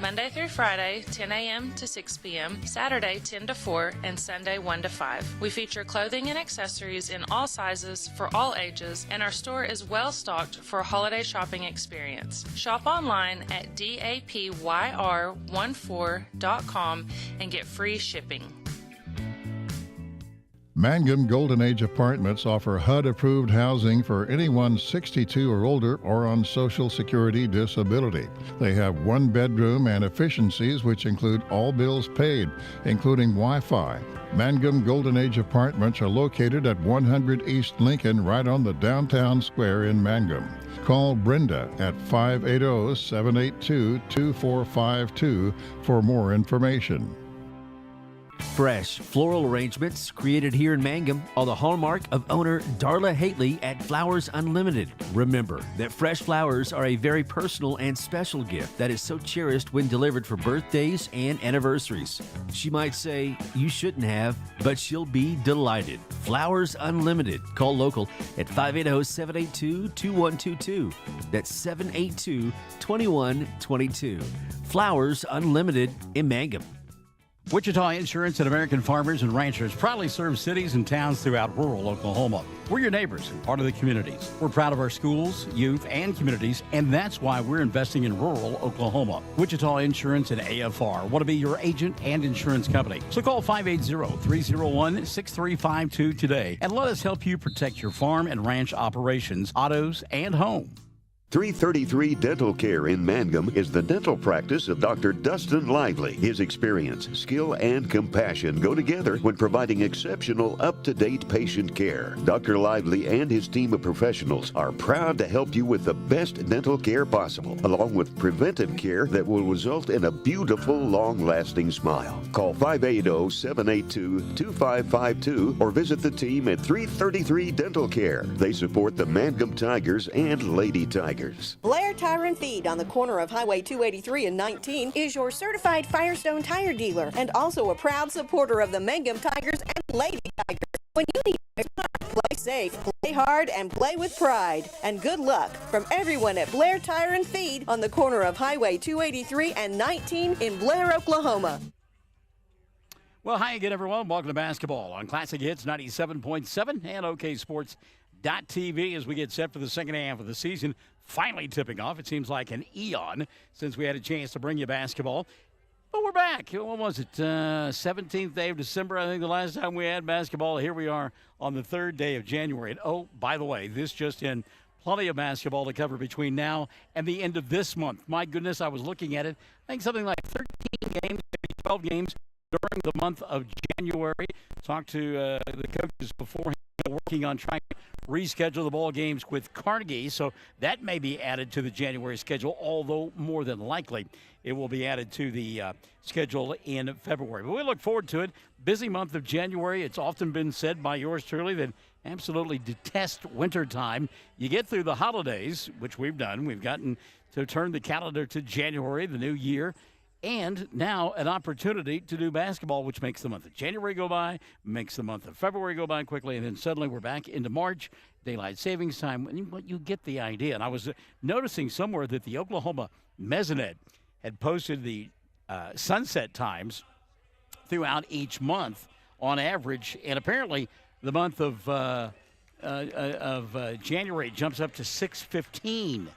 Monday through Friday, 10 a.m. to 6 p.m., Saturday, 10 to 4, and Sunday, 1 to 5. We feature clothing and accessories in all sizes for all ages, and our store is well stocked for a holiday shopping experience. Shop online at dapyr14.com and get free shipping. Mangum Golden Age Apartments offer HUD-approved housing for anyone 62 or older or on Social Security disability. They have one bedroom and efficiencies which include all bills paid, including Wi-Fi. Mangum Golden Age Apartments are located at 100 East Lincoln, right on the downtown square in Mangum. Call Brenda at 580-782-2452 for more information. Fresh floral arrangements created here in Mangum are the hallmark of owner Darla Hately at Flowers Unlimited. Remember that fresh flowers are a very personal and special gift that is so cherished when delivered for birthdays and anniversaries. She might say, "You shouldn't have," but she'll be delighted. Flowers Unlimited. Call local at 580-782-2122. That's 782-2122. Flowers Unlimited in Mangum. Wichita Insurance and American Farmers and Ranchers proudly serves cities and towns throughout rural Oklahoma. We're your neighbors and part of the communities. We're proud of our schools, youth, and communities, and that's why we're investing in rural Oklahoma. Wichita Insurance and AFR want to be your agent and insurance company. So call 580-301-6352 today and let us help you protect your farm and ranch operations, autos, and home. 333 Dental Care in Mangum is the dental practice of Dr. Dustin Lively. His experience, skill, and compassion go together when providing exceptional, up-to-date patient care. Dr. Lively and his team of professionals are proud to help you with the best dental care possible, along with preventive care that will result in a beautiful, long-lasting smile. Call 580-782-2552 or visit the team at 333 Dental Care. They support the Mangum Tigers and Lady Tigers. Blair Tire and Feed on the corner of Highway 283 and 19 is your certified Firestone tire dealer and also a proud supporter of the Mangum Tigers and Lady Tigers. When you need a tire, play safe, play hard, and play with pride. And good luck from everyone at Blair Tire and Feed on the corner of Highway 283 and 19 in Blair, Oklahoma. Well, hi again, everyone. Welcome to basketball on Classic Hits 97.7 and OKSports.tv as we get set for the second half of the season. Finally tipping off. It seems like an eon since we had a chance to bring you basketball. But we're back. What was it? 17th day of December, I think, the last time we had basketball. Here we are on the 3rd day of January. And, oh, by the way, this just in, plenty of basketball to cover between now and the end of this month. My goodness, I was looking at it. I think something like 13 games, maybe 12 games during the month of January. Talked to the coaches beforehand, working on trying to reschedule the ball games with Carnegie, so that may be added to the January schedule, although more than likely it will be added to the schedule in February. But we look forward to it. Busy month of January. It's often been said by yours truly that absolutely detest wintertime. You get through the holidays, which we've done. We've gotten to turn the calendar to January, the new year. And now an opportunity to do basketball, which makes the month of January go by, makes the month of February go by quickly, and then suddenly we're back into March, daylight savings time. And you get the idea. And I was noticing somewhere that the Oklahoma Mesonet had posted the sunset times throughout each month on average, and apparently the month of January jumps up to 6:15.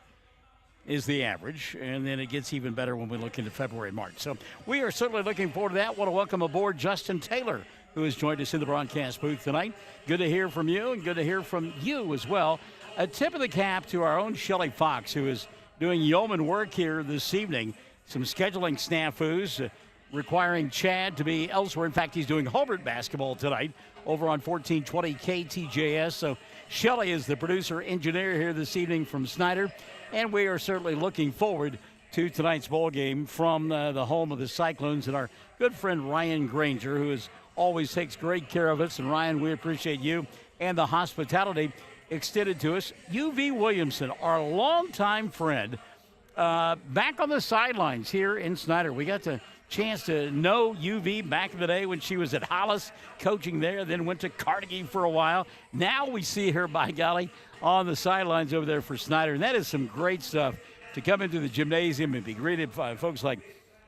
Is the average, and then it gets even better when we look into February and March. So we are certainly looking forward to that. I want to welcome aboard Justin Taylor, who has joined us in the broadcast booth tonight. Good to hear from you, and good to hear from you as well. A tip of the cap to our own Shelley Fox, who is doing yeoman work here this evening. Some scheduling snafus requiring Chad to be elsewhere. In fact, he's doing Hobart basketball tonight over on 1420 KTJS. So Shelley is the producer-engineer here this evening from Snyder. And we are certainly looking forward to tonight's ball game from the home of the Cyclones and our good friend Ryan Granger, who always takes great care of us. And Ryan, we appreciate you and the hospitality extended to us. UV Williamson, our longtime friend, back on the sidelines here in Snyder. We got the chance to know UV back in the day when she was at Hollis coaching there, then went to Carnegie for a while. Now we see her, by golly, on the sidelines over there for Snyder. And that is some great stuff to come into the gymnasium and be greeted by folks like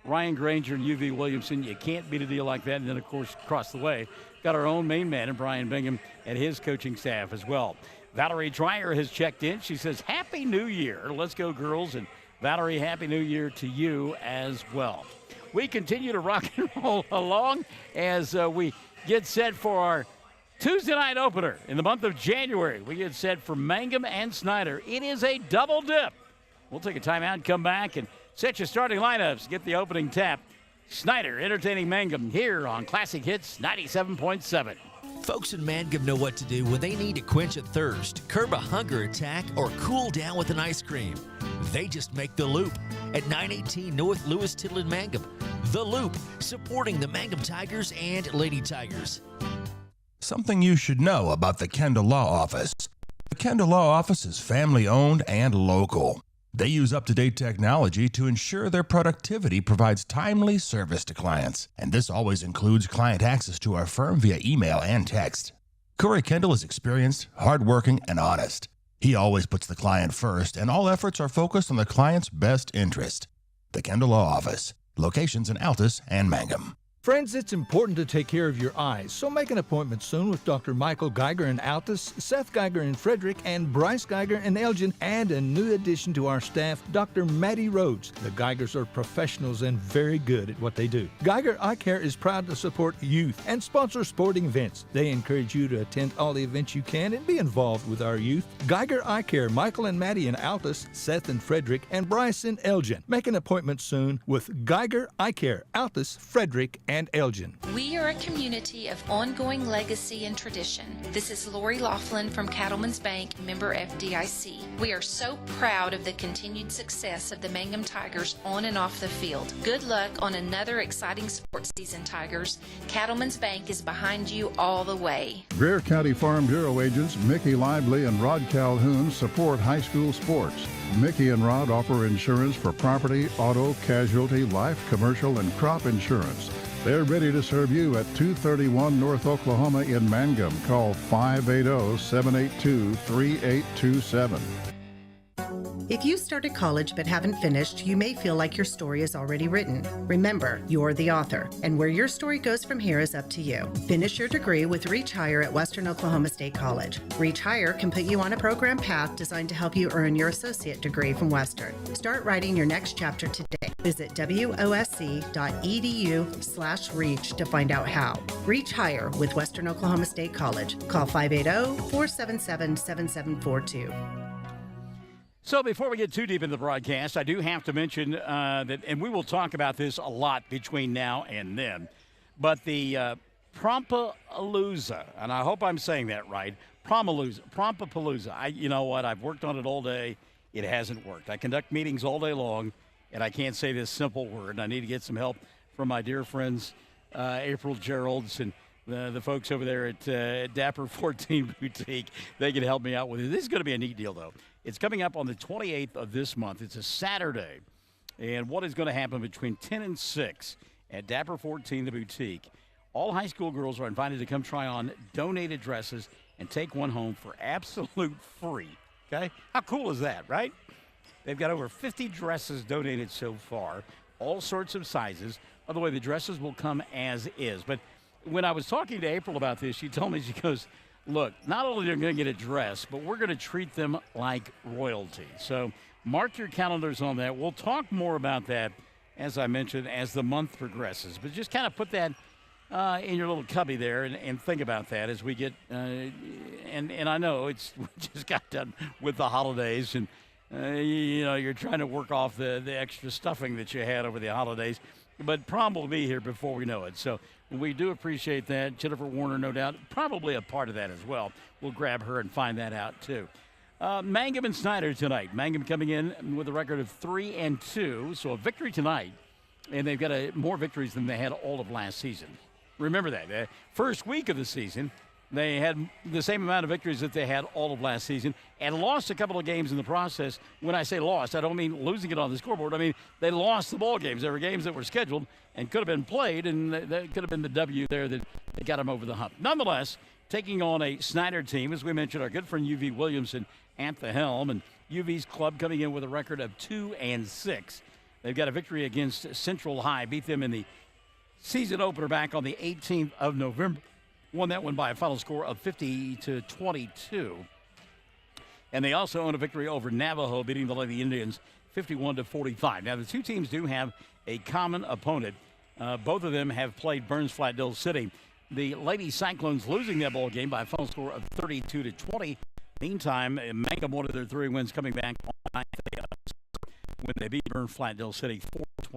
Ryan Granger and UV Williamson. You can't beat a deal like that. And then, of course, across the way, got our own main man, and Brian Bingham, and his coaching staff as well. Valerie Dreyer has checked in. She says, Happy New Year. Let's go, girls. And Valerie, Happy New Year to you as well. We continue to rock and roll along as we get set for our Tuesday night opener in the month of January. We get set for Mangum and Snyder. It is a double dip. We'll take a timeout, come back, and set your starting lineups. Get the opening tap. Snyder entertaining Mangum here on Classic Hits 97.7. Folks in Mangum know what to do when they need to quench a thirst, curb a hunger attack, or cool down with an ice cream. They just make The Loop at 918 North Lewis Tittle in Mangum. The Loop, supporting the Mangum Tigers and Lady Tigers. Something you should know about the Kendall Law Office. The Kendall Law Office is family-owned and local. They use up-to-date technology to ensure their productivity provides timely service to clients, and this always includes client access to our firm via email and text. Corey Kendall is experienced, hardworking, and honest. He always puts the client first, and all efforts are focused on the client's best interest. The Kendall Law Office, locations in Altus and Mangum. Friends, it's important to take care of your eyes, so make an appointment soon with Dr. Michael Geiger in Altus, Seth Geiger in Frederick, and Bryce Geiger in Elgin, and a new addition to our staff, Dr. Maddie Rhodes. The Geigers are professionals and very good at what they do. Geiger Eye Care is proud to support youth and sponsor sporting events. They encourage you to attend all the events you can and be involved with our youth. Geiger Eye Care, Michael and Maddie in Altus, Seth in Frederick, and Bryce in Elgin. Make an appointment soon with Geiger Eye Care, Altus, Frederick, and Elgin. We are a community of ongoing legacy and tradition. This is Lori Laughlin from Cattlemen's Bank, member FDIC. We are so proud of the continued success of the Mangum Tigers on and off the field. Good luck on another exciting sports season, Tigers. Cattlemen's Bank is behind you all the way. Greer County Farm Bureau agents Mickey Lively and Rod Calhoun support high school sports. Mickey and Rod offer insurance for property, auto, casualty, life, commercial, and crop insurance. They're ready to serve you at 231 North Oklahoma in Mangum. Call 580-782-3827. If you started college but haven't finished, you may feel like your story is already written. Remember, you're the author, and where your story goes from here is up to you. Finish your degree with Reach Higher at Western Oklahoma State College. Reach Higher can put you on a program path designed to help you earn your associate degree from Western. Start writing your next chapter today. Visit wosc.edu/reach to find out how. Reach Higher with Western Oklahoma State College. Call 580-477-7742. So before we get too deep into the broadcast, I do have to mention that, and we will talk about this a lot between now and then, but the Prompapalooza, and I hope I'm saying that right, Prompapalooza. You know what? I've worked on it all day. It hasn't worked. I conduct meetings all day long, and I can't say this simple word. I need to get some help from my dear friends, April Geralds and the folks over there at Dapper 14 Boutique. They can help me out with it. This is going to be a neat deal, though. It's coming up on the 28th of this month. It's a Saturday. And what is going to happen between 10 and 6 at Dapper 14, the boutique, all high school girls are invited to come try on donated dresses and take one home for absolute free. Okay? How cool is that, right? They've got over 50 dresses donated so far, all sorts of sizes. By the way, the dresses will come as is. But when I was talking to April about this, she told me, she goes, look, not only are they going to get a dress, but we're going to treat them like royalty. So mark your calendars on that. We'll talk more about that, as I mentioned, as the month progresses. But just kind of put that in your little cubby there and think about that as we get and I know we just got done with the holidays, and you're trying to work off the extra stuffing that you had over the holidays. But prom will be here before we know it. So we do appreciate that. Jennifer Warner, no doubt, probably a part of that as well. We'll grab her and find that out, too. Mangum and Snyder tonight. Mangum coming in with a record of 3-2, so a victory tonight. And they've got more victories than they had all of last season. Remember that. The first week of the season, they had the same amount of victories that they had all of last season and lost a couple of games in the process. When I say lost, I don't mean losing it on the scoreboard. I mean they lost the ball games. There were games that were scheduled and could have been played, and that could have been the W there that got them over the hump. Nonetheless, taking on a Snyder team, as we mentioned, our good friend UV Williamson at the helm, and UV's club coming in with a record of 2-6. They've got a victory against Central High, beat them in the season opener back on the 18th of November. Won that one by a final score of 50-22. And they also own a victory over Navajo, beating the Lady Indians 51-45. Now, the two teams do have a common opponent. Both of them have played Burns-Flatdale City. The Lady Cyclones losing that ball game by a final score of 32-20. Meantime, Mangum one of their 3 wins coming back on when they beat Burns-Flatdale City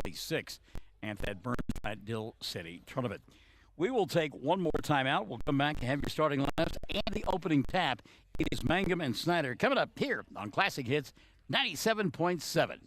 4-26 at that Burns-Flatdale City tournament. We will take one more timeout. We'll come back and have your starting lineups and the opening tap. It is Mangum and Snyder coming up here on Classic Hits 97.7.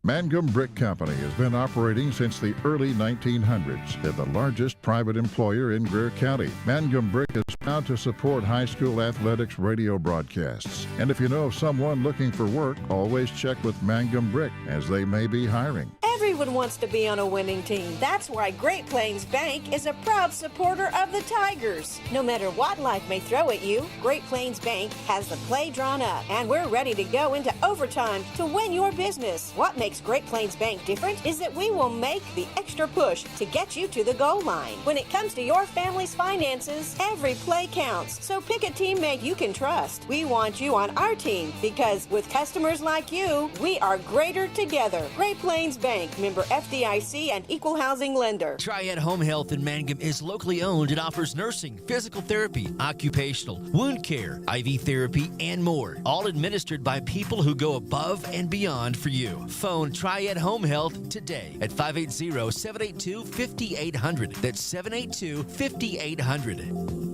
Mangum Brick Company has been operating since the early 1900s. They're the largest private employer in Greer County. Mangum Brick is proud to support high school athletics radio broadcasts. And if you know of someone looking for work, always check with Mangum Brick, as they may be hiring. Everyone wants to be on a winning team. That's why Great Plains Bank is a proud supporter of the Tigers. No matter what life may throw at you, Great Plains Bank has the play drawn up, and we're ready to go into overtime to win your business. What makes Great Plains Bank different is that we will make the extra push to get you to the goal line. When it comes to your family's finances, every play counts. So pick a teammate you can trust. We want you on our team because with customers like you, we are greater together. Great Plains Bank, member FDIC and equal housing lender. Triad Home Health in Mangum is locally owned and offers nursing, physical therapy, occupational, wound care, IV therapy, and more. All administered by people who go above and beyond for you. Phone Triad Home Health today at 580-782-5800. That's 782-5800.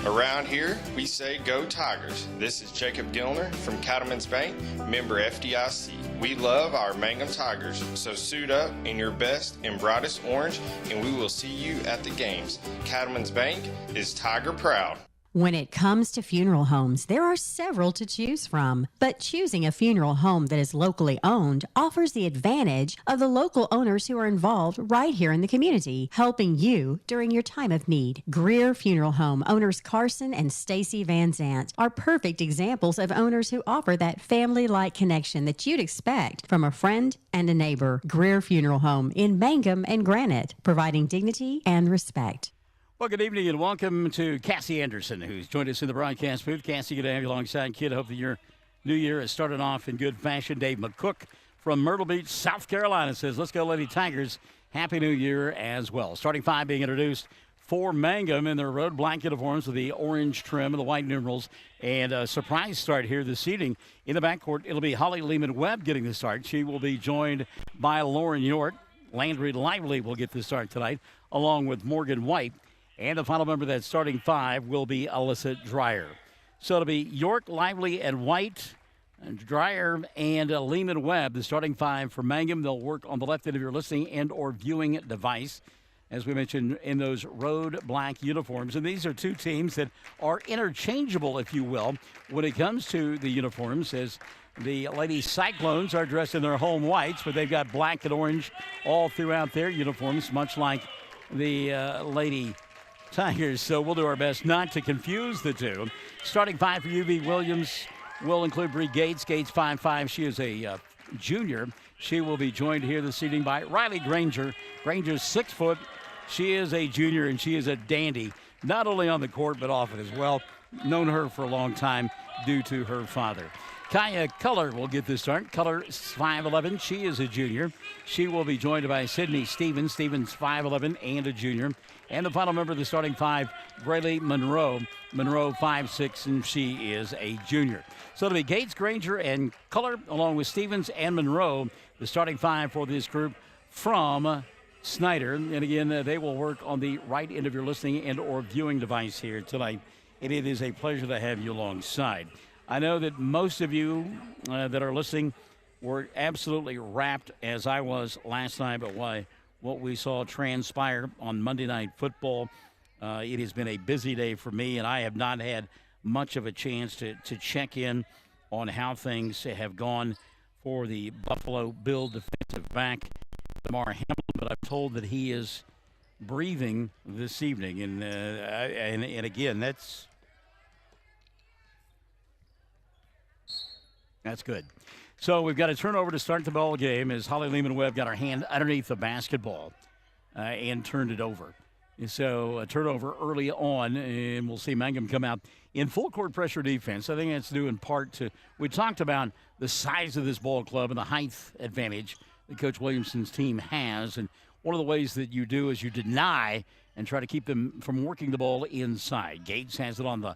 Around here, we say go Tigers. This is Jacob Gilner from Cattlemen's Bank, member FDIC. We love our Mangum Tigers, so suit up in your best and brightest orange, and we will see you at the games. Cattlemen's Bank is Tiger proud. When it comes to funeral homes, there are several to choose from, but choosing a funeral home that is locally owned offers the advantage of the local owners who are involved right here in the community, helping you during your time of need. Greer Funeral Home owners Carson and Stacy Van Zant are perfect examples of owners who offer that family-like connection that you'd expect from a friend and a neighbor. Greer Funeral Home in Mangum and Granite, providing dignity and respect. Well, good evening and welcome to Cassie Anderson, who's joined us in the broadcast booth. Cassie, good to have you alongside, kid. Hope the new year has started off in good fashion. Dave McCook from Myrtle Beach, South Carolina says, let's go Lady Tigers. Happy New Year as well. Starting 5 being introduced for Mangum in their road black uniforms with the orange trim and the white numerals. And a surprise start here this evening. In the backcourt, it'll be Holly Lehman-Webb getting the start. She will be joined by Lauren York. Landry Lively will get the start tonight, along with Morgan White. And the final member of that starting 5 will be Alyssa Dreyer. So it'll be York, Lively, and White, and Dreyer, and Lehman-Webb, the starting 5 for Mangum. They'll work on the left end of your listening and or viewing device, as we mentioned, in those road black uniforms. And these are two teams that are interchangeable, if you will, when it comes to the uniforms, as the Lady Cyclones are dressed in their home whites, but they've got black and orange all throughout their uniforms, much like the Lady Tigers, so we'll do our best not to confuse the two. Starting 5 for UV Williams will include Bree Gates. Gates 5'5". She is a junior. She will be joined here this evening by Riley Granger. Granger's 6 foot. She is a junior, and she is a dandy, not only on the court but off it as well. Known her for a long time due to her father. Kaya Culler will get this start. Culler 5'11". She is a junior. She will be joined by Sydney Stevens. Stevens 5'11" and a junior. And the final member of the starting 5, Braylee Monroe. Monroe 5'6", and she is a junior. So it'll be Gates, Granger, and Culler, along with Stevens and Monroe, the starting 5 for this group from Snyder. And again, they will work on the right end of your listening and or viewing device here tonight. And it is a pleasure to have you alongside. I know that most of you that are listening were absolutely rapt, as I was last night, but what we saw transpire on Monday Night Football. It has been a busy day for me, and I have not had much of a chance to check in on how things have gone for the Buffalo Bill defensive back, Damar Hamlin, but I'm told that he is breathing this evening. And again, That's good. So we've got a turnover to start the ball game as Holly Lehman-Webb got her hand underneath the basketball and turned it over. So a turnover early on, and we'll see Mangum come out in full court pressure defense. I think that's due in part to, we talked about the size of this ball club and the height advantage that Coach Williamson's team has. And one of the ways that you do is you deny and try to keep them from working the ball inside. Gates has it on the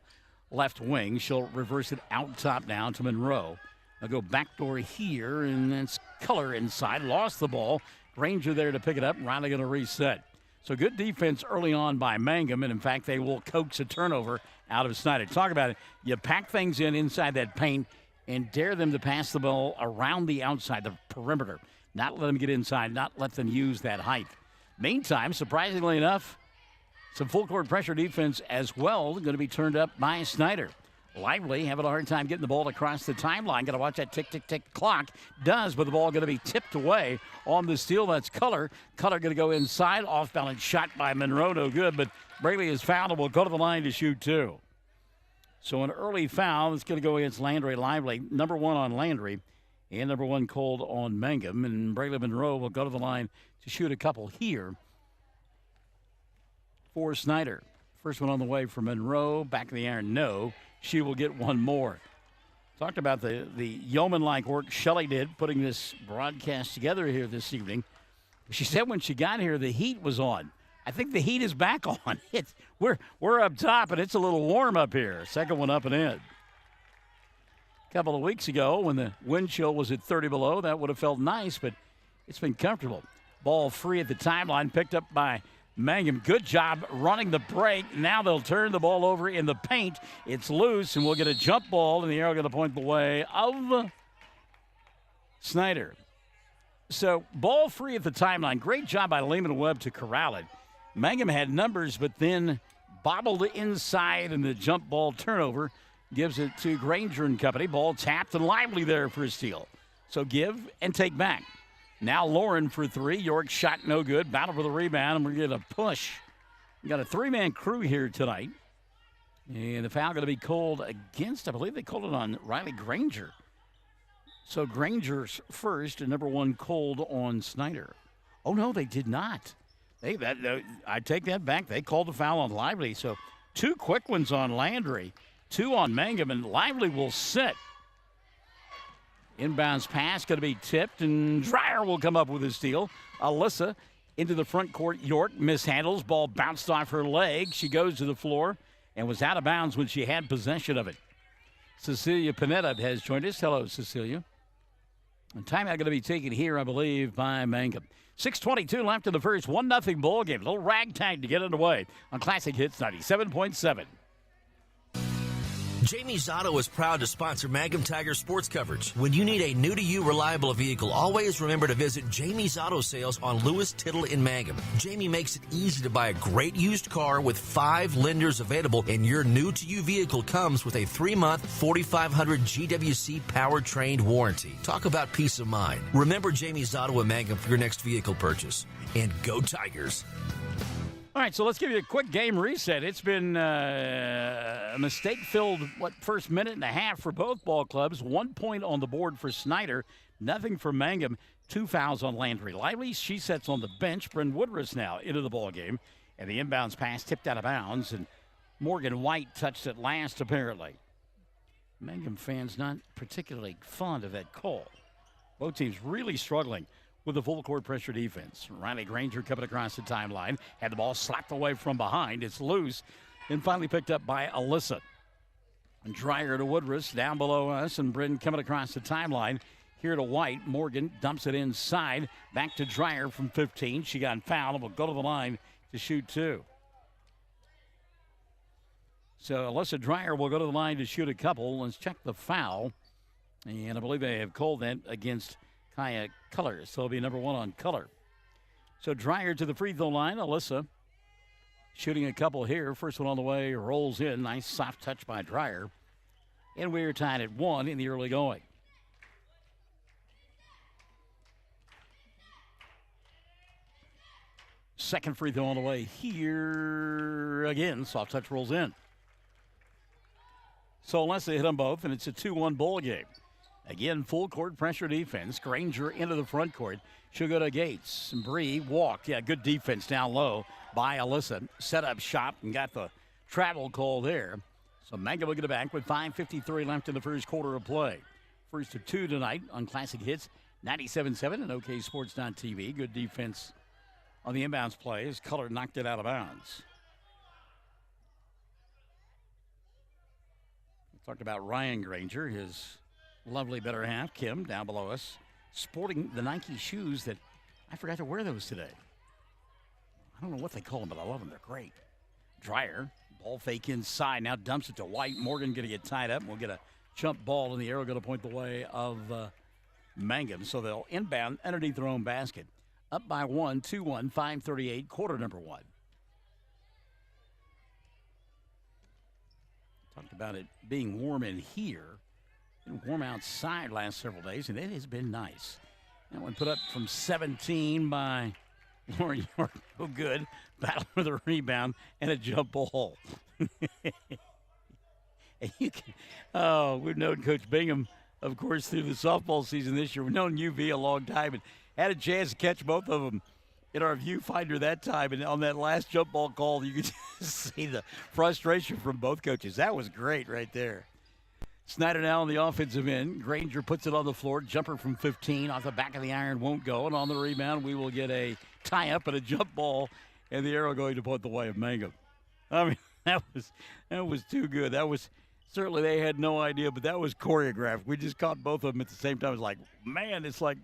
left wing. She'll reverse it out top now to Monroe. They'll go backdoor here, and that's Color inside. Lost the ball. Granger there to pick it up. Riley going to reset. So good defense early on by Mangum, and in fact, they will coax a turnover out of Snyder. Talk about it. You pack things in inside that paint and dare them to pass the ball around the outside, the perimeter. Not let them get inside, not let them use that height. Meantime, surprisingly enough, some full court pressure defense as well going to be turned up by Snyder. Lively having a hard time getting the ball across the timeline. Got to watch that tick, tick, tick clock. Does, but the ball going to be tipped away on the steal. That's Color. Color going to go inside. Off balance shot by Monroe. No good, but Braley is fouled and will go to the line to shoot two. So an early foul that's going to go against Landry Lively. Number 1 on Landry and number 1 called on Mangum. And Braley Monroe will go to the line to shoot a couple here for Snyder. First one on the way for Monroe. Back of the iron, no. She will get one more. Talked about the yeoman-like work Shelley did putting this broadcast together here this evening. She said when she got here, the heat was on. I think the heat is back on. We're up top, and it's a little warm up here. Second one up and in. A couple of weeks ago, when the wind chill was at 30 below, that would have felt nice, but it's been comfortable. Ball free at the timeline, picked up by Mangum. Good job running the break. Now they'll turn the ball over in the paint. It's loose, and we'll get a jump ball, and the arrow going to point the way of Snyder. So ball free at the timeline. Great job by Lehman-Webb to corral it. Mangum had numbers, but then bobbled inside, and the jump ball turnover gives it to Granger and company. Ball tapped and Lively there for a steal. So give and take back. Now Lauren for three. York shot no good. Battle for the rebound, and we're going to push. We got a three-man crew here tonight. And the foul going to be called against, I believe they called it on Riley Granger. So Granger's first, and number 1 called on Snyder. Oh, no, they did not. I take that back. They called the foul on Lively. So 2 quick ones on Landry, 2 on Mangum, and Lively will sit. Inbounds pass going to be tipped, and Dreyer will come up with a steal. Alyssa into the front court. York mishandles. Ball bounced off her leg. She goes to the floor and was out of bounds when she had possession of it. Cecilia Panetta has joined us. Hello, Cecilia. And timeout going to be taken here, I believe, by Mangum. 6:22 left in the first. 1-0 ball game. A little ragtag to get underway on Classic Hits 97.7. Jamie's Auto is proud to sponsor Mangum Tiger sports coverage. When you need a new-to-you reliable vehicle, always remember to visit Jamie's Auto Sales on Lewis Tittle in Mangum. Jamie makes it easy to buy a great used car with 5 lenders available, and your new-to-you vehicle comes with a 3-month 4,500 GWC powertrain warranty. Talk about peace of mind. Remember Jamie's Auto in Mangum for your next vehicle purchase. And go Tigers! All right, so let's give you a quick game reset. It's been a mistake-filled, first minute and a half for both ball clubs. 1 point on the board for Snyder, nothing for Mangum. 2 fouls on Landry Lively. She sets on the bench. Bryn Woodruss now into the ball game. And the inbounds pass tipped out of bounds, and Morgan White touched it last, apparently. Mangum fans not particularly fond of that call. Both teams really struggling with the full court pressure defense. Riley Granger coming across the timeline. Had the ball slapped away from behind. It's loose. And finally picked up by Alyssa. And Dreyer to Woodruss down below us. And Bryn coming across the timeline. Here to White. Morgan dumps it inside. Back to Dreyer from 15. She got fouled and will go to the line to shoot 2. So Alyssa Dreyer will go to the line to shoot a couple. Let's check the foul. And I believe they have called that against Kaya Color, so it'll be number 1 on Color. So Dreyer to the free throw line. Alyssa shooting a couple here. First one on the way, rolls in. Nice soft touch by Dreyer. And we're tied at 1 in the early going. Second free throw on the way here again. Soft touch rolls in. So Alyssa hit them both, and it's a 2-1 ball game. Again, full court pressure defense. Granger into the front court. She'll go to Gates. Bree walked. Yeah, good defense down low by Alyssa. Set up shop and got the travel call there. So Mangum will get it back with 5:53 left in the first quarter of play. First of two tonight on Classic Hits 97.7 and OKSports.tv. Good defense on the inbounds play as Color knocked it out of bounds. We talked about Ryan Granger, his lovely better half, Kim, down below us, sporting the Nike shoes that I forgot to wear those today. I don't know what they call them, but I love them. They're great. Dreyer, ball fake inside, now dumps it to White. Morgan going to get tied up, and we'll get a jump ball in the air. Going to point the way of Mangum, so they'll inbound underneath their own basket. Up by 1, 2-1, 5:38, quarter number one. Talked about it being warm in here. Been warm outside last several days, and it has been nice. That one put up from 17 by Lauren York. Oh, good. Battle for the rebound and a jump ball. And we've known Coach Bingham, of course, through the softball season this year. We've known UV a long time and had a chance to catch both of them in our viewfinder that time. And on that last jump ball call, you could just see the frustration from both coaches. That was great right there. Snyder now on the offensive end. Granger puts it on the floor. Jumper from 15 off the back of the iron won't go. And on the rebound, we will get a tie-up and a jump ball. And the arrow going to point the way of Mangum. I mean, that was too good. That was certainly they had no idea, but that was choreographed. We just caught both of them at the same time. It's like, man, it's like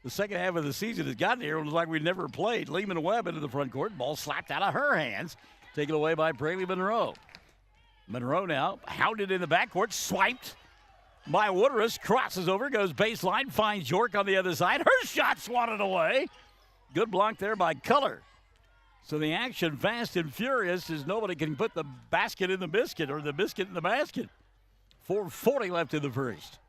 the second half of the season has gotten here. It was like we never played. Lehman Webb into the front court. Ball slapped out of her hands. Taken away by Braley Monroe. Monroe now hounded in the backcourt, swiped by Woodruss, crosses over, goes baseline, finds York on the other side. Her shot swatted away. Good block there by Color. So the action fast and furious as nobody can put the basket in the biscuit or the biscuit in the basket. 4:40 left in the first.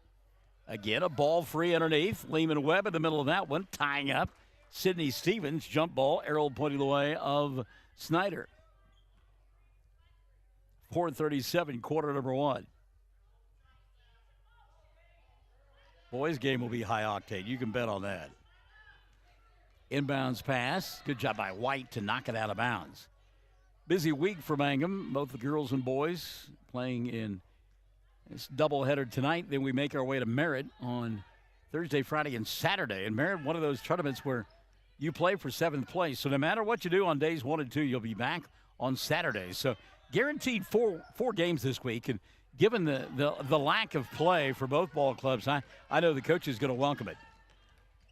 Again, a ball free underneath. Lehman Webb in the middle of that one, tying up. Sydney Stevens, jump ball, arrow pointing the way of Snyder. 4:37, quarter number one. Boys' game will be high octane. You can bet on that. Inbounds pass. Good job by White to knock it out of bounds. Busy week for Mangum. Both the girls and boys playing in this doubleheader tonight. Then we make our way to Merritt on Thursday, Friday, and Saturday. And Merritt, one of those tournaments where you play for 7th place. So no matter what you do on days 1 and 2, you'll be back on Saturday. So guaranteed four games this week. And given the lack of play for both ball clubs, I know the coach is going to welcome it.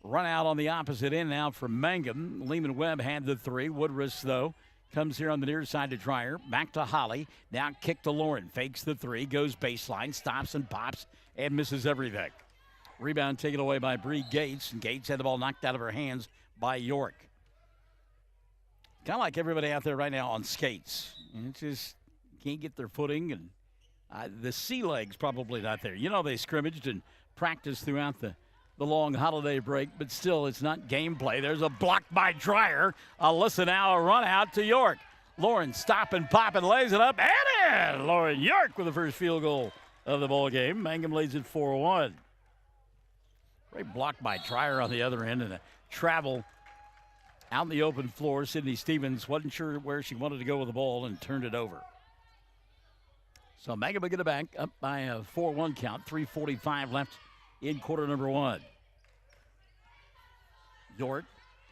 Run out on the opposite end now for Mangum. Lehman Webb had the three. Woodruss, though, comes here on the near side to Dreyer. Back to Holly. Now kick to Lauren. Fakes the three. Goes baseline. Stops and pops and misses everything. Rebound taken away by Bree Gates. And Gates had the ball knocked out of her hands by York. Kind of like everybody out there right now on skates. And it's just can't get their footing. And the sea legs probably not there. You know, they scrimmaged and practiced throughout the long holiday break, but still it's not gameplay. There's a block by Dreyer. Alyssa now a run out to York. Lauren stop and pop and lays it up and in. Lauren York with the first field goal of the ball game. Mangum leads it 4-1. Great block by Dreyer on the other end and a travel out in the open floor. Sydney Stevens wasn't sure where she wanted to go with the ball and turned it over. So Mangum will get it back up by a 4-1 count. 3:45 left in quarter number one. York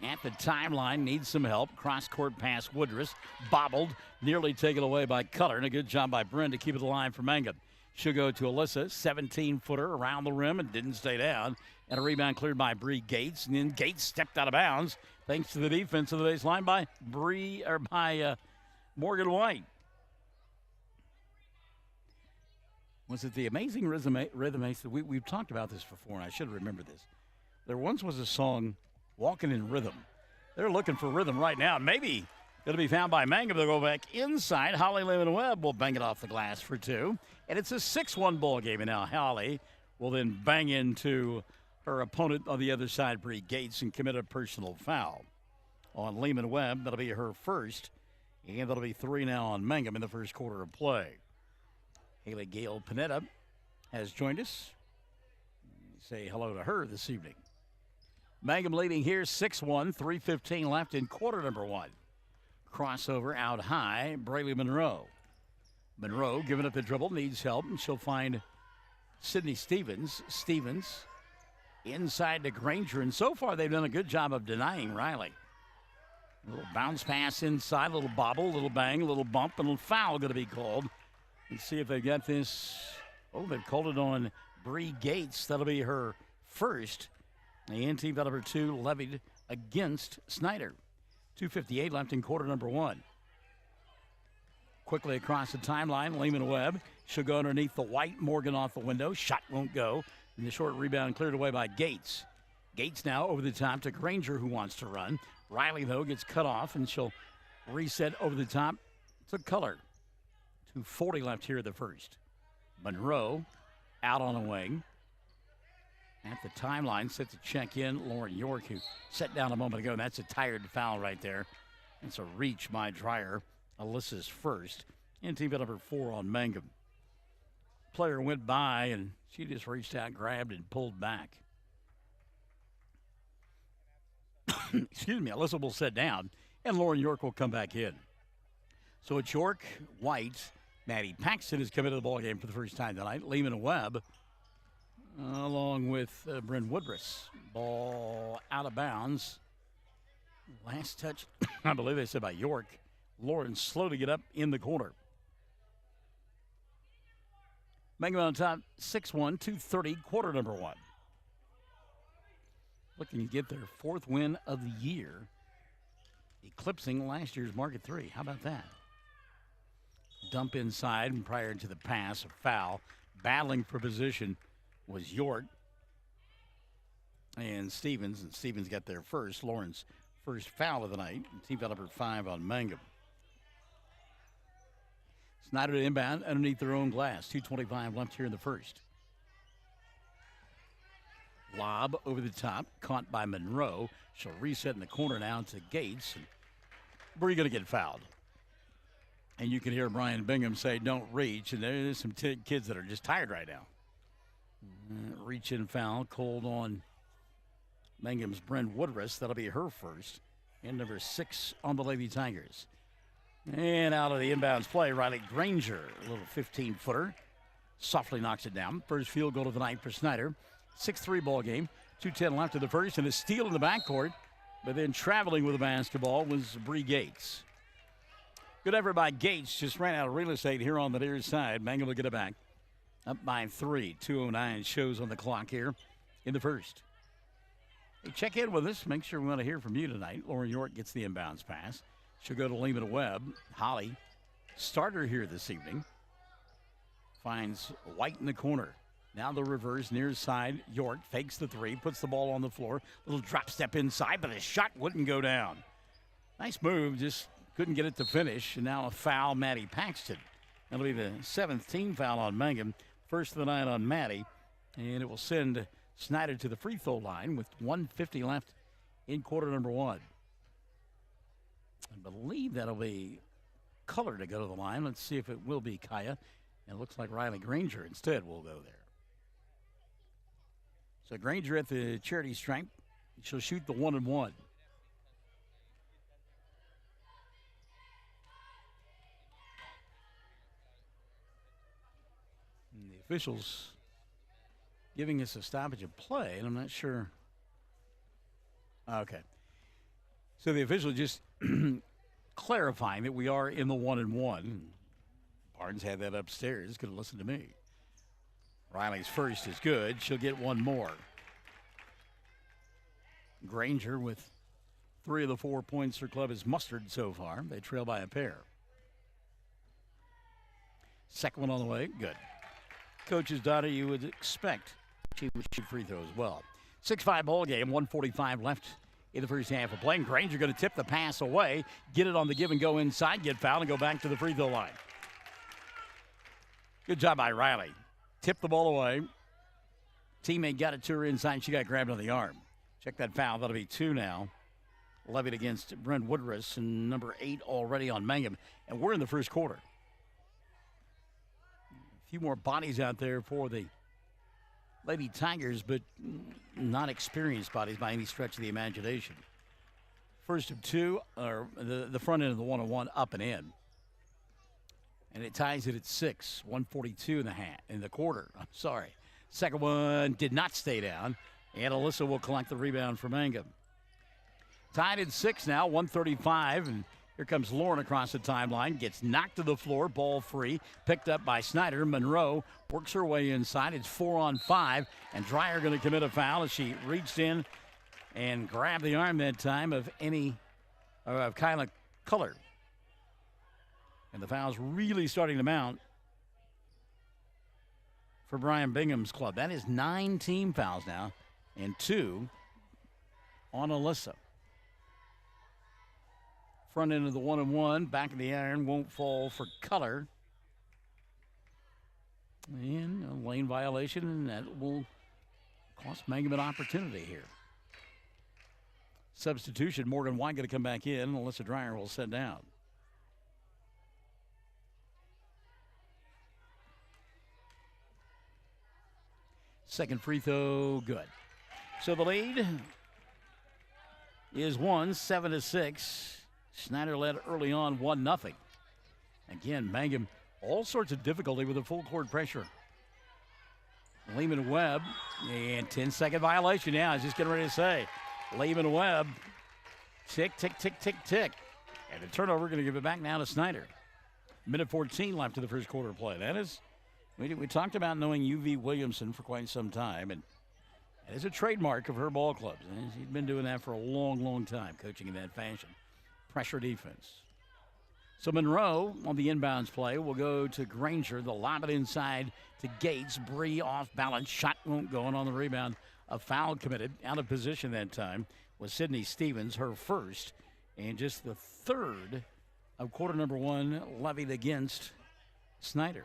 at the timeline needs some help. Cross-court pass Woodruss. Bobbled. Nearly taken away by Cutter. And a good job by Bryn to keep it alive for Mangum. She'll go to Alyssa. 17-footer around the rim and didn't stay down. And a rebound cleared by Bree Gates. And then Gates stepped out of bounds thanks to the defense of the baseline by Morgan White. Was it the amazing rhythm? We've talked about this before, and I should remember this. There once was a song, Walking in Rhythm. They're looking for rhythm right now. Maybe going to be found by Mangum. They'll go back inside. Holly Lehman Webb will bang it off the glass for two. And it's a 6-1 ball game. And now Holly will then bang into her opponent on the other side, Bree Gates, and commit a personal foul on Lehman Webb. That'll be her first. And that'll be 3 now on Mangum in the first quarter of play. Haley Gale Panetta has joined us. say hello to her this evening. Mangum leading here 6-1, 3:15 left in quarter number one. Crossover out high, Braylee Monroe. Monroe giving up the dribble, needs help, and she'll find Sydney Stevens. Stevens inside to Granger, and so far they've done a good job of denying Riley. A little bounce pass inside, a little bobble, a little bang, a little bump, and a little foul going to be called. Let's see if they got this. Oh, they've called it on Bree Gates. That'll be her first. And team foul number 2 levied against Snyder. 2:58 left in quarter number one. Quickly across the timeline, Lehman Webb. She'll go underneath the white. Morgan off the window. Shot won't go. And the short rebound cleared away by Gates. Gates now over the top to Granger, who wants to run. Riley, though, gets cut off, and she'll reset over the top to Color. 2:40 left here the first. Monroe out on a wing. At the timeline, set to check in Lauren York, who set down a moment ago. And that's a tired foul right there. It's a reach by Dreyer. Alyssa's first. And team number 4 on Mangum. Player went by, and she just reached out, grabbed, and pulled back. Excuse me, Alyssa will sit down, and Lauren York will come back in. So it's York, White, Maddie Paxton has come into the ballgame for the first time tonight. Lehman Webb, along with Bryn Woodruss. Ball out of bounds. Last touch, I believe they said by York. Lauren slow to get up in the corner. Mangum on top, 6-1, 2:30, quarter number one. Looking to get their 4th win of the year, eclipsing last year's mark at 3. How about that? Dump inside, and prior to the pass, a foul. Battling for position was York and Stevens got there first. Lauren's first foul of the night. Team foul number 5 on Mangum. Snyder to inbound underneath their own glass. 2:25 left here in the first. Lob over the top, caught by Monroe. She'll reset in the corner now to Gates. Where are you going to get fouled? And you can hear Brian Bingham say, don't reach. And there's some kids that are just tired right now. Reach in foul, cold on Mangum's Bryn Woodruss. That'll be her first. And number 6 on the Lady Tigers. And out of the inbounds play, Riley Granger, a little 15-footer. Softly knocks it down. First field goal of the night for Snyder. 6-3 ball game. 2:10 left of the first, and a steal in the backcourt. But then traveling with the basketball was Bree Gates. Good effort by Gates. Just ran out of real estate here on the near side. Mangum will get it back. Up by 3. 2:09 shows on the clock here in the first. Hey, check in with us. Make sure we want to hear from you tonight. Lauren York gets the inbounds pass. She'll go to Lehman Webb. Holly, starter here this evening. Finds White in the corner. Now the reverse, near side. York fakes the 3, puts the ball on the floor. Little drop step inside, but the shot wouldn't go down. Nice move, just couldn't get it to finish. And now a foul, Maddie Paxton. That'll be the 7th team foul on Mangum. First of the night on Maddie. And it will send Snyder to the free throw line with 1:50 left in quarter number one. I believe that'll be Color to go to the line. Let's see if it will be Kaya. And it looks like Riley Granger instead will go there. So Granger at the charity stripe. She'll shoot the 1-and-1. And the officials giving us a stoppage of play, and I'm not sure. Okay. So the official just clarifying that we are in the 1-and-1. Barnes had that upstairs. Could have listened to me. Riley's first is good. She'll get one more. Granger with 3 of the 4 points her club has mustered so far. They trail by a pair. Second one on the way. Good. Coach's daughter, you would expect she would shoot free throws well. 6-5 ball game. 1:45 left in the first half of play. And Granger going to tip the pass away, get it on the give and go inside, get fouled, and go back to the free throw line. Good job by Riley. Tipped the ball away. Teammate got it to her inside. She got grabbed on the arm. Check that foul. That'll be 2 now. Levied against Bryn Woodruss, and number 8 already on Mangum. And we're in the first quarter. A few more bodies out there for the Lady Tigers, but not experienced bodies by any stretch of the imagination. First of two, or the front end of the 1-on-1 up and in. And it ties it at 6, 1:42 in the quarter. I'm sorry. Second one did not stay down, and Alyssa will collect the rebound for Mangum. Tied at 6 now, 1:35, and here comes Lauren across the timeline, gets knocked to the floor, ball free, picked up by Snyder. Monroe works her way inside. It's 4-on-5, and Dreyer going to commit a foul as she reached in and grabbed the arm that time of Kyla Culler. And the foul's really starting to mount for Brian Bingham's club. That is 9 team fouls now, and 2 on Alyssa. Front end of the 1-on-1, back of the iron, won't fall for Culler. And a lane violation, and that will cost Mangum an opportunity here. Substitution, Morgan White going to come back in. Alyssa Dreyer will sit down. Second free throw, good. So the lead is 7-6. Snyder led early on 1-0. Again, Mangum, all sorts of difficulty with the full court pressure. Lehman Webb, and 10-second violation now. I was just getting ready to say. Lehman Webb, tick, tick, tick, tick, tick. And the turnover going to give it back now to Snyder. Minute 14 left in the first quarter play. That is, we talked about knowing UV Williamson for quite some time, and that is a trademark of her ball clubs. And she's been doing that for a long, long time, coaching in that fashion. Pressure defense. So Monroe on the inbounds play will go to Granger. They'll lob it inside to Gates. Bree off balance. Shot won't go. And on the rebound, a foul committed. Out of position that time was Sydney Stevens, her first, and just the third of quarter number 1 levied against Snyder.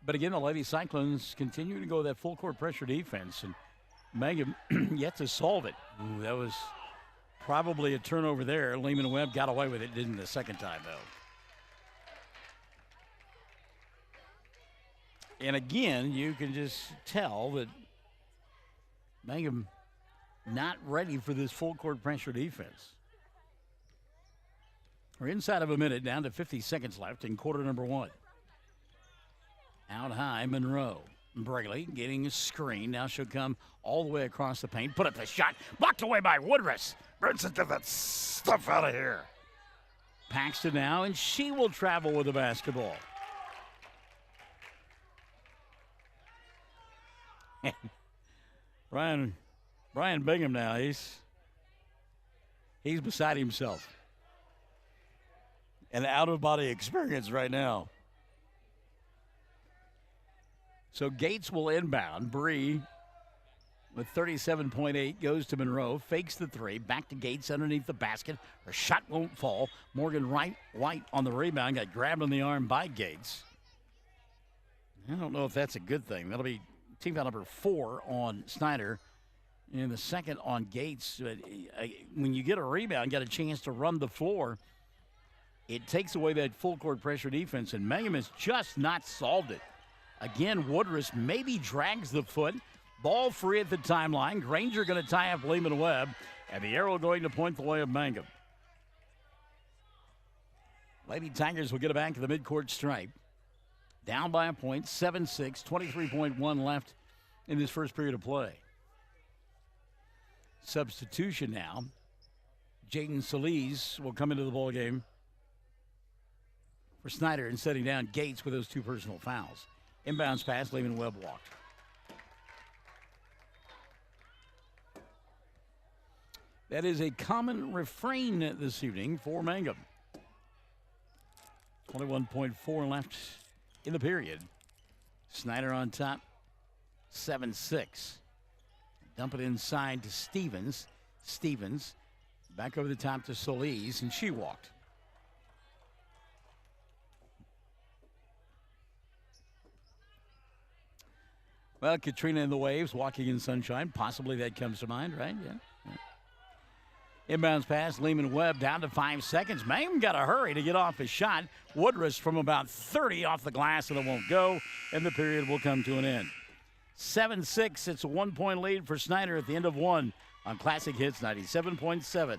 But again, the Lady Cyclones continue to go that full court pressure defense, and Mangum yet to solve it. Ooh, that was probably a turnover there. Lehman Webb got away with it, didn't the second time, though. And again, you can just tell that Mangum not ready for this full court pressure defense. We're inside of a minute, down to 50 seconds left in quarter number 1. Out high, Monroe. Brayley getting a screen. Now she'll come all the way across the paint. Put up the shot. Blocked away by Woodruss. Brinson to that stuff out of here. Paxton now, and she will travel with the basketball. Brian Bingham now, he's beside himself. An out-of-body experience right now. So Gates will inbound. Bree with 37.8 goes to Monroe, fakes the three, back to Gates underneath the basket. Her shot won't fall. Morgan White on the rebound, got grabbed on the arm by Gates. I don't know if that's a good thing. That'll be team foul number 4 on Snyder, and the second on Gates. When you get a rebound, get a chance to run the floor, it takes away that full court pressure defense, and Mangum has just not solved it. Again, Woodruss maybe drags the foot. Ball free at the timeline. Granger going to tie up Lehman Webb, and the arrow going to point the way of Mangum. Lady Tigers will get it back to the midcourt stripe. Down by a point, 7-6, 23.1 left in this first period of play. Substitution now. Jaden Solis will come into the ball game for Snyder and setting down Gates with those 2 personal fouls. Inbounds pass, Lehman Webb walked. That is a common refrain this evening for Mangum. 21.4 left in the period. Snyder on top, 7-6. Dump it inside to Stevens. Stevens back over the top to Solis, and she walked. Well, Katrina and the Waves, walking in sunshine. Possibly that comes to mind, right? Yeah. Inbounds pass, Lehman Webb down to 5 seconds. Mangum got to hurry to get off his shot. Woodruss from about 30 off the glass, and it won't go, and the period will come to an end. 7-6. It's a 1-point lead for Snyder at the end of one on Classic Hits 97.7.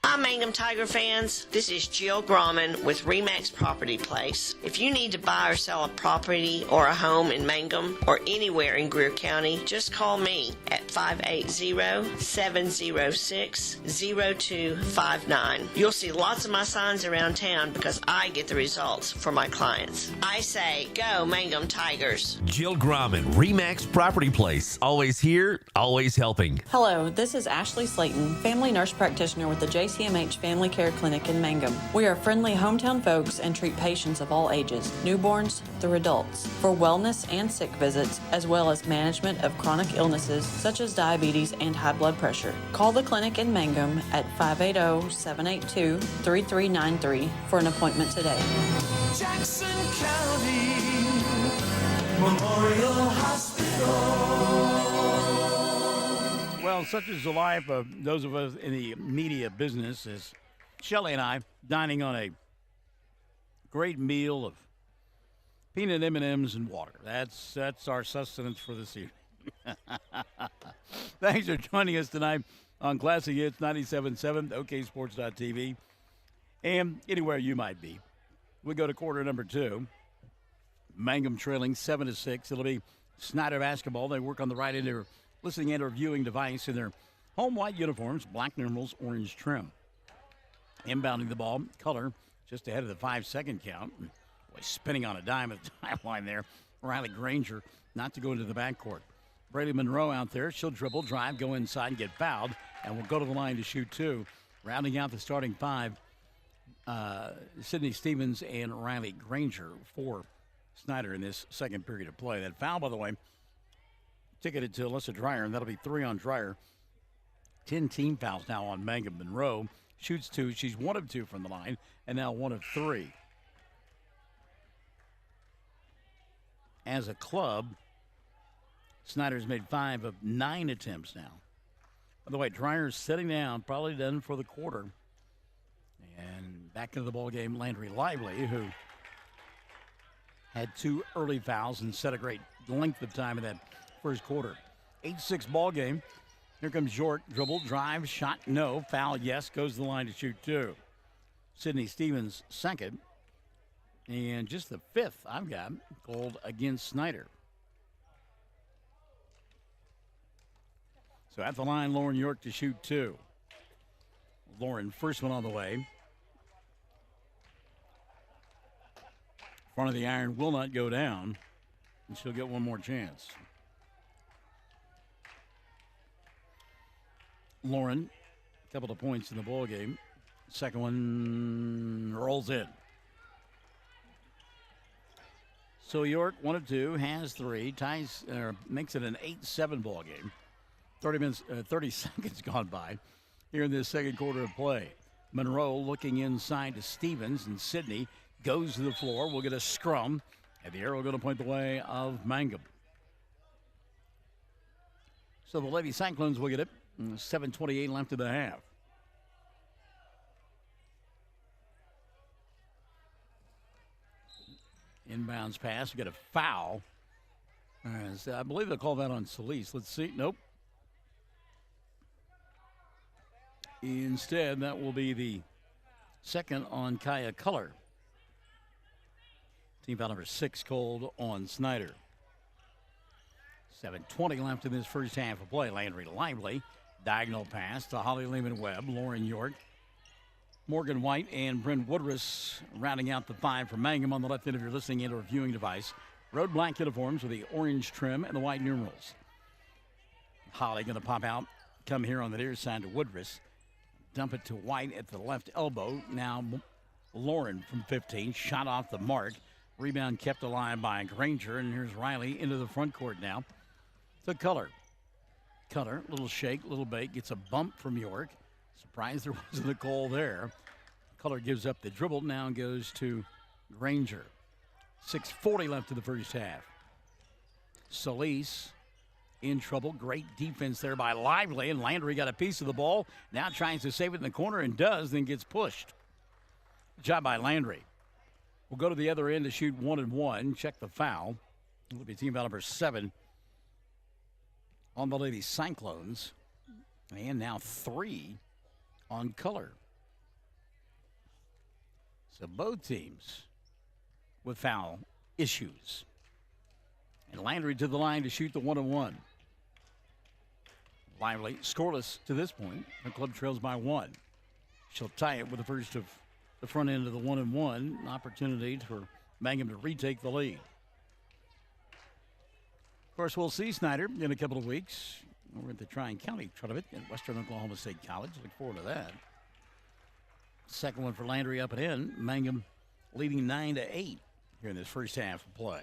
Hi, Mangum Tiger fans. This is Jill Grauman with RE/MAX Property Place. If you need to buy or sell a property or a home in Mangum or anywhere in Greer County, just call me at 580-706-0259. You'll see lots of my signs around town because I get the results for my clients. I say, go Mangum Tigers. Jill Grauman, RE/MAX Property Place. Always here, always helping. Hello, this is Ashley Slayton, family nurse practitioner with the JCMH Family Care Clinic in Mangum. We are friendly hometown folks and treat patients of all ages, newborns through adults, for wellness and sick visits, as well as management of chronic illnesses such as diabetes and high blood pressure. Call the clinic in Mangum at 580-782-3393 for an appointment today. Jackson County Memorial Hospital. Well, such is the life of those of us in the media business as Shelley and I dining on a great meal of peanut M&Ms and water. That's our sustenance for this evening. Thanks for joining us tonight on Classic Hits 97.7, OKSports.tv, and anywhere you might be. We go to quarter number 2. Mangum trailing 7-6. It'll be Snyder basketball. They work on the right end of their listening and or viewing device in their home white uniforms, black numerals, orange trim. Inbounding the ball, Color just ahead of the 5-second count. Boy, spinning on a dime at the timeline there. Riley Granger not to go into the backcourt. Brady Monroe out there. She'll dribble, drive, go inside, and get fouled, and will go to the line to shoot 2. Rounding out the starting 5, Sydney Stevens and Riley Granger for Snyder in this second period of play. That foul, by the way, ticketed to Alyssa Dreyer, and that'll be 3 on Dreyer. 10 team fouls now on Mangum. Monroe shoots 2. She's 1 of 2 from the line, and now 1 of 3. As a club, Snyder's made 5 of 9 attempts now. By the way, Dreyer's sitting down, probably done for the quarter. And back into the ball game, Landry Lively, who had 2 early fouls and set a great length of time in that first quarter. 8-6 ball game. Here comes York. Dribble, drive, shot, no. Foul, yes. Goes to the line to shoot 2. Sydney Stevens, second. And just the 5th I've got called against Snyder. So at the line, Lauren York to shoot 2. Lauren, first one on the way. Front of the iron will not go down, and she'll get one more chance. Lauren, a couple of points in the ball game. Second one rolls in. So York, 1 of 2, has 3, ties, makes it an 8-7 ball game. 30 seconds gone by here in this second quarter of play. Monroe looking inside to Stevens, and Sydney goes to the floor. We'll get a scrum, and the arrow going to point the way of Mangum. So the Lady Cyclones will get it. 7:28 left in the half. Inbounds pass. We get a foul. So I believe they'll call that on Solis. Let's see. Nope. Instead, that will be the second on Kaya Color. Team foul number 6 called on Snyder. 7:20 left in this first half of play. Landry Lively. Diagonal pass to Holly Lehman-Webb. Lauren York. Morgan White and Bryn Woodruss rounding out the 5 for Mangum on the left end of your listening and or viewing device. Road black uniforms with the orange trim and the white numerals. Holly going to pop out. Come here on the near side to Woodruss. Dump it to White at the left elbow. Now Lauren from 15. Shot off the mark. Rebound kept alive by Granger. And here's Riley into the front court now. To Color. Color, little shake, little bake. Gets a bump from York. Surprised there wasn't a call there. Color gives up the dribble. Now goes to Granger. 6:40 left in the first half. Solis in trouble. Great defense there by Lively, and Landry got a piece of the ball. Now tries to save it in the corner and does, then gets pushed. Good job by Landry. We'll go to the other end to shoot 1 and 1. Check the foul. It'll be team foul number 7 on the Lady Cyclones, and now 3 on color. So both teams with foul issues. And Landry to the line to shoot the 1-1. Lively scoreless to this point. The club trails by 1. She'll tie it with the first of the front end of the 1-1. An opportunity for Mangum to retake the lead. Of course, we'll see Snyder in a couple of weeks over at the Tryon-County tournament at Western Oklahoma State College. Look forward to that. Second one for Landry up and in. Mangum leading 9-8 here in this first half of play.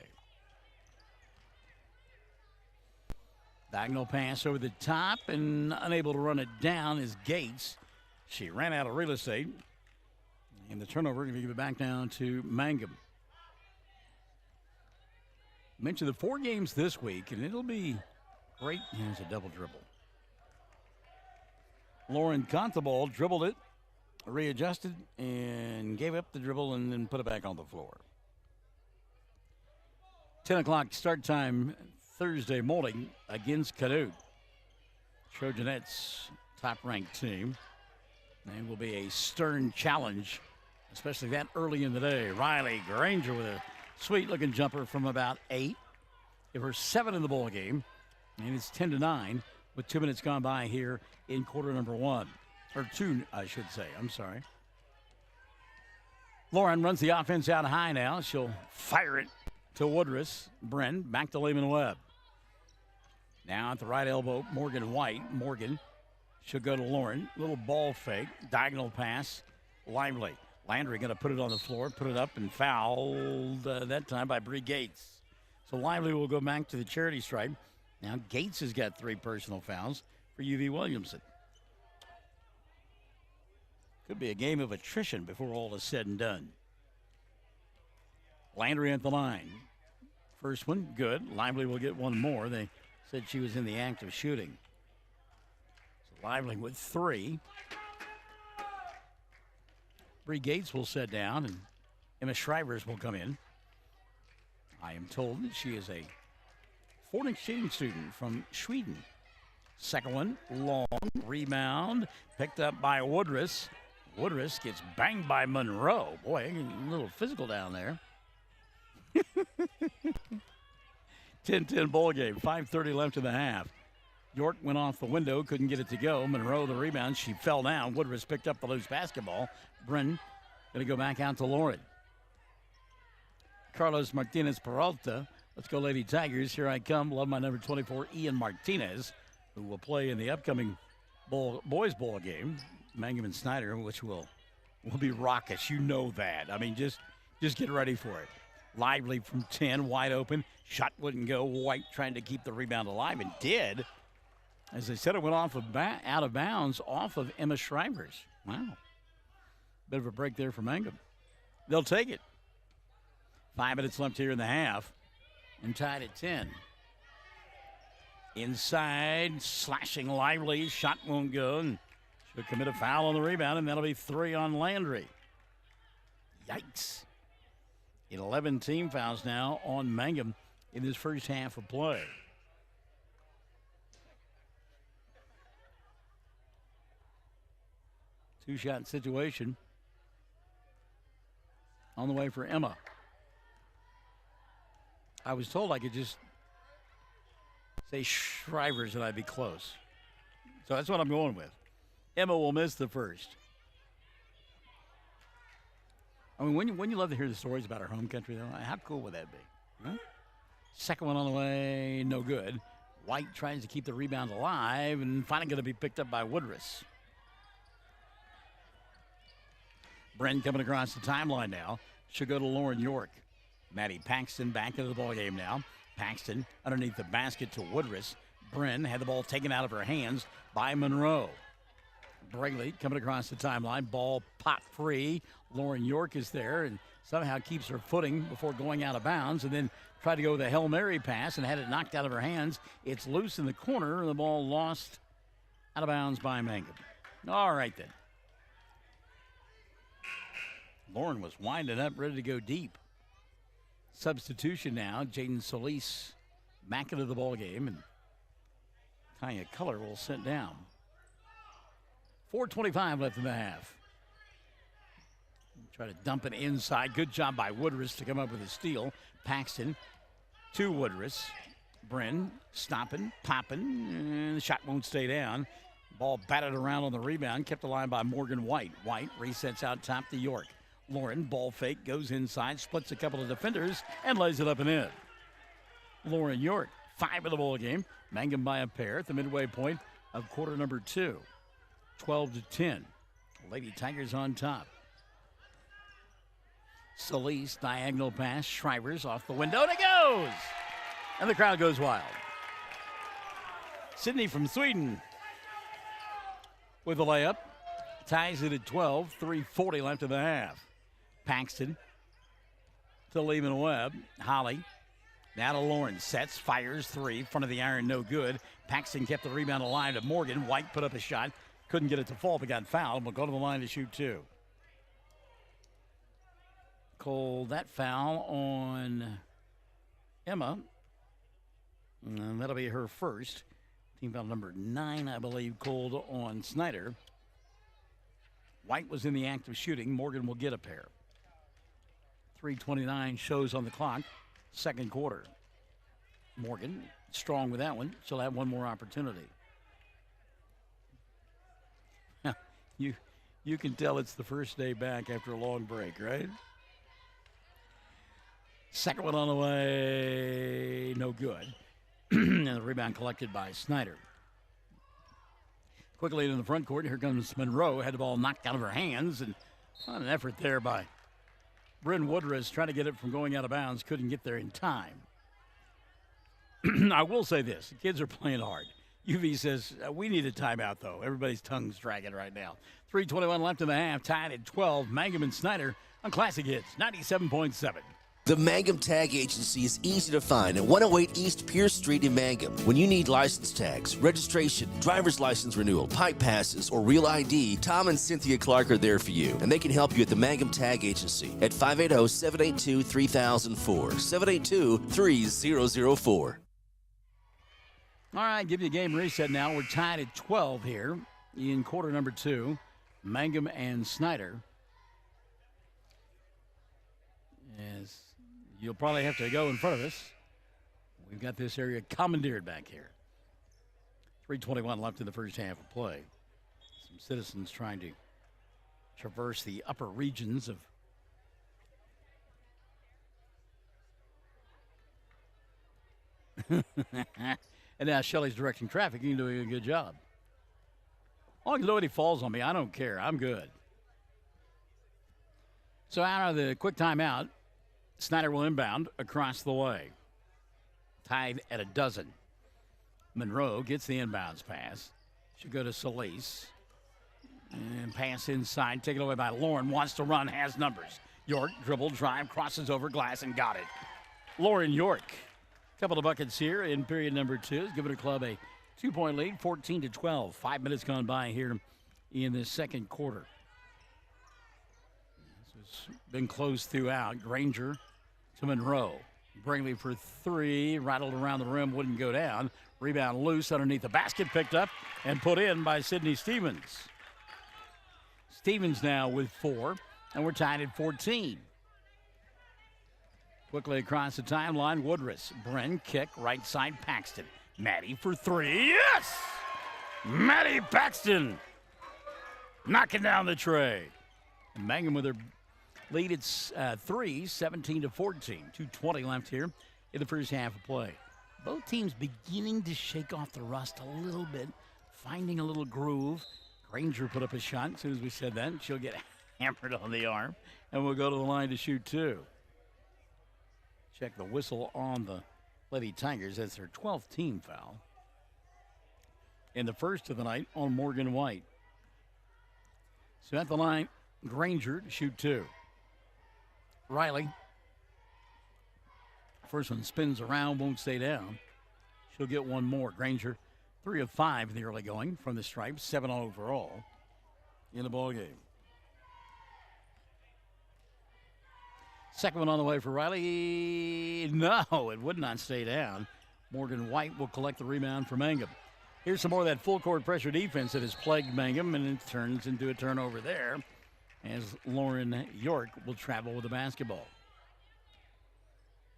Diagonal pass over the top, and unable to run it down is Gates. She ran out of real estate. And the turnover, going to give it back down to Mangum. Mentioned the 4 games this week, and it'll be great. Here's a double dribble. Lauren caught the ball, dribbled it, readjusted, and gave up the dribble and then put it back on the floor. 10 o'clock start time Thursday morning against Canute. Trojanettes, top-ranked team. And will be a stern challenge, especially that early in the day. Riley Granger with a sweet-looking jumper from about 8. Give her 7 in the ball game, and it's 10-9 with 2 minutes gone by here in quarter number 1. Or 2, I should say. I'm sorry. Lauren runs the offense out high now. She'll fire it to Woodruss. Bren back to Lehman Webb. Now at the right elbow, Morgan White. Morgan, she'll go to Lauren. Little ball fake. Diagonal pass. Lively. Landry going to put it on the floor, put it up, and fouled that time by Bree Gates. So Lively will go back to the charity stripe. Now Gates has got 3 personal fouls for UV Williamson. Could be a game of attrition before all is said and done. Landry at the line. First one, good. Lively will get 1 more. They said she was in the act of shooting. So Lively with 3. Bree Gates will sit down, and Emma Shrivers will come in. I am told that she is a foreign exchange student from Sweden. Second one, long rebound, picked up by Woodruss. Woodruss gets banged by Monroe. Boy, a little physical down there. 10-10 ball game, 5:30 left in the half. York went off the window, couldn't get it to go. Monroe, the rebound, she fell down. Woodruss picked up the loose basketball. Bren going to go back out to Lauren. Carlos Martinez Peralta. Let's go, Lady Tigers. Here I come. Love my number 24, Ian Martinez, who will play in the upcoming boys ball game, Mangum and Snyder, which will be raucous. You know that. I mean, just get ready for it. Lively from 10, wide open. Shot wouldn't go. White trying to keep the rebound alive, and did. As I said, it went off of out of bounds off of Emma Shrivers. Wow. Bit of a break there for Mangum. They'll take it. 5 minutes left here in the half, and tied at 10. Inside, slashing Lively. Shot won't go, and she'll commit a foul on the rebound, and that'll be 3 on Landry. Yikes. 11 team fouls now on Mangum in this first half of play. Two-shot situation on the way for Emma. I was told I could just say Shrivers and I'd be close. So that's what I'm going with. Emma will miss the first. I mean, when you love to hear the stories about our home country, though, how cool would that be? Huh? Second one on the way, no good. White tries to keep the rebound alive, and finally going to be picked up by Woodruss. Bren coming across the timeline now. She'll go to Lauren York. Maddie Paxton back into the ballgame now. Paxton underneath the basket to Woodruss. Bren had the ball taken out of her hands by Monroe. Brayley coming across the timeline. Ball pot free. Lauren York is there and somehow keeps her footing before going out of bounds, and then tried to go with a Hail Mary pass and had it knocked out of her hands. It's loose in the corner, and the ball lost out of bounds by Mangum. All right, then. Lauren was winding up, ready to go deep. Substitution now. Jaden Solis back into the ball game, and Tanya Color will sit down. 4:25 left in the half. Try to dump it inside. Good job by Woodruss to come up with a steal. Paxton to Woodruss. Bryn stopping, popping, and the shot won't stay down. Ball batted around on the rebound, kept alive by Morgan White. White resets out top to York. Lauren, ball fake, goes inside, splits a couple of defenders, and lays it up and in. Lauren York, 5 of the ball game. Mangum by a pair at the midway point of quarter number 2. 12-10. Lady Tigers on top. Solis, diagonal pass. Shrivers off the window, and it goes! And the crowd goes wild. Sydney from Sweden with a layup. Ties it at 12. 3:40 left in the half. Paxton to Lehman Webb. Holly now to Lauren. Sets, fires, 3. Front of the iron, no good. Paxton kept the rebound alive to Morgan. White put up a shot. Couldn't get it to fall, but got fouled. Will go to the line to shoot 2. Called that foul on Emma. And that'll be her first. Team foul number 9, I believe, called on Snyder. White was in the act of shooting. Morgan will get a pair. 3:29 shows on the clock. Second quarter. Morgan strong with that one. She'll have one more opportunity. You can tell it's the first day back after a long break, right? Second one on the way, no good. And the rebound collected by Snyder. Quickly into the front court, here comes Monroe. Had the ball knocked out of her hands, and an effort there by Bryn Woodruss trying to get it from going out of bounds. Couldn't get there in time. I will say this, the kids are playing hard. UV says, we need a timeout, though. Everybody's tongue's dragging right now. 3:21 left in the half, tied at 12. Mangum and Snyder on Classic Hits, 97.7. The Mangum Tag Agency is easy to find at 108 East Pierce Street in Mangum. When you need license tags, registration, driver's license renewal, pipe passes, or real ID, Tom and Cynthia Clark are there for you, and they can help you at the Mangum Tag Agency at 580-782-3004, 782-3004. All right, give you a game reset now. We're tied at 12 here in quarter number 2. Mangum and Snyder. As you'll probably have to go in front of us. We've got this area commandeered back here. 3:21 left in the first half of play. Some citizens trying to traverse the upper regions of and now Shelley's directing traffic. You're doing a good job. As long as nobody falls on me, I don't care. I'm good. So out of the quick timeout, Snyder will inbound across the way. Tied at 12. Monroe gets the inbounds pass. Should go to Solis. And pass inside, taken away by Lauren. Wants to run, has numbers. York, dribble, drive, crosses over glass and got it. Lauren York. Couple of buckets here in period number 2. Has given her club a 2-point lead, 14-12. 5 minutes gone by here in the second quarter. This has been close throughout. Granger to Monroe. Bringley for 3. Rattled around the rim, wouldn't go down. Rebound loose underneath the basket, picked up and put in by Sydney Stevens. Stevens now with 4, and we're tied at 14. Quickly across the timeline, Woodruss. Bren kick, right side, Paxton. Maddie for 3. Yes! Maddie Paxton knocking down the tray. And Mangum with her lead, it's 3, 17-14. 2:20 left here in the first half of play. Both teams beginning to shake off the rust a little bit, finding a little groove. Granger put up a shot. As soon as we said that, she'll get hammered on the arm, and we'll go to the line to shoot 2. Check the whistle on the Lady Tigers. That's their 12th team foul. In the first of the night on Morgan White. So at the line, Granger to shoot 2. Riley. First one spins around, won't stay down. She'll get one more. Granger, 3 of 5 in the early going from the stripe, 7 overall in the ball game. Second one on the way for Riley. No, it would not stay down. Morgan White will collect the rebound for Mangum. Here's some more of that full court pressure defense that has plagued Mangum, and it turns into a turnover there as Lauren York will travel with the basketball.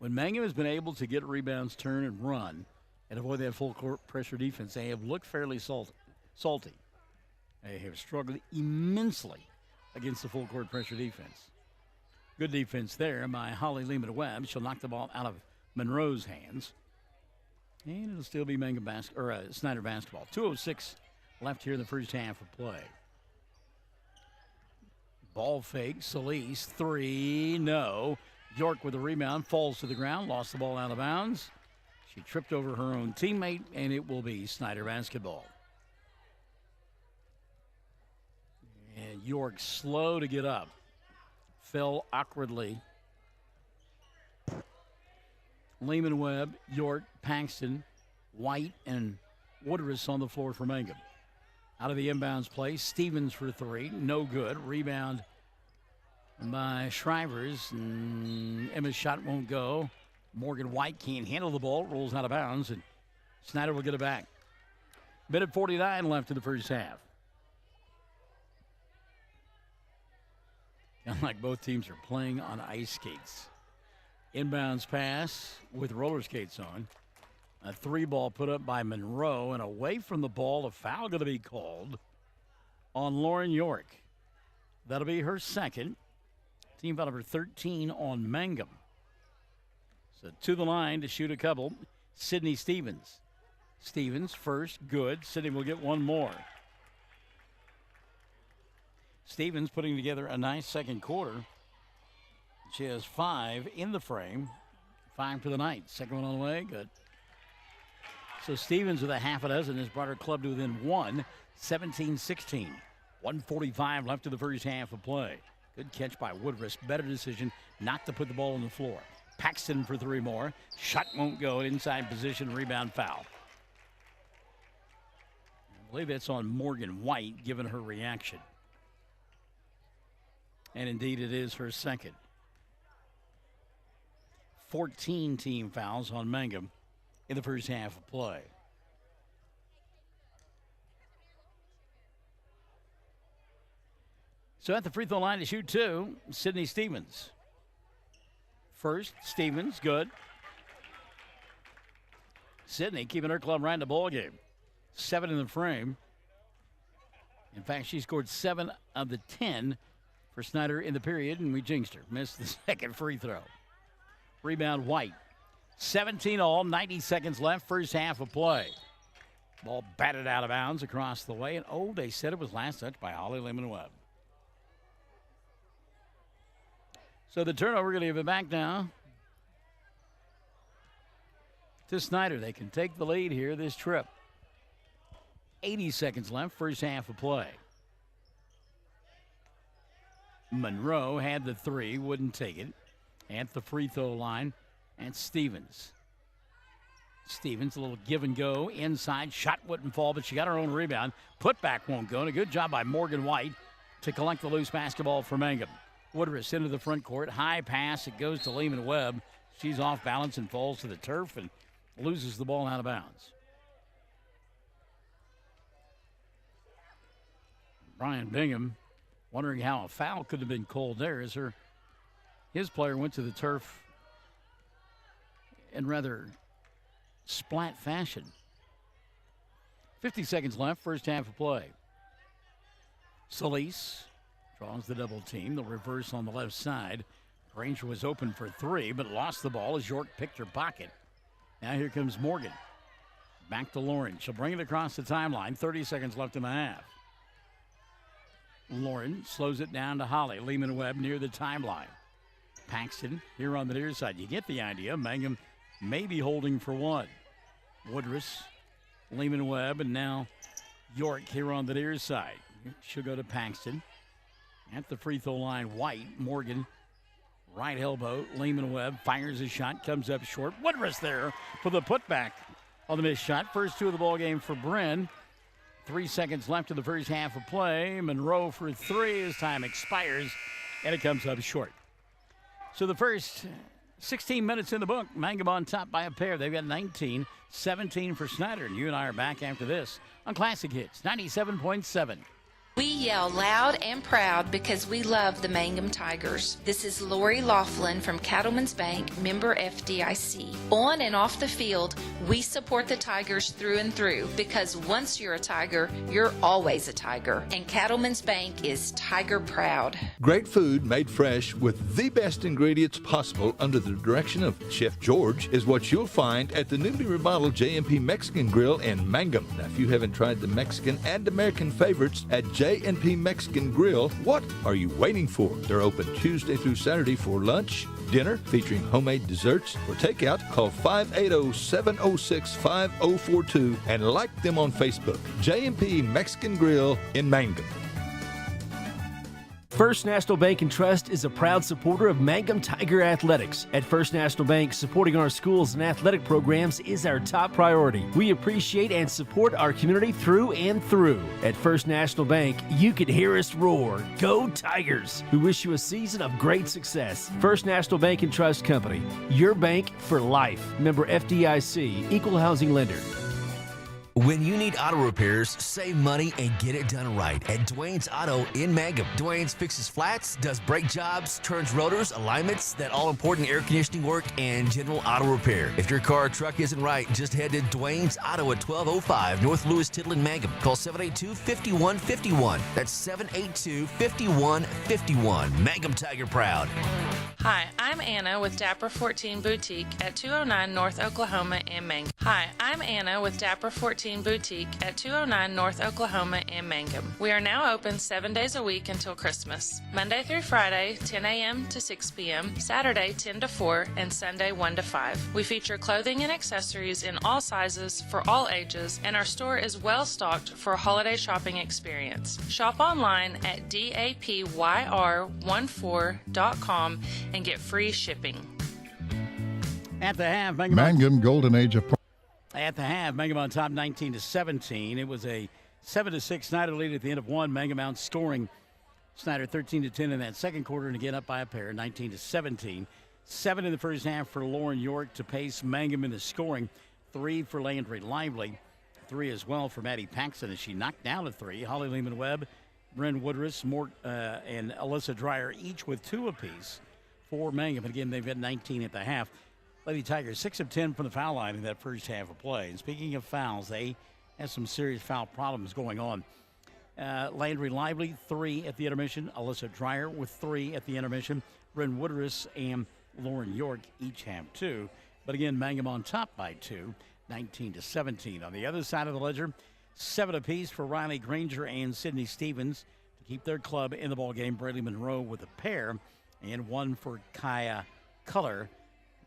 When Mangum has been able to get rebounds, turn, and run, and avoid that full court pressure defense, they have looked fairly salty. They have struggled immensely against the full court pressure defense. Good defense there by Holly Lehman-Webb. She'll knock the ball out of Monroe's hands. And it'll still be Mangum Snyder basketball. 2:06 left here in the first half of play. Ball fake, Solis, 3, no. York with a rebound, falls to the ground, lost the ball out of bounds. She tripped over her own teammate, and it will be Snyder basketball. And York slow to get up. Fell awkwardly. Lehman-Webb, York, Paxton, White, and Woodruss on the floor for Mangum. Out of the inbounds play, Stevens for 3, no good. Rebound by Shrivers, and Emma's shot won't go. Morgan White can't handle the ball, rolls out of bounds, and Snyder will get it back. Minute 49 left in the first half. Sounds like both teams are playing on ice skates. Inbounds pass with roller skates on. A 3-ball put up by Monroe, and away from the ball, a foul going to be called on Lauren York. That'll be her second. Team foul number 13 on Mangum. So to the line to shoot a couple, Sydney Stevens. Stevens first, good. Sydney will get one more. Stevens putting together a nice second quarter. She has 5 in the frame, 5 for the night. Second one on the way, good. So Stevens with a half a dozen has brought her club to within 1, 17-16. 1:45 left in the first half of play. Good catch by Woodruss. Better decision not to put the ball on the floor. Paxton for 3 more. Shot won't go. Inside position, rebound foul. I believe that's on Morgan White, given her reaction. And indeed, it is her second. 14 team fouls on Mangum in the first half of play. So at the free throw line to shoot 2, Sydney Stevens. First, Stevens, good. Sydney keeping her club right in the ball game. 7 in the frame. In fact, she scored 7 of the 10 for Snyder in the period, and we jinxed her. Missed the second free throw. Rebound White. 17 all, 90 seconds left, first half of play. Ball batted out of bounds across the way, and they said it was last touch by Holly Lehman-Webb. So the turnover, we're going to give it back now to Snyder. They can take the lead here this trip. 80 seconds left, first half of play. Monroe had the 3, wouldn't take it. At the free throw line, and Stevens. Stevens, a little give and go inside. Shot wouldn't fall, but she got her own rebound. Putback won't go, and a good job by Morgan White to collect the loose basketball for Mangum. Woodruss into the front court. High pass. It goes to Lehman-Webb. She's off balance and falls to the turf and loses the ball out of bounds. Brian Bingham wondering how a foul could have been called there as his player went to the turf in rather splat fashion. 50 seconds left, first half of play. Solis draws the double team. The reverse on the left side. Granger was open for 3, but lost the ball as York picked her pocket. Now here comes Morgan. Back to Lauren. She'll bring it across the timeline. 30 seconds left in the half. Lauren slows it down to Holly. Lehman-Webb near the timeline. Paxton here on the near side. You get the idea. Mangum may be holding for 1. Woodruss, Lehman-Webb, and now York here on the near side. She'll go to Paxton. At the free throw line, White, Morgan, right elbow. Lehman-Webb fires a shot, comes up short. Woodruss there for the putback on the missed shot. First 2 of the ball game for Bren. 3 seconds left in the first half of play. Monroe for 3 as time expires, and it comes up short. So the first 16 minutes in the book. Mangum on top by a pair. They've got 19-17 for Snyder. And you and I are back after this on Classic Hits 97.7. We yell loud and proud because we love the Mangum Tigers. This is Lori Laughlin from Cattlemen's Bank, member FDIC. On and off the field, we support the Tigers through and through because once you're a Tiger, you're always a Tiger. And Cattlemen's Bank is Tiger proud. Great food made fresh with the best ingredients possible under the direction of Chef George is what you'll find at the newly remodeled J&P Mexican Grill in Mangum. Now, if you haven't tried the Mexican and American favorites at J&P Mexican Grill, what are you waiting for? They're open Tuesday through Saturday for lunch, dinner, featuring homemade desserts. For takeout, call 580-706-5042 and like them on Facebook. J&P Mexican Grill in Mangum. First National Bank and Trust is a proud supporter of Mangum Tiger Athletics. At First National Bank, supporting our schools and athletic programs is our top priority. We appreciate and support our community through and through. At First National Bank, you can hear us roar. Go Tigers! We wish you a season of great success. First National Bank and Trust Company, your bank for life. Member FDIC, Equal Housing Lender. When you need auto repairs, save money and get it done right at Dwayne's Auto in Mangum. Dwayne's fixes flats, does brake jobs, turns rotors, alignments, that all-important air conditioning work, and general auto repair. If your car or truck isn't right, just head to Dwayne's Auto at 1205 North Lewis Tittle in Mangum. Call 782-5151. That's 782-5151. Mangum Tiger proud. Hi, I'm Anna with Dapper 14 Boutique at 209 North Oklahoma in Mangum. Hi, I'm Anna with Dapper 14 Boutique at 209 North Oklahoma in Mangum. We are now open 7 days a week until Christmas. Monday through Friday, 10 a.m. to 6 p.m., Saturday 10 to 4, and Sunday 1 to 5. We feature clothing and accessories in all sizes for all ages, and our store is well stocked for a holiday shopping experience. Shop online at dapyr14.com and get free shipping. At the half, Mangum Golden Age of At the half, Mangum on top 19-17. It was a 7-6 Snyder lead at the end of one. Mangum outscoring Snyder 13-10 in that second quarter, and again up by a pair, 19-17. 7 in the first half for Lauren York to pace Mangum in the scoring. 3 for Landry Lively. 3 as well for Maddie Paxton as she knocked down a 3. Holly Lehman-Webb, Bryn Woodruss, and Alyssa Dreyer each with 2 apiece for Mangum. And again, they've got 19 at the half. Lady Tigers 6 of 10 from the foul line in that first half of play. And speaking of fouls, they have some serious foul problems going on. Landry Lively, 3 at the intermission. Alyssa Dreyer with 3 at the intermission. Bryn Woodruss and Lauren York each have 2. But again, Mangum on top by 2, 19-17. On the other side of the ledger, 7 apiece for Riley Granger and Sydney Stevens to keep their club in the ballgame. Braylee Monroe with a pair, and 1 for Kaya Culler.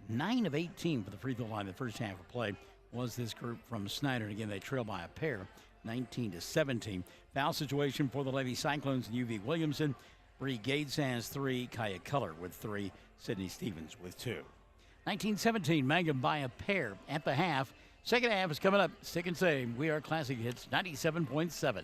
9 of 18 for the free throw line in the first half of play was this group from Snyder. And again, they trail by a pair, 19-17. Foul situation for the Lady Cyclones and UV Williamson. Bree Gates has 3, Kaya Culler with 3, Sydney Stevens with 2. 19-17, Mangum by a pair at the half. Second half is coming up. Stick and save. We are Classic Hits 97.7.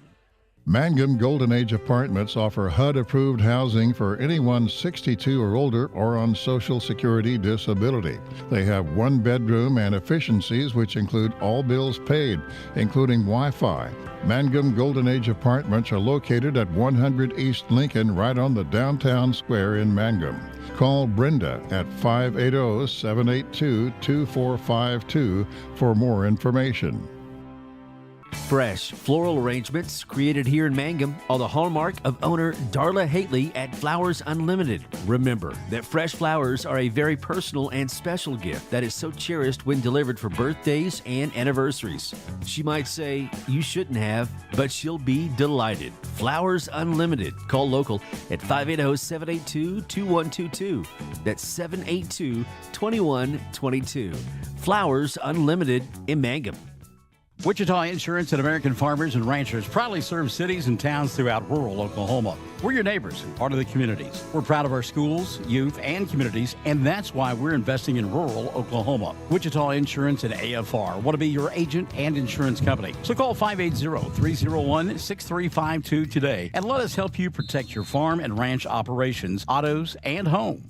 Mangum Golden Age Apartments offer HUD-approved housing for anyone 62 or older or on Social Security disability. They have 1 bedroom and efficiencies which include all bills paid, including Wi-Fi. Mangum Golden Age Apartments are located at 100 East Lincoln, right on the downtown square in Mangum. Call Brenda at 580-782-2452 for more information. Fresh floral arrangements created here in Mangum are the hallmark of owner Darla Hately at Flowers Unlimited. Remember that fresh flowers are a very personal and special gift that is so cherished when delivered for birthdays and anniversaries. She might say, you shouldn't have, but she'll be delighted. Flowers Unlimited. Call local at 580-782-2122. That's 782-2122. Flowers Unlimited in Mangum. Wichita Insurance and American Farmers and Ranchers proudly serve cities and towns throughout rural Oklahoma. We're your neighbors and part of the communities. We're proud of our schools, youth, and communities, and that's why we're investing in rural Oklahoma. Wichita Insurance and AFR want to be your agent and insurance company. So call 580-301-6352 today and let us help you protect your farm and ranch operations, autos, and home.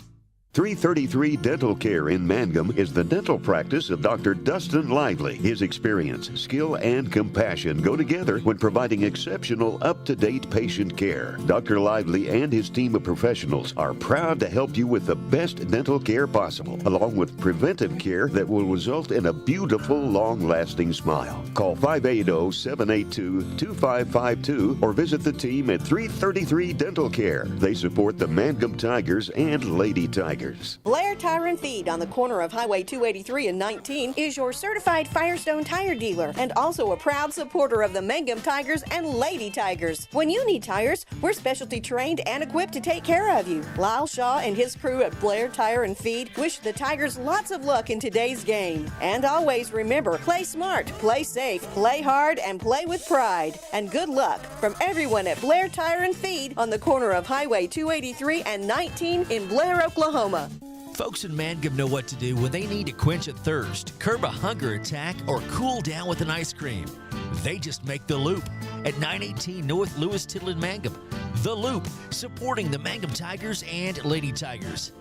333 Dental Care in Mangum is the dental practice of Dr. Dustin Lively. His experience, skill, and compassion go together when providing exceptional, up-to-date patient care. Dr. Lively and his team of professionals are proud to help you with the best dental care possible, along with preventive care that will result in a beautiful, long-lasting smile. Call 580-782-2552 or visit the team at 333 Dental Care. They support the Mangum Tigers and Lady Tigers. Blair Tire and Feed on the corner of Highway 283 and 19 is your certified Firestone tire dealer and also a proud supporter of the Mangum Tigers and Lady Tigers. When you need tires, we're specialty trained and equipped to take care of you. Lyle Shaw and his crew at Blair Tire and Feed wish the Tigers lots of luck in today's game. And always remember, play smart, play safe, play hard, and play with pride. And good luck from everyone at Blair Tire and Feed on the corner of Highway 283 and 19 in Blair, Oklahoma. Folks in Mangum know what to do when they need to quench a thirst, curb a hunger attack, or cool down with an ice cream. They just make the Loop at 918 North Lewis Tittle in Mangum. The Loop, supporting the Mangum Tigers and Lady Tigers.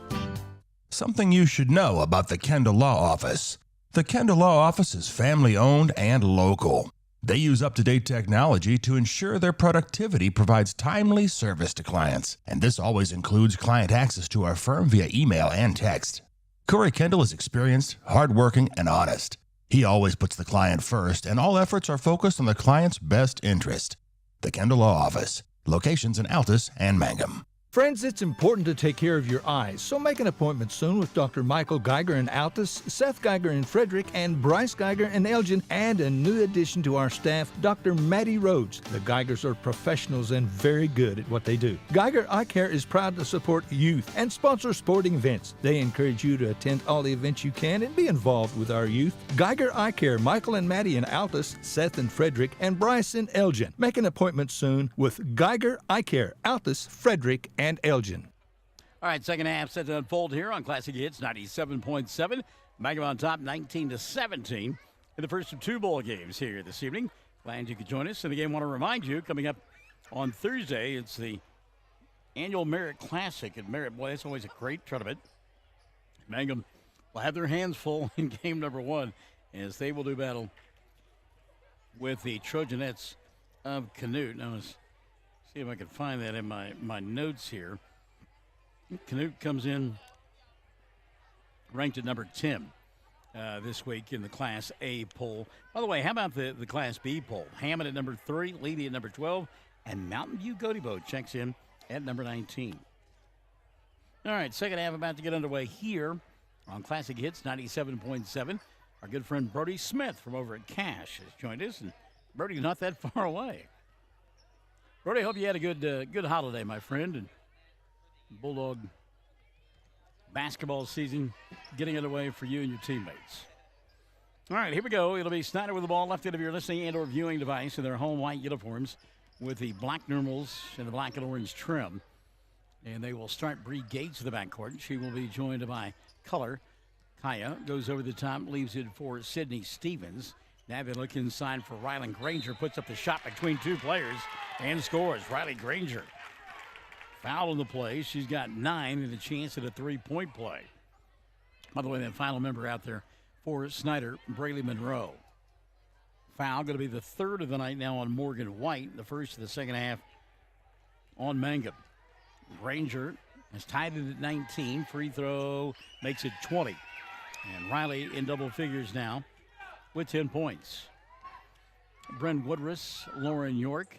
Something you should know about the Kendall Law Office. The Kendall Law Office is family-owned and local. They use up-to-date technology to ensure their productivity provides timely service to clients, and this always includes client access to our firm via email and text. Corey Kendall is experienced, hardworking, and honest. He always puts the client first, and all efforts are focused on the client's best interest. The Kendall Law Office, locations in Altus and Mangum. Friends, it's important to take care of your eyes, so make an appointment soon with Dr. Michael Geiger in Altus, Seth Geiger in Frederick, and Bryce Geiger in Elgin, and a new addition to our staff, Dr. Maddie Rhodes. The Geigers are professionals and very good at what they do. Geiger Eye Care is proud to support youth and sponsor sporting events. They encourage you to attend all the events you can and be involved with our youth. Geiger Eye Care, Michael and Maddie in Altus, Seth in Frederick, and Bryce in Elgin. Make an appointment soon with Geiger Eye Care, Altus, Frederick, and Elgin. All right, second half set to unfold here on Classic Hits 97.7. Mangum on top 19-17 in the first of two bowl games here this evening. Glad you could join us. And again, want to remind you, coming up on Thursday, it's the annual Merritt Classic at Merritt. Boy, that's always a great tournament. Mangum will have their hands full in game number one as they will do battle with the Trojanettes of Canute. Now, let's see if I can find that in my notes here. Canute comes in ranked at number 10 this week in the Class A poll. By the way, how about the Class B poll? Hammond at number 3, Leedy at number 12, and Mountain View Godebo checks in at number 19. All right, second half about to get underway here on Classic Hits 97.7. Our good friend Brody Smith from over at Cash has joined us, and Brody's not that far away. Brody, I hope you had a good holiday, my friend, and Bulldog basketball season getting underway for you and your teammates. All right, here we go. It'll be Snyder with the ball left end of your listening and or viewing device in their home white uniforms with the black numerals and the black and orange trim. And they will start Bree Gates to the backcourt. She will be joined by color. Kaya goes over the top, leaves it for Sydney Stevens. Now they look inside for Rylan Granger, puts up the shot between two players and scores. Riley Granger foul in the play. She's got 9 and a chance at a three-point play. By the way, that final member out there for Snyder, Braylee Monroe. Foul going to be the third of the night now on Morgan White, the first of the second half on Mangum. Granger has tied it at 19. Free throw makes it 20. And Riley in double figures now with 10 points. Bryn Woodruss, Lauren York,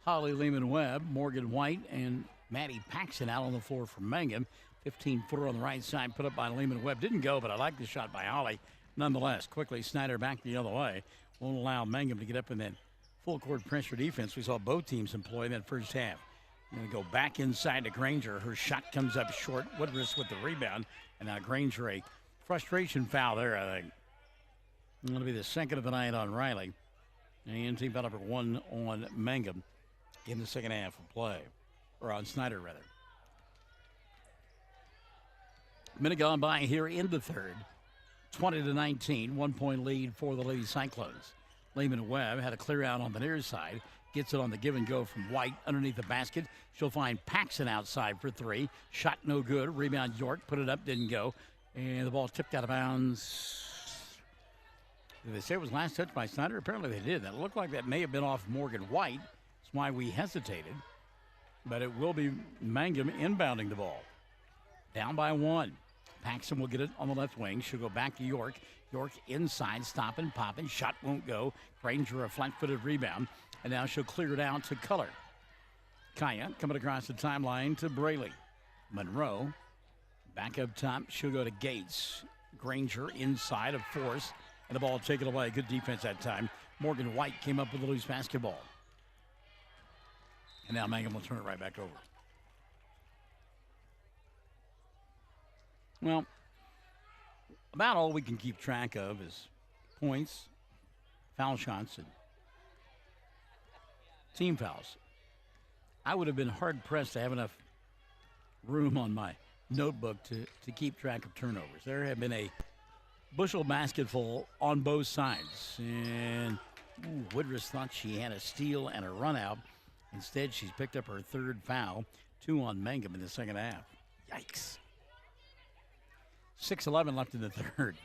Holly Lehman-Webb, Morgan White, and Maddie Paxton out on the floor for Mangum. 15-footer on the right side put up by Lehman-Webb. Didn't go, but I like the shot by Holly. Nonetheless, quickly Snyder back the other way. Won't allow Mangum to get up in that full court pressure defense we saw both teams employ in that first half. Going to go back inside to Granger. Her shot comes up short. Woodruss with the rebound. And now Granger, a frustration foul there, I think. Going to be the second of the night on Riley. And team foul number 1 on Mangum in the second half of play. Or on Snyder, rather. Minute gone by here in the third. 20-19, 1 point lead for the Lady Cyclones. Lehman Webb had a clear out on the near side. Gets it on the give and go from White underneath the basket. She'll find Paxson outside for three. Shot no good. Rebound York. Put it up, didn't go. And the ball tipped out of bounds. Did they say it was last touch by Snyder? Apparently they did. That looked like that may have been off Morgan White. That's why we hesitated. But it will be Mangum inbounding the ball. Down by one. Paxson will get it on the left wing. She'll go back to York. York inside, stopping, popping. Shot won't go. Granger a flat-footed rebound. And now she'll clear it out to Color. Kaya coming across the timeline to Braley. Monroe back up top. She'll go to Gates. Granger inside of Force. And the ball taken away. Good defense that time. Morgan White came up with a loose basketball. And now Mangum will turn it right back over. Well, about all we can keep track of is points, foul shots, and team fouls. I would have been hard-pressed to have enough room on my notebook to keep track of turnovers. There have been a bushel basketful on both sides. And Woodruss thought she had a steal and a run-out. Instead, she's picked up her third foul. 2 on Mangum in the second half. Yikes. 6:11 left in the third.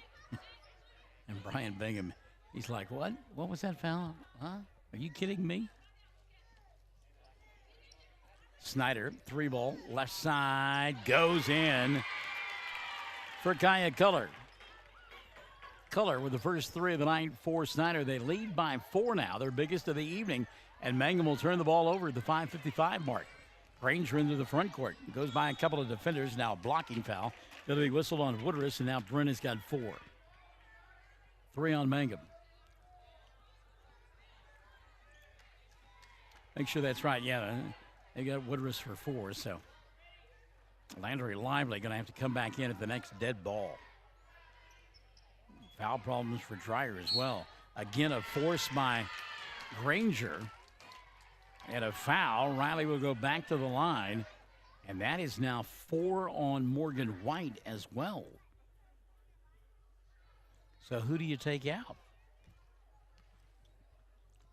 And Brian Bingham, he's like, what? What was that foul? Huh? Are you kidding me? Snyder, 3-ball, left side, goes in for Kaya Color. Color with the first 3 of the night for Snyder. They lead by 4 now, their biggest of the evening, and Mangum will turn the ball over at the 5:55 mark. Granger into the front court. Goes by a couple of defenders, now a blocking foul. Going to be whistled on Woodruss, and now Brenna's got 4. 3 on Mangum. Make sure that's right, yeah. They got Woodruss for 4, so Landry Lively going to have to come back in at the next dead ball. Foul problems for Dreyer as well. Again, a force by Granger and a foul. Riley will go back to the line, and that is now 4 on Morgan White as well. So who do you take out?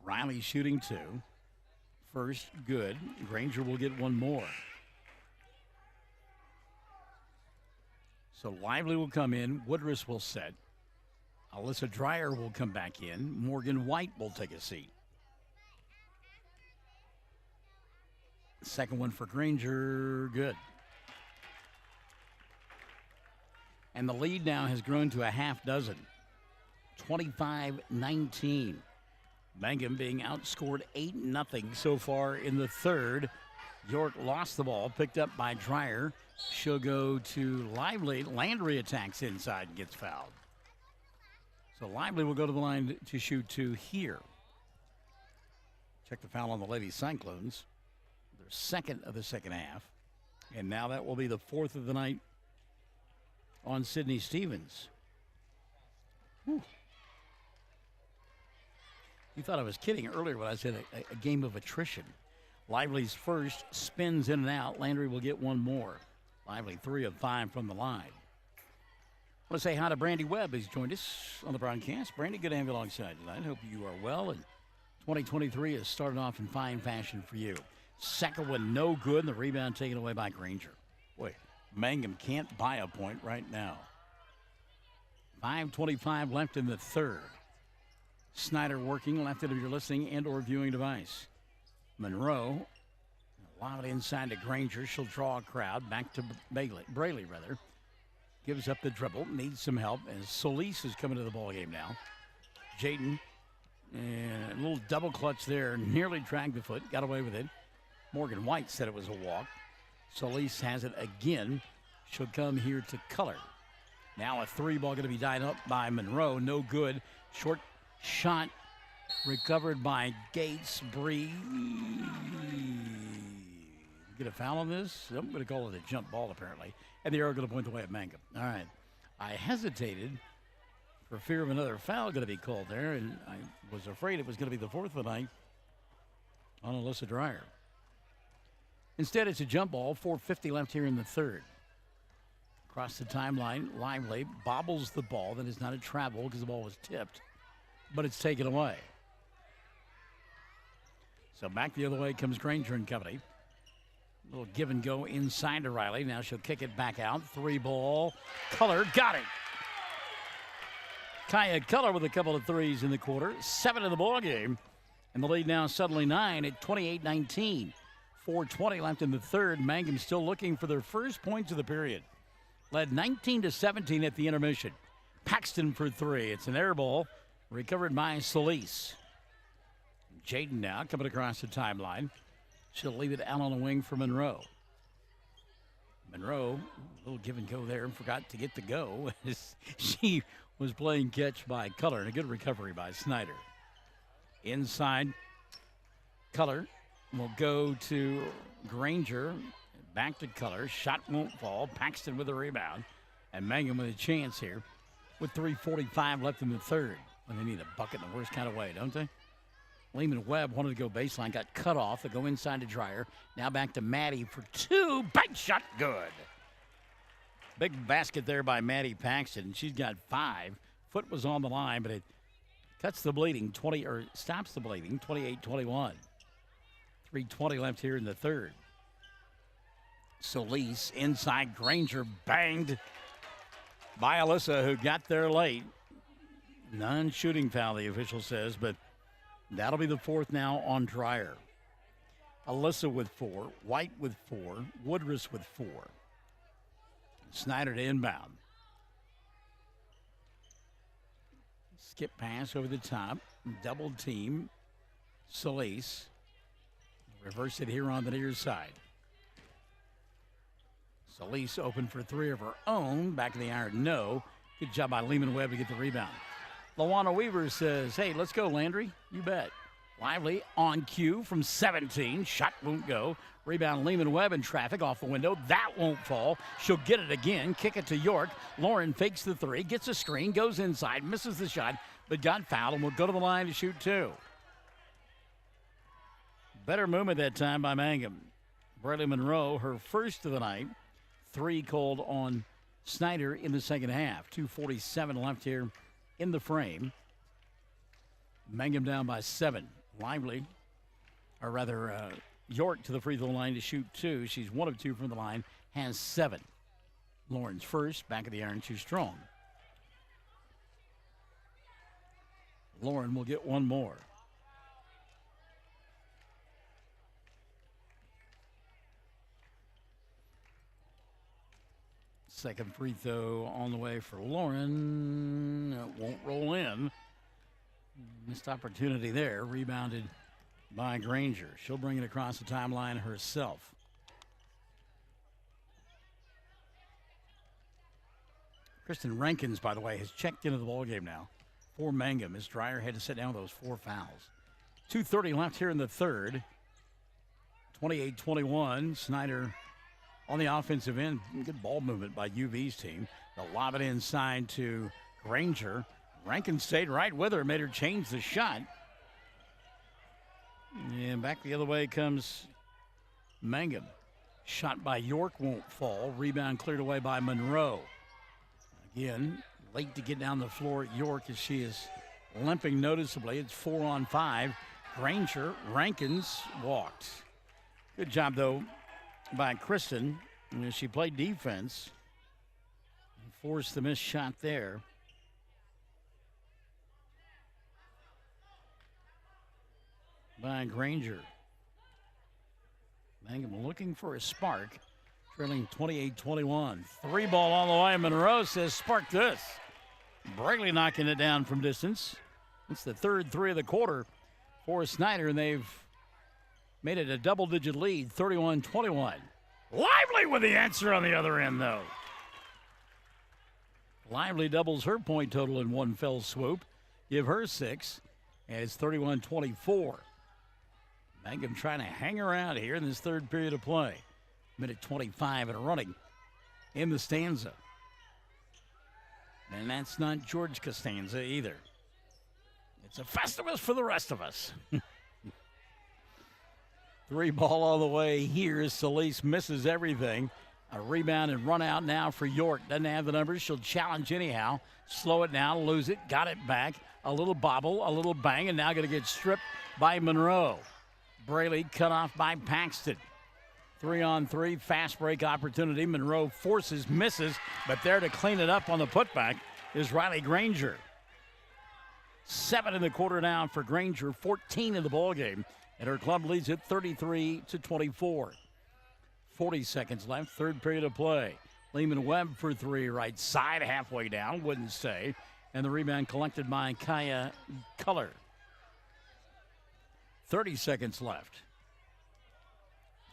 Riley shooting 2. First, good. Granger will get 1 more. So Lively will come in. Woodruss will set. Alyssa Dreyer will come back in. Morgan White will take a seat. Second one for Granger, good. And the lead now has grown to a half dozen. 25-19. Mangum being outscored 8-0 so far in the third. York lost the ball, picked up by Dreyer. She'll go to Lively. Landry attacks inside and gets fouled. So Lively will go to the line to shoot 2 here. Check the foul on the Lady Cyclones. Their second of the second half. And now that will be the 4th of the night on Sydney Stevens. Whew. You thought I was kidding earlier when I said a game of attrition. Lively's first spins in and out. Landry will get 1 more. Lively 3 of 5 from the line. I want to say hi to Brandy Webb, who's joined us on the broadcast. Brandy, good to have you alongside tonight. Hope you are well, and 2023 has started off in fine fashion for you. Second one, no good, and the rebound taken away by Granger. Boy, Mangum can't buy a point right now. 5:25 left in the third. Snyder working left it if you're listening and or viewing device. Monroe, lob it inside to Granger. She'll draw a crowd. Back to Braley. Gives up the dribble, needs some help, and Solis is coming to the ball game now. Jaden, and a little double clutch there, nearly dragged the foot, got away with it. Morgan White said it was a walk. Solis has it again. She'll come here to Color. Now a 3-ball going to be tied up by Monroe, no good. Short shot recovered by Gates. Bree. Get a foul on this? I'm going to call it a jump ball, apparently. And the arrow going to point the way of Mangum. All right. I hesitated for fear of another foul going to be called there, and I was afraid it was going to be the 4th of the night on Alyssa Dreyer. Instead, it's a jump ball. 4:50 left here in the third. Across the timeline, Lively bobbles the ball. That is not a travel because the ball was tipped, but it's taken away. So back the other way comes Granger and company. A little give and go inside to Riley. Now she'll kick it back out. 3 ball. Color got it. Kaya Color with a couple of threes in the quarter. 7 in the ball game. And the lead now suddenly 9 at 28-19. 4:20 left in the third. Mangum still looking for their first points of the period. Led 19-17 at the intermission. Paxton for 3. It's an air ball recovered by Solis. Jaden now coming across the timeline. She'll leave it out on the wing for Monroe. Monroe, a little give and go there, and forgot to get the go. She was playing catch by Color, and a good recovery by Snyder. Inside, Color will go to Granger. Back to Color. Shot won't fall. Paxton with a rebound. And Mangum with a chance here with 3:45 left in the third. Well, they need a bucket in the worst kind of way, don't they? Lehman Webb wanted to go baseline, got cut off. They go inside to Dreyer. Now back to Maddie for 2. Big shot, good. Big basket there by Maddie Paxton. She's got 5. Foot was on the line, but it cuts the bleeding, stops the bleeding, 28-21. 3:20 left here in the third. Solis inside. Granger banged by Alyssa, who got there late. Non-shooting foul, the official says, but that'll be the 4th now on Dreyer. Alyssa with 4, White with 4, Woodruss with 4. Snyder to inbound. Skip pass over the top. Double team. Solis. Reverse it here on the near side. Solis open for 3 of her own. Back of the iron, no. Good job by Lehman Webb to get the rebound. Lawana Weaver says, hey, let's go, Landry. You bet. Lively on cue from 17. Shot won't go. Rebound Lehman Webb in traffic off the window. That won't fall. She'll get it again. Kick it to York. Lauren fakes the 3. Gets a screen. Goes inside. Misses the shot. But got fouled and will go to the line to shoot 2. Better movement that time by Mangum. Bradley Monroe, her first of the night. 3 called on Snyder in the second half. 2:47 left here in the frame. Mangum down by 7. Lively, or rather York to the free throw line to shoot 2. She's 1 of 2 from the line, has 7. Lauren's first, back of the iron, too strong. Lauren will get 1 more. Second free throw on the way for Lauren. It won't roll in. Missed opportunity there. Rebounded by Granger. She'll bring it across the timeline herself. Kristen Rankins, by the way, has checked into the ballgame now for Mangum as Dreyer had to sit down with those 4 fouls. 2:30 left here in the third. 28-21. Snyder on the offensive end. Good ball movement by UV's team. They'll lob it inside to Granger. Rankin stayed right with her, made her change the shot. And back the other way comes Mangum. Shot by York won't fall. Rebound cleared away by Monroe. Again, late to get down the floor at York as she is limping noticeably. It's 4 on 5. Granger, Rankins walked. Good job, though, by Kristen. She played defense and forced the missed shot there. By Granger. Mangum looking for a spark, trailing 28-21. 3 ball on the way. Monroe says, spark this. Braley knocking it down from distance. It's the third 3 of the quarter for Snyder, and they've made it a double-digit lead, 31-21. Lively with the answer on the other end, though. Lively doubles her point total in one fell swoop. Give her 6, and it's 31-24. Mangum trying to hang around here in this third period of play. Minute 25 and running in the stanza. And that's not George Costanza either. It's a Festivus for the rest of us. 3 ball all the way here. Solis misses everything. A rebound and run out now for York. Doesn't have the numbers. She'll challenge anyhow. Slow it down, lose it, got it back. A little bobble, a little bang, and now going to get stripped by Monroe. Braley cut off by Paxton. 3-on-3, fast break opportunity. Monroe forces, misses, but there to clean it up on the putback is Riley Granger. 7 in the quarter now for Granger, 14 in the ballgame, and her club leads it 33-24. 40 seconds left, third period of play. Lehman Webb for 3, right side, halfway down, wouldn't stay, and the rebound collected by Kaya Culler. 30 seconds left.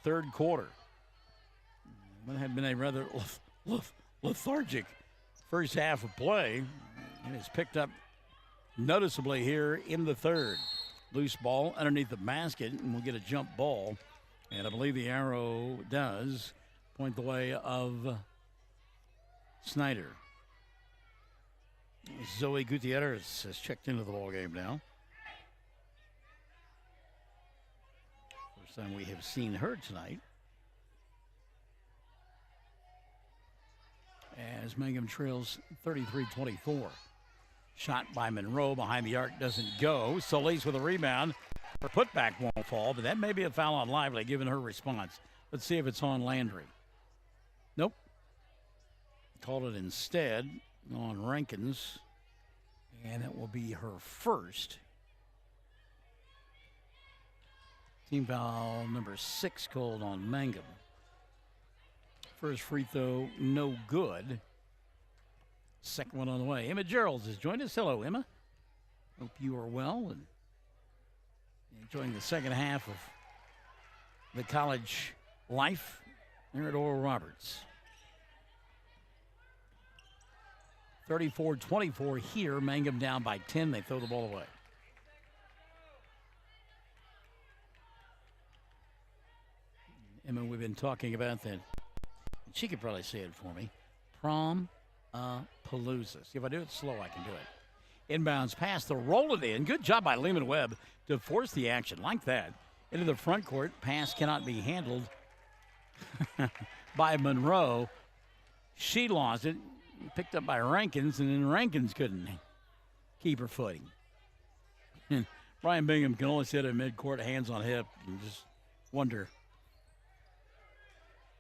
Third quarter. It had been a rather lethargic first half of play, and it's picked up noticeably here in the third. Loose ball underneath the basket, and we'll get a jump ball. And I believe the arrow does point the way of Snyder. Zoe Gutierrez has checked into the ball game now. First time we have seen her tonight. As Mangum trails 33-24. Shot by Monroe behind the arc doesn't go. Solis with a rebound. Her putback won't fall, but that may be a foul on Lively given her response. Let's see if it's on Landry. Nope. Called it instead on Rankins, and it will be her first. Team foul number 6 called on Mangum. First free throw, no good. Second one on the way. Emma Geralds has joined us. Hello, Emma. Hope you are well and enjoying the second half of the college life there at Oral Roberts. 34-24 here. Mangum down by 10. They throw the ball away. Emma, we've been talking about that. She could probably say it for me. Palooza. See, if I do it slow, I can do it. Inbounds pass, they'll roll it in. Good job by Lehman Webb to force the action like that. Into the front court. Pass cannot be handled by Monroe. She lost it. Picked up by Rankins, and then Rankins couldn't keep her footing. And Brian Bingham can only sit at midcourt, hands on hip, and just wonder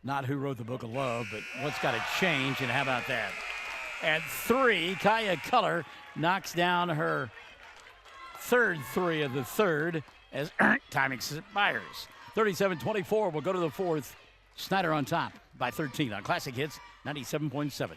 not who wrote the book of love, but what's got to change, and how about that? At 3, Kaya Culler knocks down her third 3 of the third as time expires. 37-24, we'll go to the fourth. Snyder on top by 13 on Classic Hits 97.7.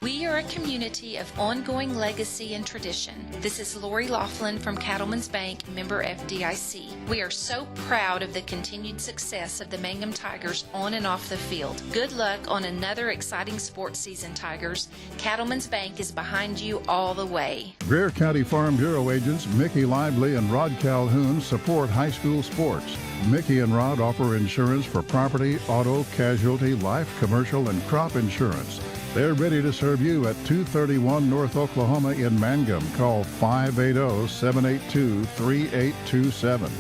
We are a community of ongoing legacy and tradition. This is Lori Laughlin from Cattlemen's Bank, member FDIC. We are so proud of the continued success of the Mangum Tigers on and off the field. Good luck on another exciting sports season, Tigers. Cattlemen's Bank is behind you all the way. Greer County Farm Bureau agents Mickey Lively and Rod Calhoun support high school sports. Mickey and Rod offer insurance for property, auto, casualty, life, commercial, and crop insurance. They're ready to serve you at 231 North Oklahoma in Mangum. Call 580-782-3827.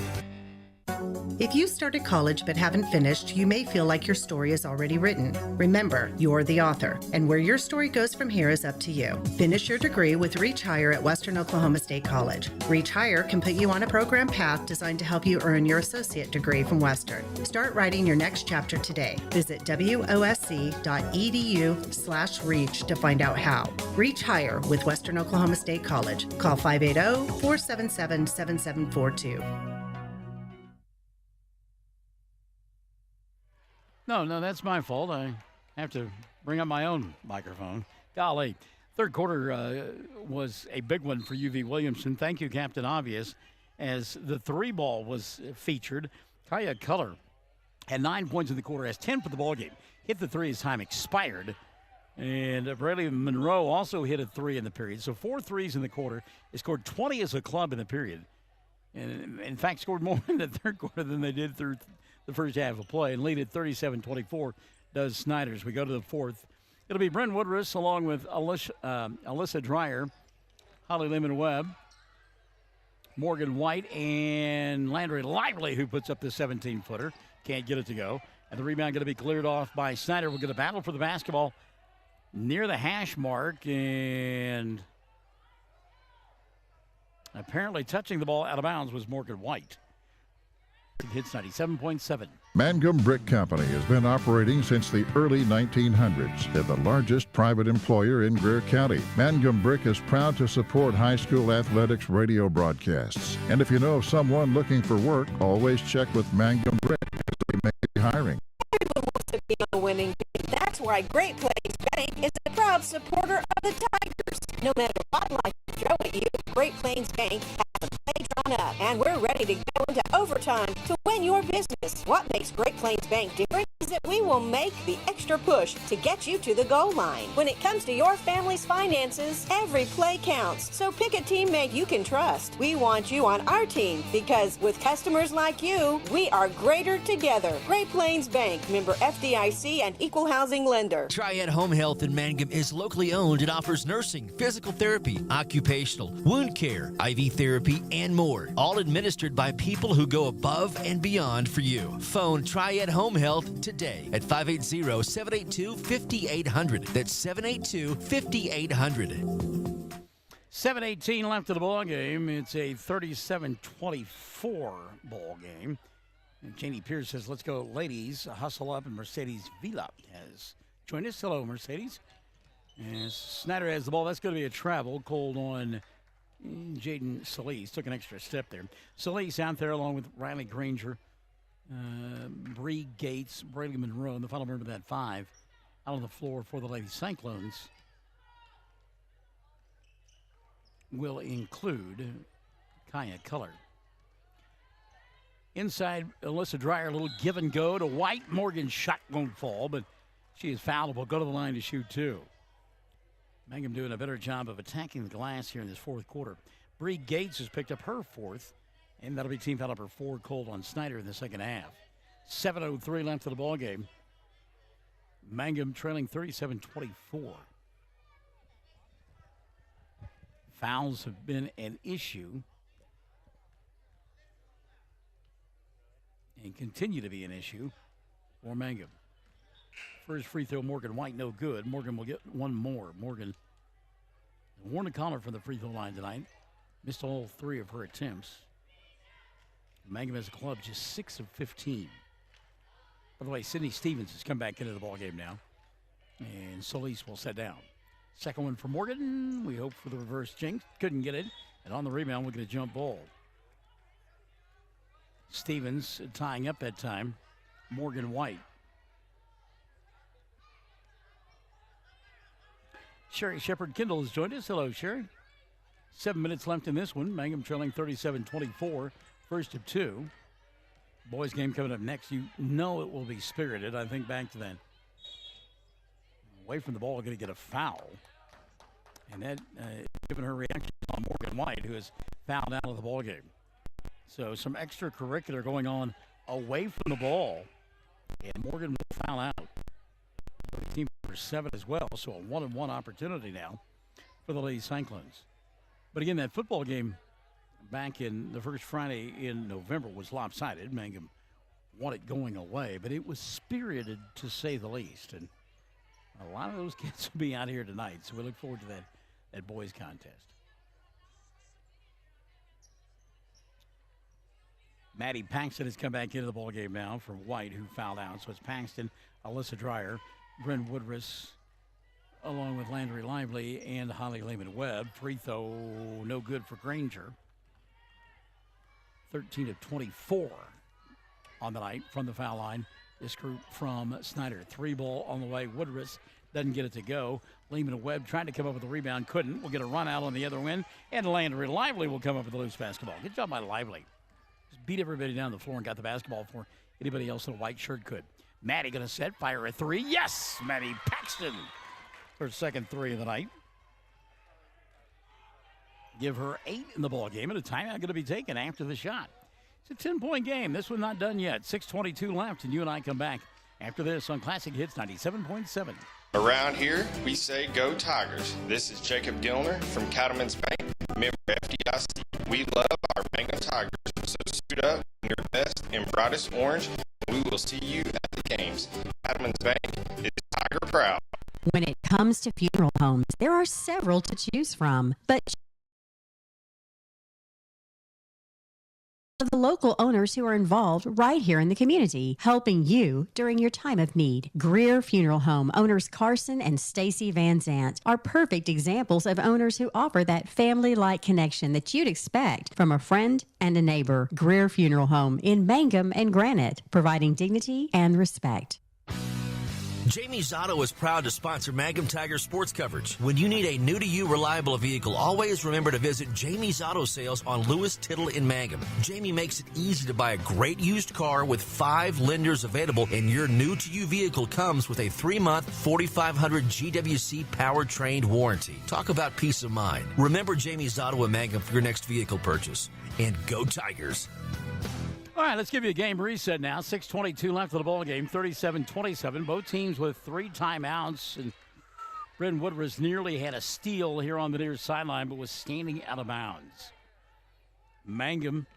If you started college but haven't finished, you may feel like your story is already written. Remember, you're the author, and where your story goes from here is up to you. Finish your degree with Reach Higher at Western Oklahoma State College. Reach Higher can put you on a program path designed to help you earn your associate degree from Western. Start writing your next chapter today. Visit wosc.edu/reach to find out how. Reach Higher with Western Oklahoma State College. Call 580-477-7742. No, that's my fault. I have to bring up my own microphone. Golly. Third quarter was a big one for UV Williamson. Thank you, Captain Obvious, as the 3 ball was featured. Kaya Culler had 9 points in the quarter, has 10 for the ball game. Hit the 3 as time expired. And Braley Monroe also hit a 3 in the period. So 4 threes in the quarter. They scored 20 as a club in the period. And, in fact, scored more in the third quarter than they did through the first half of play, and lead at 37-24 does Snyder's. We go to the fourth. It'll be Brent Woodruss along with Alyssa Dreyer, Holly Lehman-Webb, Morgan White, and Landry Lively, who puts up the 17-footer. Can't get it to go. And the rebound going to be cleared off by Snyder. We're going to battle for the basketball near the hash mark, and apparently touching the ball out of bounds was Morgan White. Hits 97.7. Mangum Brick Company has been operating since the early 1900s. They're the largest private employer in Greer County. Mangum Brick is proud to support high school athletics radio broadcasts. And if you know of someone looking for work, always check with Mangum Brick as they may be hiring. Everyone wants to be on the winning team. That's why Great Plains Bank is a proud supporter of the Tigers. No matter what life throw at you, Great Plains Bank has a play drawn up, and we're ready to go into overtime to win your business. What makes Great Plains Bank different is that we will make the extra push to get you to the goal line. When it comes to your family's finances, every play counts. So pick a teammate you can trust. We want you on our team because with customers like you, we are greater together. Great Plains Bank, member FDIC and equal housing lender. Triad Home Health in Mangum is locally owned and offers nursing, physical therapy, occupational, wound care, IV therapy, and more. All administered by people who go above and beyond for you. Phone Triad Home Health today at 580-782-5800. That's 782-5800. 7:18 left of the ball game. It's a 37-24 ball game. And Janie Pierce says, let's go, ladies. Hustle up, and Mercedes Vila has joined us. Hello, Mercedes. And Snyder has the ball. That's going to be a travel called on Jaden Solis. Took an extra step there. Solis out there along with Riley Granger, Bree Gates, Brady Monroe, and the final member of that 5 out on the floor for the Lady Cyclones will include Kaya Culler. Inside, Alyssa Dreyer, a little give and go to White. Morgan's shot won't fall, but she is foulable. Go to the line to shoot 2. Mangum doing a better job of attacking the glass here in this fourth quarter. Bree Gates has picked up her 4th, and that'll be team foul number 4 called on Snyder in the second half. 7:03 left of the ball game. Mangum trailing 37-24. Fouls have been an issue and continue to be an issue for Mangum. First free throw, Morgan White, no good. Morgan will get one more. Morgan, worn a collar from the free throw line tonight. Missed all 3 of her attempts. Mangum as a club just 6 of 15. By the way, Sydney Stevens has come back into the ballgame now. And Solis will set down. Second one for Morgan. We hope for the reverse jinx. Couldn't get it. And on the rebound, we'll get a jump ball. Stevens tying up that time. Morgan White. Sherry Shepard Kendall has joined us. Hello, Sherry. 7 minutes left in this one. Mangum trailing 37-24. First of 2. Boys game coming up next. You know it will be spirited. I think back to that. Away from the ball, going to get a foul. And that, given her reaction on Morgan White, who is fouled out of the ball game. So some extracurricular going on away from the ball. And Morgan will foul out. Team number 7 as well. So a 1-on-1 opportunity now for the Lady Cyclones. But again, that football game back in the first Friday in November was lopsided. Mangum won it going away, but it was spirited to say the least. And a lot of those kids will be out here tonight. So we look forward to that boys contest. Maddie Paxton has come back into the ball game now for White, who fouled out. So it's Paxton, Alyssa Dreyer, Bryn Woodruss, along with Landry Lively and Holly Lehman-Webb. Free throw, no good for Granger. 13 of 24 on the night from the foul line. This group from Snyder. 3 ball on the way. Woodruss doesn't get it to go. Lehman-Webb tried to come up with a rebound, couldn't. We'll get a run out on the other end, and Landry Lively will come up with a loose basketball. Good job by Lively. Just beat everybody down the floor and got the basketball before anybody else in a white shirt could. Maddie going to set, fire a 3. Yes, Maddie Paxton. Her second 3 of the night. Give her 8 in the ball game, and a timeout going to be taken after the shot. It's a 10-point game. This one's not done yet. 6:22 left, and you and I come back after this on Classic Hits 97.7. Around here, we say go Tigers. This is Jacob Gilner from Cattlemen's Bank, member FDIC. We love our Mangum Tigers, so suit up in your best and brightest orange, and we will see you at the games. Cattlemen's Bank is Tiger proud. When it comes to funeral homes, there are several to choose from, but of the local owners who are involved right here in the community, helping you during your time of need. Greer Funeral Home owners Carson and Stacy Van Zant are perfect examples of owners who offer that family-like connection that you'd expect from a friend and a neighbor. Greer Funeral Home in Mangum and Granite, providing dignity and respect. Jamie's Auto is proud to sponsor Mangum Tiger sports coverage. When you need a new-to-you reliable vehicle, always remember to visit Jamie's Auto Sales on Lewis Tittle in Mangum. Jamie makes it easy to buy a great used car with 5 lenders available, and your new-to-you vehicle comes with a 3-month 4,500 GWC powertrain warranty. Talk about peace of mind. Remember Jamie's Auto in Mangum for your next vehicle purchase. And go Tigers! All right, let's give you a game reset now. 6:22 left of the ball game, 37-27. Both teams with 3 timeouts. And Brendan Woodruss nearly had a steal here on the near sideline, but was standing out of bounds. Mangum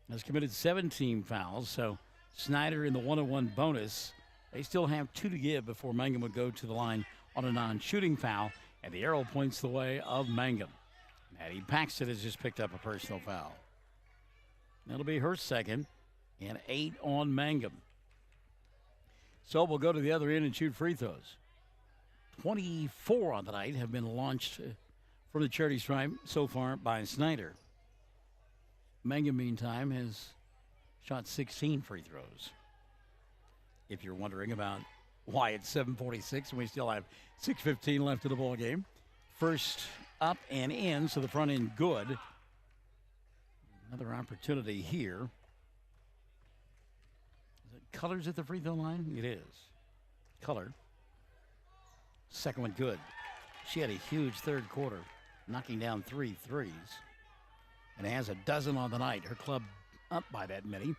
has committed 17 fouls, so Snyder in the 1-on-1 bonus. They still have 2 to give before Mangum would go to the line on a non-shooting foul, and the arrow points the way of Mangum. Maddie Paxton has just picked up a personal foul. That'll be her second, and 8 on Mangum. So we'll go to the other end and shoot free throws. 24 on the night have been launched from the charity stripe so far by Snyder. Mangum, meantime, has shot 16 free throws. If you're wondering about why it's 7:46 and we still have 6:15 left of the ball game. First up and in, so the front end good. Another opportunity here. Is it Colors at the free throw line? It is. Color. Second one good. She had a huge third quarter, knocking down 3 threes. And has a dozen on the night. Her club up by that many.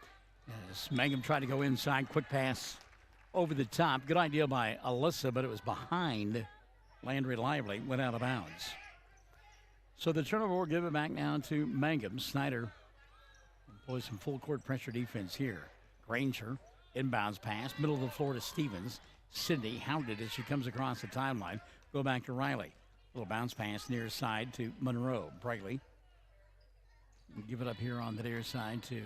As Mangum tried to go inside, quick pass over the top. Good idea by Alyssa, but it was behind Landry Lively. Went out of bounds. So the turnover will give it back now to Mangum. Snyder employs some full court pressure defense here. Granger, inbounds pass, middle of the floor to Stevens. Sydney hounded as she comes across the timeline. Go back to Riley. Little bounce pass near side to Monroe. Brightly. Give it up here on the near side to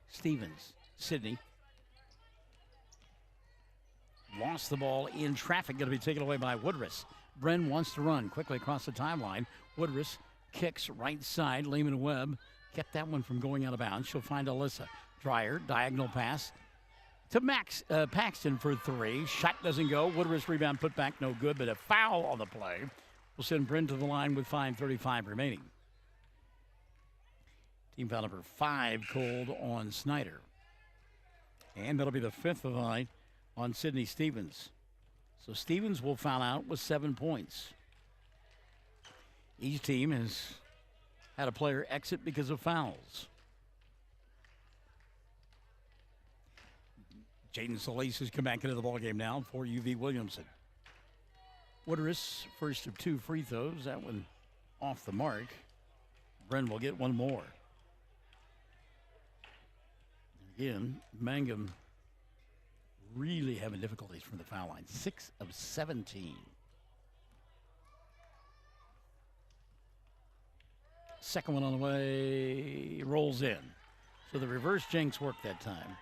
Stevens. Sydney. Lost the ball in traffic. Going to be taken away by Woodruss. Bren wants to run quickly across the timeline. Woodruss kicks right side. Lehman Webb kept that one from going out of bounds. She'll find Alyssa. Dreyer, diagonal pass to Paxton for 3. Shot doesn't go. Woodruss rebound put back, no good, but a foul on the play will send Bren to the line with 5:35 remaining. Team foul number 5 called on Snyder. And that'll be the 5th of the night on Sydney Stevens. So Stevens will foul out with 7 points. Each team has had a player exit because of fouls. Jaden Solis has come back into the ballgame now for UV Williamson. Woodruss, first of 2 free throws. That one off the mark. Bren will get one more. Again, Mangum really having difficulties from the foul line. 6 of 17. Second one on the way, rolls in. So the reverse jinx worked that time.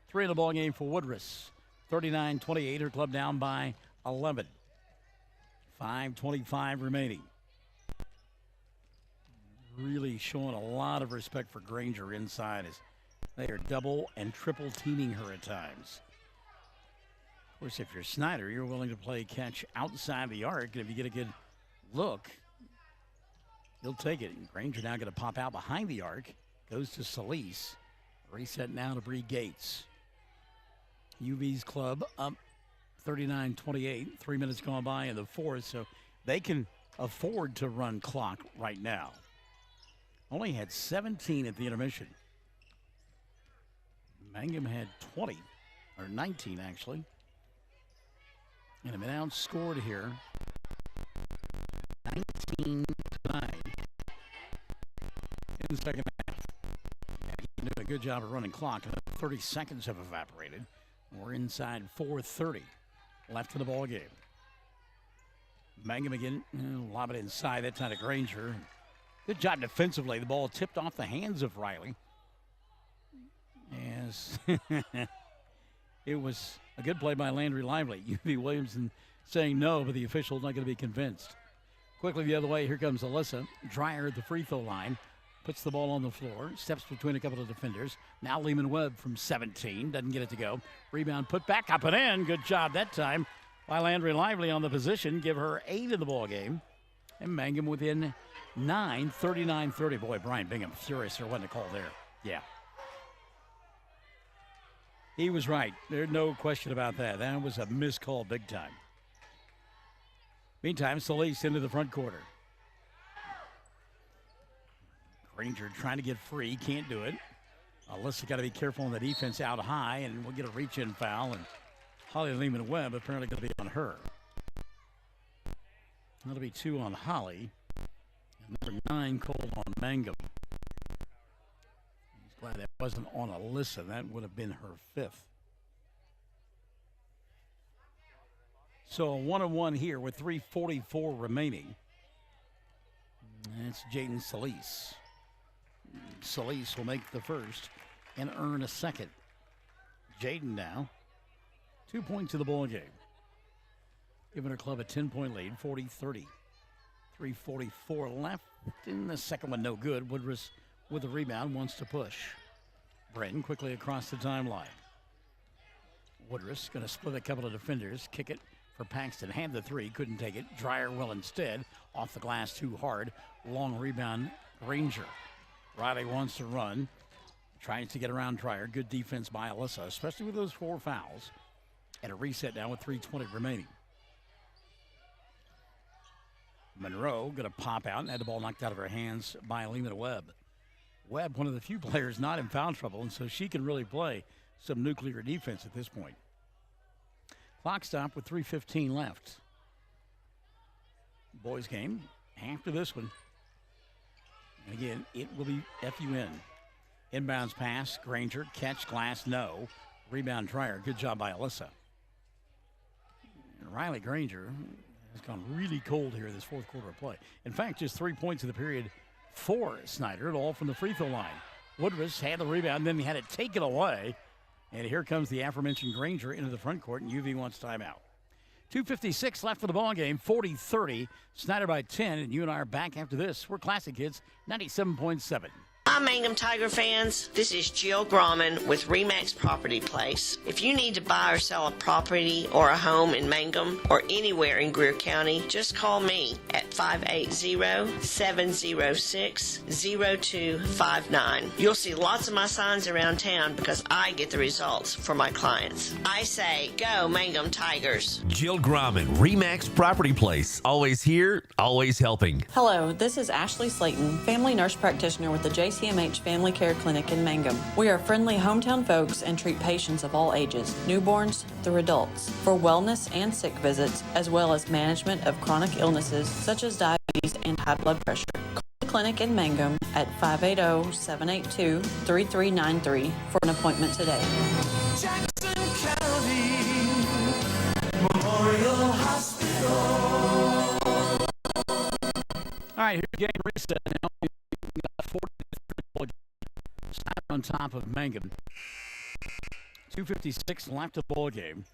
3 in the ball game for Woodruss. 39-28, her club down by 11. 5:25 remaining. Really showing a lot of respect for Granger inside as they are double and triple teaming her at times. Of course, if you're Snyder, you're willing to play catch outside the arc. And if you get a good look, you'll take it. And Granger now going to pop out behind the arc. Goes to Solis. Reset now to Bree Gates. UV's club up 39-28. 3 minutes gone by in the fourth, so they can afford to run clock right now. Only had 17 at the intermission. Mangum had 20, or 19 actually. And have been outscored here. 19-9 in the second half. And he did a good job of running clock. 30 seconds have evaporated. We're inside 4:30 left in the ball game. Mangum again, lob it inside. That time to Granger. Good job defensively. The ball tipped off the hands of Riley. It was a good play by Landry Lively. UV Williamson saying no, but the official's not going to be convinced. Quickly the other way, here comes Alyssa. Dreyer at the free throw line. Puts the ball on the floor. Steps between a couple of defenders. Now Lehman Webb from 17. Doesn't get it to go. Rebound put back up and in. Good job that time by Landry Lively on the position. Give her 8 in the ball game. And Mangum within 9, 39-30. Boy, Brian Bingham furious there wasn't a call there. Yeah. He was right. There's no question about that. That was a missed call big time. Meantime, Solis into the front quarter. Granger trying to get free. Can't do it. Alyssa got to be careful on the defense out high, and we'll get a reach-in foul. And Holly Lehman Webb apparently going to be on her. That'll be 2 on Holly. And number 9 called on Mangum. He's glad that wasn't on Alyssa. That would have been her 5th. So a 1-on-1 here with 3:44 remaining. That's Jaden Solis. Solis will make the first and earn a second. Jaden now 2 points to the ball game. Giving her club a 10-point lead, 40-30. 3:44 left. In the second one, no good. Woodruss with the rebound, wants to push. Brenton quickly across the timeline. Woodruss going to split a couple of defenders. Kick it for Paxton. Hand the 3, couldn't take it. Dreyer will instead. Off the glass too hard. Long rebound, Granger. Riley wants to run. Tries to get around Dreyer. Good defense by Alyssa, especially with those 4 fouls. And a reset now with 3:20 remaining. Monroe going to pop out and had the ball knocked out of her hands by Lehman Webb. Webb, one of the few players not in foul trouble, and so she can really play some nuclear defense at this point. Clock stop with 3:15 left. Boys game after this one. And again, it will be FUN. Inbounds pass, Granger, catch, glass, no. Rebound, Dreyer, good job by Alyssa. And Riley Granger has gone really cold here this fourth quarter of play. In fact, just 3 points in the period for Snyder, all from the free throw line. Woodruss had the rebound, then he had it taken away. And here comes the aforementioned Granger into the front court, and UV wants timeout. 2:56 left for the ball game, 40-30. Snyder by 10, and you and I are back after this. We're Classic Hits, 97.7. Hi, Mangum Tiger fans. This is Jill Grauman with RE/MAX Property Place. If you need to buy or sell a property or a home in Mangum or anywhere in Greer County, just call me at 580-706-0259. You'll see lots of my signs around town because I get the results for my clients. I say, go Mangum Tigers. Jill Grauman, RE/MAX Property Place. Always here, always helping. Hello, this is Ashley Slayton, family nurse practitioner with the JCMH Family Care Clinic in Mangum. We are friendly hometown folks and treat patients of all ages, newborns through adults, for wellness and sick visits, as well as management of chronic illnesses such as diabetes and high blood pressure. Call the clinic in Mangum at 580-782-3393 for an appointment today. Jackson County Memorial Hospital. All right, here's the game reset now. 40 on top of Mangum. 2:56 left of the ball game.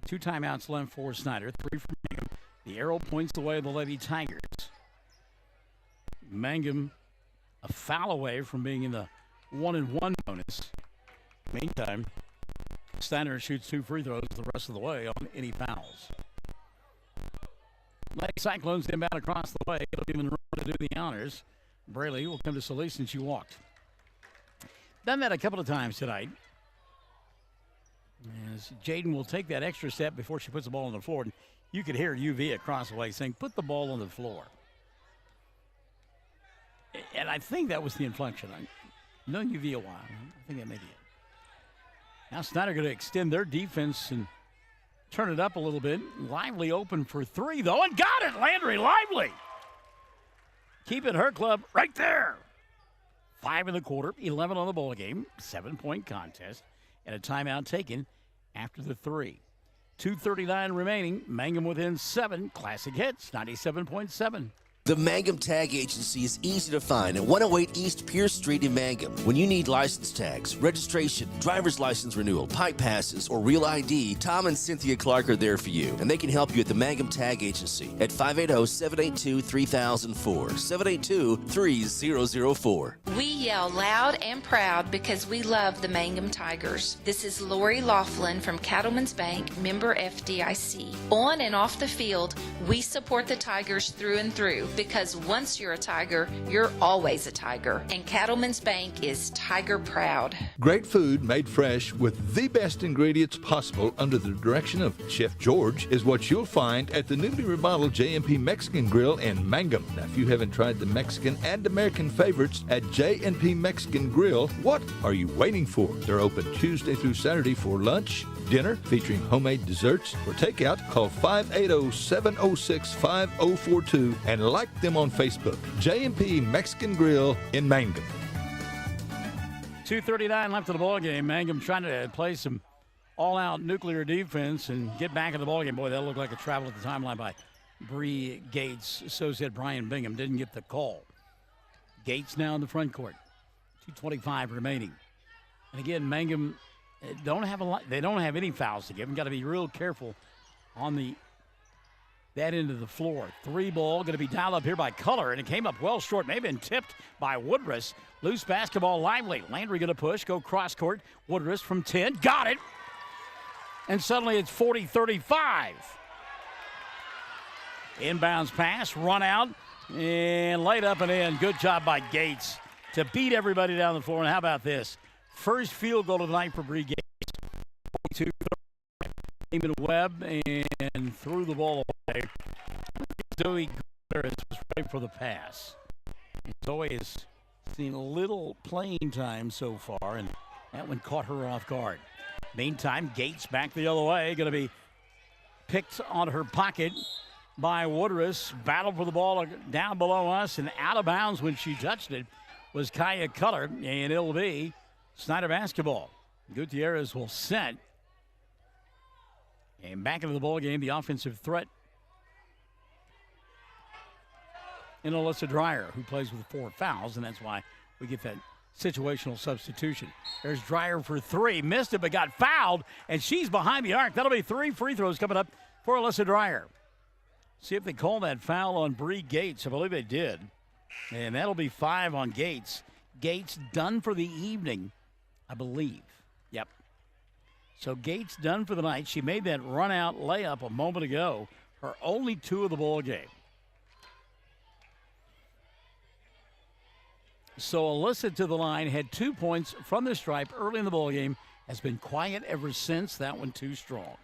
2 timeouts left for Snyder. 3 for Mangum. The arrow points away the Lady Tigers. Mangum a foul away from being in the 1-and-1 bonus. Meantime, Snyder shoots 2 free throws the rest of the way on any fouls. Lady Cyclones inbound across the way. It'll give them room to do the honors. Braley will come to Solis since she walked. Done that a couple of times tonight. As Jaden will take that extra step before she puts the ball on the floor. And you could hear UV across the way saying, put the ball on the floor. And I think that was the inflection. I've known UV a while. I think that may be it. Now Snyder going to extend their defense and turn it up a little bit. Lively open for 3, though, and got it, Landry Lively. Keeping her club right there. 5 in the quarter, 11 on the ball game, 7-point contest, and a timeout taken after the 3. 2:39 remaining. Mangum within 7. Classic Hits, 97.7. The Mangum Tag Agency is easy to find at 108 East Pierce Street in Mangum. When you need license tags, registration, driver's license renewal, pipe passes, or real ID, Tom and Cynthia Clark are there for you, and they can help you at the Mangum Tag Agency at 580-782-3004, 782-3004. We yell loud and proud because we love the Mangum Tigers. This is Lori Laughlin from Cattlemen's Bank, member FDIC. On and off the field, we support the Tigers through and through because once you're a Tiger, you're always a Tiger. And Cattlemen's Bank is Tiger proud. Great food made fresh with the best ingredients possible under the direction of Chef George is what you'll find at the newly remodeled J&P Mexican Grill in Mangum. Now, if you haven't tried the Mexican and American favorites at J&P Mexican Grill, what are you waiting for? They're open Tuesday through Saturday for lunch, dinner, featuring homemade desserts. For takeout, call 580-706-5042 and like them on Facebook. J&P Mexican Grill in Mangum. 2:39 left in the ball game. Mangum trying to play some all-out nuclear defense and get back in the ball game. Boy, that looked like a travel at the timeline by Bree Gates. So said Brian Bingham. Didn't get the call. Gates now in the front court. 2:25 remaining. And again, Mangum don't have a lot. They don't have any fouls to give. Got to be real careful on that end of the floor. 3 ball going to be dialed up here by Color, and it came up well short. May have been tipped by Woodruss. Loose basketball, Lively. Landry going to push, go cross court. Woodruss from 10, got it. And suddenly it's 40-35. Inbounds pass, run out, and laid up and in. Good job by Gates to beat everybody down the floor. And how about this? First field goal of the night for Bree Gates. 42-30. Damon Webb and threw the ball away. Zoe Gutierrez was ready for the pass. Zoe has seen a little playing time so far, and that one caught her off guard. Meantime, Gates back the other way, going to be picked on her pocket by Woodruss. Battle for the ball down below us, and out of bounds when she touched it was Kaya Culler, and it'll be Snyder basketball. Gutierrez will set. And back into the ball game, the offensive threat in Alyssa Dreyer, who plays with 4 fouls, and that's why we get that situational substitution. There's Dreyer for 3. Missed it, but got fouled, and she's behind the arc. That'll be 3 free throws coming up for Alyssa Dreyer. See if they call that foul on Bree Gates. I believe they did. And that'll be 5 on Gates. Gates done for the evening, I believe. Yep. So Gates done for the night. She made that run-out layup a moment ago. Her only 2 of the ball game. So Alyssa to the line, had 2 points from the stripe early in the ball game. Has been quiet ever since. That one too strong.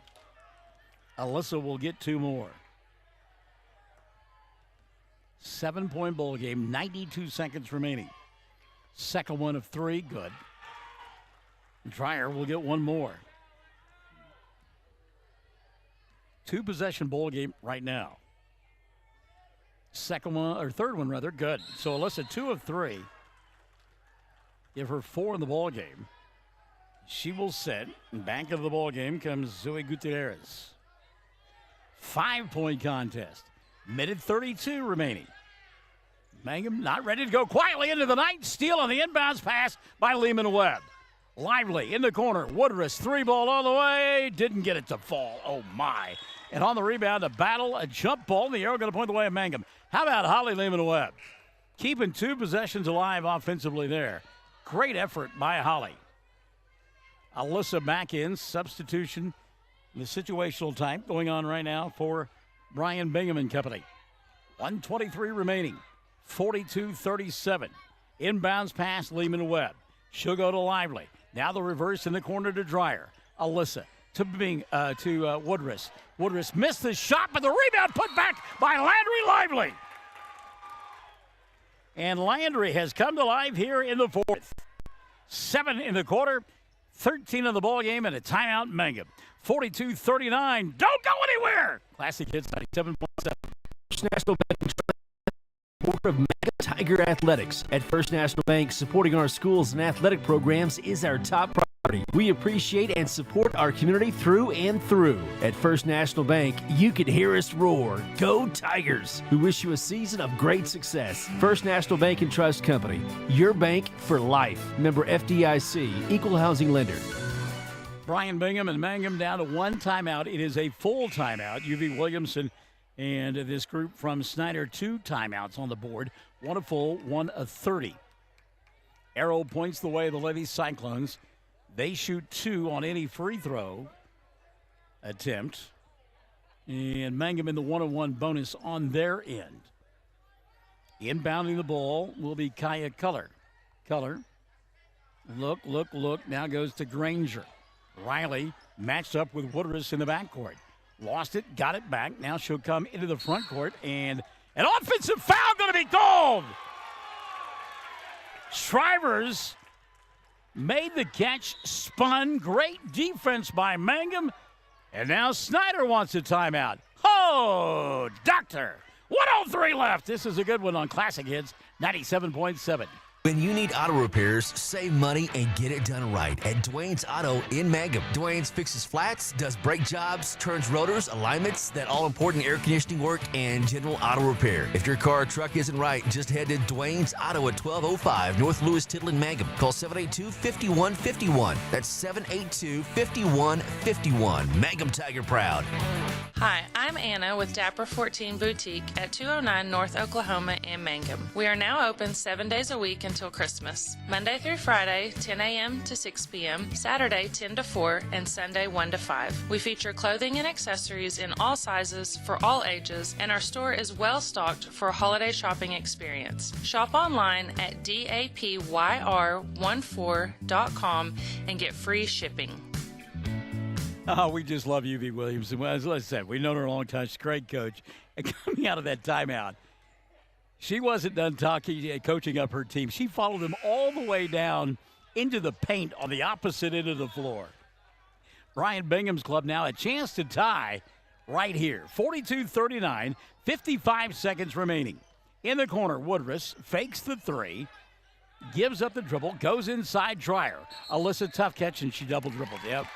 Alyssa will get 2 more. 7-point ball game, 92 seconds remaining. Second one of 3, good. Dreyer will get 1 more. 2-possession ball game right now. Third one rather, good. So Alyssa 2 of 3. Give her 4 in the ball game. She will set. And back into the ball game comes Zoe Gutierrez. 5-point contest. Minute 32 remaining. Mangum not ready to go quietly into the night. Steal on the inbounds pass by Lehman Webb. Lively in the corner. Woodruss 3 ball all the way. Didn't get it to fall. Oh, my. And on the rebound, a battle, a jump ball in the air, going to point the way of Mangum. How about Holly Lehman Webb? Keeping 2 possessions alive offensively there. Great effort by Holly. Alyssa back in. Substitution, the situational type going on right now for Brian Bingham and company. 1:23 remaining. 42-37. Inbounds pass, Lehman Webb. She'll go to Lively. Now the reverse in the corner to Dreyer. Alyssa to Woodruss. Woodruss missed the shot, but the rebound put back by Landry Lively. And Landry has come to life here in the 4th. 7 in the quarter, 13 in the ball game, and a timeout Mangum. 42-39. Don't go anywhere. Classic Hits 97.7. First National Bank of Mega Tiger Athletics. At First National Bank, supporting our schools and athletic programs is our top priority. priority. We appreciate and support our community through and through. At First National Bank, you can hear us roar. Go Tigers! We wish you a season of great success. First National Bank and Trust Company, your bank for life. Member FDIC, Equal Housing Lender. Brian Bingham and Mangum down to one timeout. It is a full timeout. UV Williamson and this group from Snyder, 2 timeouts on the board. 1 a full, 1 a 30. Arrow points the way of the Lady Cyclones. They shoot 2 on any free throw attempt. And Mangum in the 1-on-1 bonus on their end. Inbounding the ball will be Kaya Culler. Culler, look. Now goes to Granger. Riley matched up with Woodruss in the backcourt. Lost it, got it back. Now she'll come into the front court, and an offensive foul going to be called. Shrivers made the catch, spun. Great defense by Mangum. And now Snyder wants a timeout. Oh, doctor. 1:03 left. This is a good one on Classic Hits 97.7. When you need auto repairs, save money and get it done right at Dwayne's Auto in Mangum. Dwayne's fixes flats, does brake jobs, turns rotors, alignments, that all-important air conditioning work, and general auto repair. If your car or truck isn't right, just head to Dwayne's Auto at 1205 North Lewis Tittle in Mangum. Call 782-5151. That's 782-5151. Mangum Tiger proud. Hi, I'm Anna with Dapper 14 Boutique at 209 North Oklahoma in Mangum. We are now open 7 days a week until Christmas. Monday through Friday, 10 a.m. to 6 p.m., Saturday, 10 to 4, and Sunday, 1 to 5. We feature clothing and accessories in all sizes for all ages, and our store is well stocked for a holiday shopping experience. Shop online at dapyr14.com and get free shipping. Oh, we just love UV Williams. And as I said, we've known her a long time. She's a great coach. And coming out of that timeout, she wasn't done coaching up her team. She followed them all the way down into the paint on the opposite end of the floor. Brian Bingham's club now a chance to tie right here. 42-39, 55 seconds remaining. In the corner, Woodruss fakes the 3, gives up the dribble, goes inside Dreyer. Alyssa, tough catch, and she double-dribbled. Yep.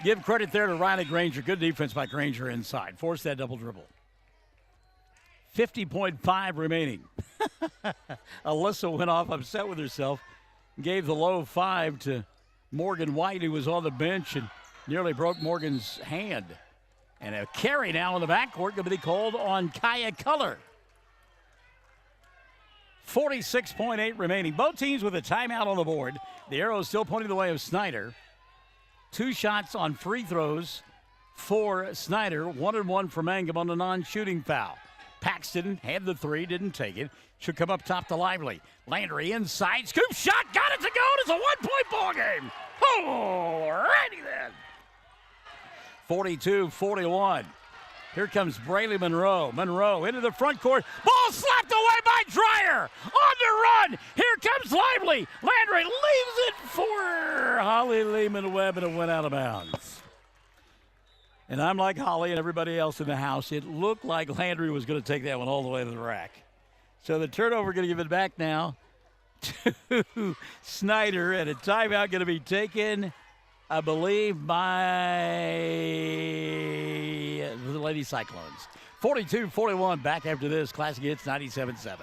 Give credit there to Riley Granger. Good defense by Granger inside. Forced that double dribble. 50.5 remaining. Alyssa went off upset with herself. Gave the low 5 to Morgan White, who was on the bench and nearly broke Morgan's hand. And a carry now in the backcourt going to be called on Kaya Culler. 46.8 remaining. Both teams with a timeout on the board. The arrow is still pointing the way of Snyder. 2 shots on free throws for Snyder. 1-1 for Mangum on a non-shooting foul. Paxton had the 3, didn't take it. Should come up top to Lively. Landry inside, scoop shot, got it to go. It's a 1-point ball game. All righty then. 42-41. Here comes Brayley Monroe. Monroe into the front court. Ball slapped away by Dreyer. On the run. Here comes Lively. Landry leaves it for Holly Lehman-Webb, and it went out of bounds. And I'm like Holly and everybody else in the house. It looked like Landry was going to take that one all the way to the rack. So the turnover going to give it back now to Snyder, and a timeout going to be taken, I believe, by the Lady Cyclones. 42-41, back after this. Classic Hits 97.7.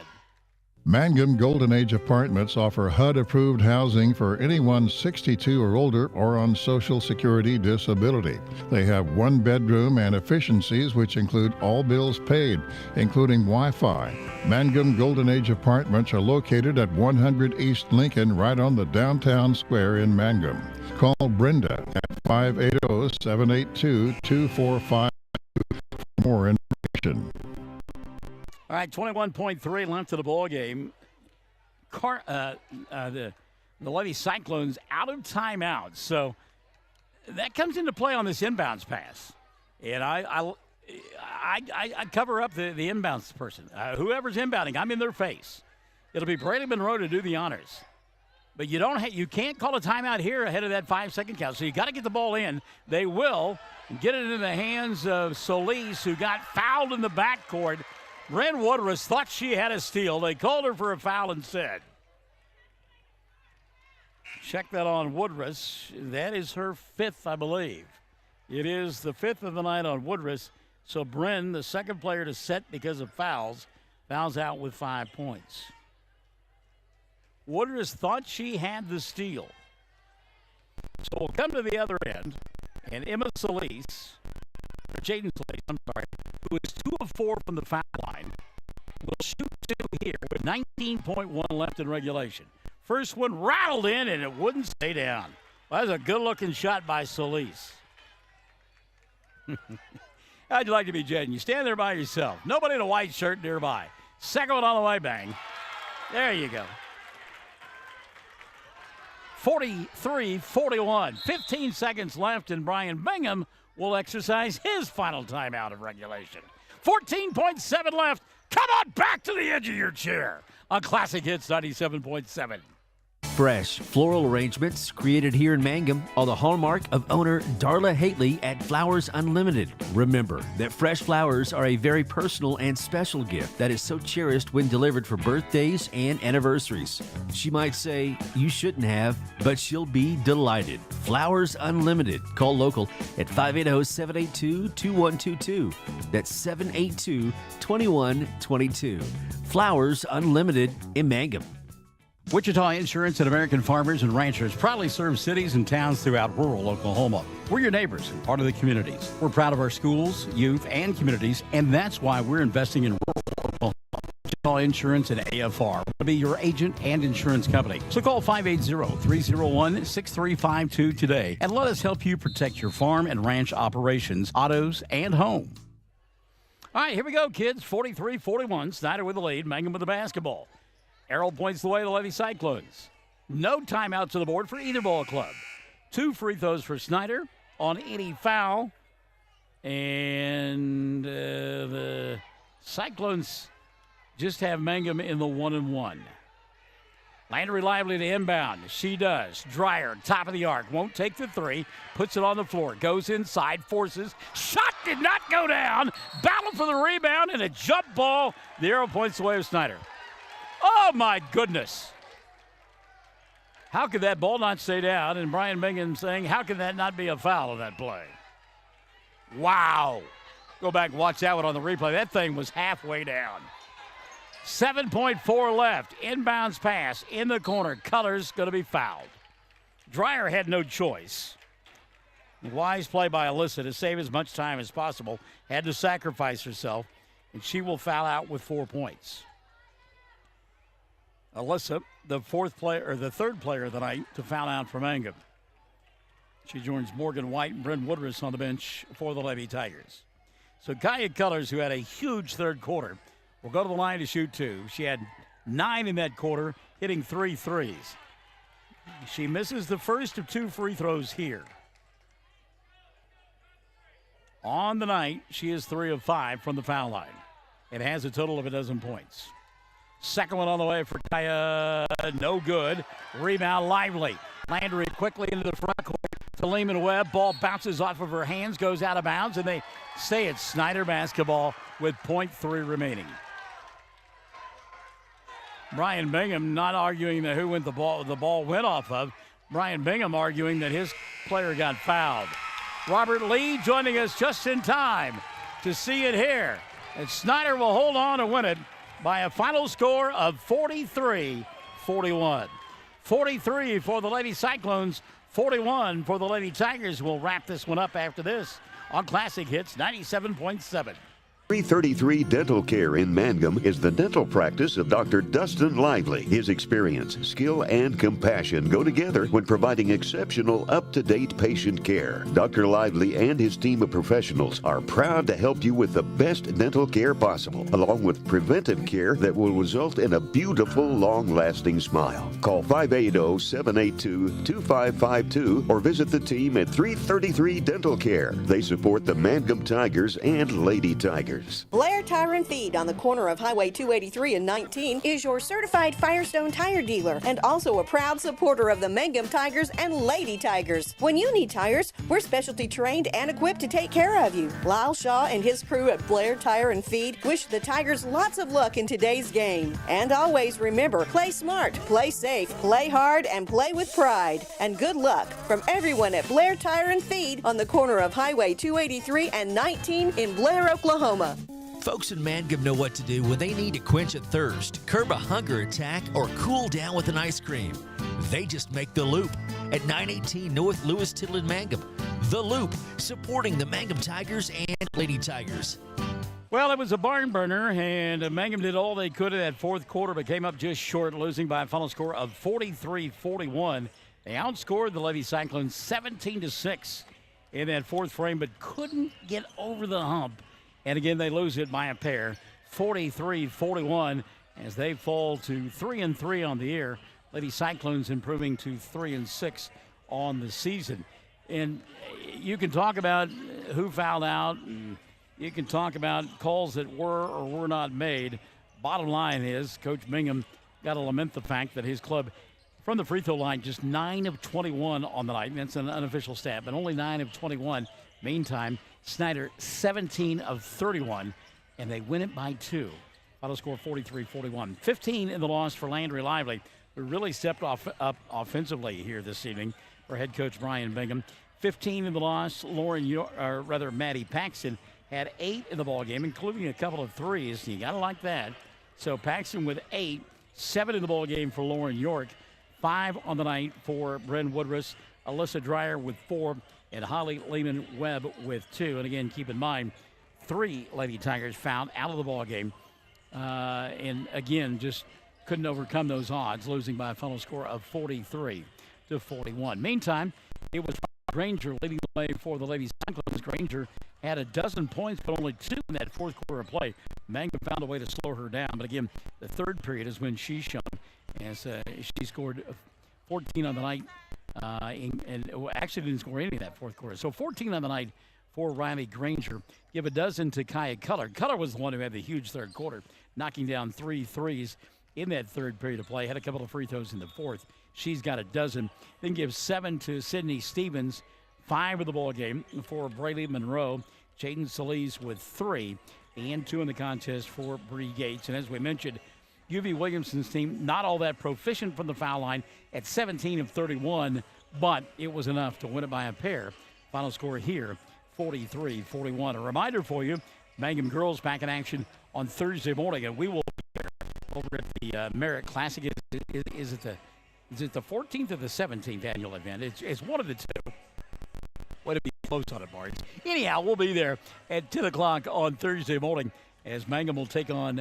Mangum Golden Age Apartments offer HUD-approved housing for anyone 62 or older or on Social Security disability. They have 1 bedroom and efficiencies which include all bills paid, including Wi-Fi. Mangum Golden Age Apartments are located at 100 East Lincoln, right on the downtown square in Mangum. Call Brenda at 580-782-2452 for more information. All right, 21.3 left of the ball game. The Lady Cyclones out of timeout, so that comes into play on this inbounds pass. And I cover up the inbounds person. Whoever's inbounding, I'm in their face. It'll be Brady Monroe to do the honors. But you can't call a timeout here ahead of that 5-second count. So you got to get the ball in. They will get it into the hands of Solis, who got fouled in the backcourt. Ren Woodruss thought she had a steal. They called her for a foul instead. Check that on Woodruss. That is her 5th, I believe. It is the 5th of the night on Woodruss. So Bryn, the second player to set because of fouls out with 5 points. Woodruss thought she had the steal. So we'll come to the other end, and Emma Solis, or Jaden Solis, I'm sorry, who is 2 of 4 from the foul line, will shoot 2 here with 19.1 left in regulation. First one rattled in, and it wouldn't stay down. Well, that was a good-looking shot by Solis. How'd you like to be Jaden? You stand there by yourself. Nobody in a white shirt nearby. Second one on the way, bang. There you go. 43-41. 15 seconds left, and Brian Mangum will exercise his final timeout of regulation. 14.7 left. Come on back to the edge of your chair on Classic Hits 97.7. Fresh floral arrangements created here in Mangum are the hallmark of owner Darla Hately at Flowers Unlimited. Remember that fresh flowers are a very personal and special gift that is so cherished when delivered for birthdays and anniversaries. She might say, you shouldn't have, but she'll be delighted. Flowers Unlimited. Call local at 580-782-2122. That's 782-2122. Flowers Unlimited in Mangum. Wichita Insurance and American Farmers and Ranchers proudly serve cities and towns throughout rural Oklahoma. We're your neighbors and part of the communities. We're proud of our schools, youth, and communities, and that's why we're investing in rural Oklahoma. Wichita Insurance and AFR will be your agent and insurance company. So call 580-301-6352 today and let us help you protect your farm and ranch operations, autos, and home. All right, here we go, kids. 43-41. Snyder with the lead. Mangum with the basketball. Errol points the way to the Levy Cyclones. No timeouts on the board for either ball club. 2 free throws for Snyder on any foul. And the Cyclones just have Mangum in the 1-and-1. Landry Lively to inbound. She does. Dreyer, top of the arc. Won't take the 3. Puts it on the floor. Goes inside. Forces. Shot did not go down. Battle for the rebound and a jump ball. The arrow points the way of Snyder. Oh, my goodness. How could that ball not stay down? And Brian Mangum saying, how can that not be a foul on that play? Wow. Go back and watch that one on the replay. That thing was halfway down. 7.4 left. Inbounds pass in the corner. Colors going to be fouled. Dreyer had no choice. Wise play by Alyssa to save as much time as possible. Had to sacrifice herself, and she will foul out with 4 points. Alyssa, the third player of the night to foul out for Mangum. She joins Morgan White and Bryn Woodruss on the bench for the Levy Tigers. So Kaya Cullers, who had a huge third quarter, will go to the line to shoot 2. She had 9 in that quarter, hitting 3 threes. She misses the first of 2 free throws here. On the night, she is 3 of 5 from the foul line and has a total of 12 points. Second one on the way for Kaya. No good. Rebound Lively. Landry quickly into the front court to Lehman Webb. Ball bounces off of her hands, goes out of bounds, and they stay at Snyder basketball with .3 remaining. Brian Bingham not arguing that who went the ball went off of. Brian Bingham arguing that his player got fouled. Robert Lee joining us just in time to see it here. And Snyder will hold on and win it by a final score of 43-41. 43 for the Lady Cyclones, 41 for the Lady Tigers. We'll wrap this one up after this on Classic Hits 97.7. 333 Dental Care in Mangum is the dental practice of Dr. Dustin Lively. His experience, skill, and compassion go together when providing exceptional, up-to-date patient care. Dr. Lively and his team of professionals are proud to help you with the best dental care possible, along with preventive care that will result in a beautiful, long-lasting smile. Call 580-782-2552 or visit the team at 333 Dental Care. They support the Mangum Tigers and Lady Tigers. Tigers. Blair Tire and Feed on the corner of Highway 283 and 19 is your certified Firestone tire dealer and also a proud supporter of the Mangum Tigers and Lady Tigers. When you need tires, we're specialty trained and equipped to take care of you. Lyle Shaw and his crew at Blair Tire and Feed wish the Tigers lots of luck in today's game. And always remember, play smart, play safe, play hard, and play with pride. And good luck from everyone at Blair Tire and Feed on the corner of Highway 283 and 19 in Blair, Oklahoma. Folks in Mangum know what to do when they need to quench a thirst, curb a hunger attack, or cool down with an ice cream. They just make the Loop at 918 North Lewis Tittle in Mangum. The Loop, supporting the Mangum Tigers and Lady Tigers. Well, it was a barn burner, and Mangum did all they could in that fourth quarter, but came up just short, losing by a final score of 43-41. They outscored the Lady Cyclones 17-6 in that fourth frame, but couldn't get over the hump. And again, they lose it by a pair, 43-41, as they fall to 3-3 on the year. Lady Cyclones improving to 3-6 on the season. And you can talk about who fouled out, and you can talk about calls that were or were not made. Bottom line is, Coach Mangum got to lament the fact that his club, from the free throw line, just 9 of 21 on the night. And that's an unofficial stat, but only 9 of 21. Meantime, Snyder 17 of 31, and they win it by 2. Final score 43-41. 15 in the loss for Landry Lively, who really stepped up offensively here this evening for head coach Brian Bingham. 15 in the loss. Maddie Paxton had 8 in the ball game, including a couple of threes. You gotta like that. So Paxton with 8, 7 in the ball game for Lauren York, 5 on the night for Bren Woodruss, Alyssa Dreyer with 4, and Holly Lehman-Webb with 2. And again, keep in mind, 3 Lady Tigers fouled out of the ball game. And again, just couldn't overcome those odds, losing by a final score of 43-41. Meantime, it was Granger leading the way for the Lady Cyclones. Granger had a dozen points, but only 2 in that fourth quarter of play. Mangum found a way to slow her down. But again, the third period is when she shone, as she scored 14 on the night. And actually didn't score any in that fourth quarter. So 14 on the night for Riley Granger. Give a dozen to Kaya Culler. Culler was the one who had the huge third quarter, knocking down 3 threes in that third period of play. Had a couple of free throws in the fourth. She's got a dozen. Then give 7 to Sydney Stevens. 5 of the ball game for Braylee Monroe. Jaden Solis with 3 and 2 in the contest for Bree Gates. And as we mentioned, UV Williamson's team not all that proficient from the foul line at 17 of 31, but it was enough to win it by a pair. Final score here, 43-41. A reminder for you, Mangum girls back in action on Thursday morning, and we will be there over at the Merritt Classic. Is it the 14th or the 17th annual event? It's one of the two. Way to be close on it, Barnes. Anyhow, we'll be there at 10 o'clock on Thursday morning as Mangum will take on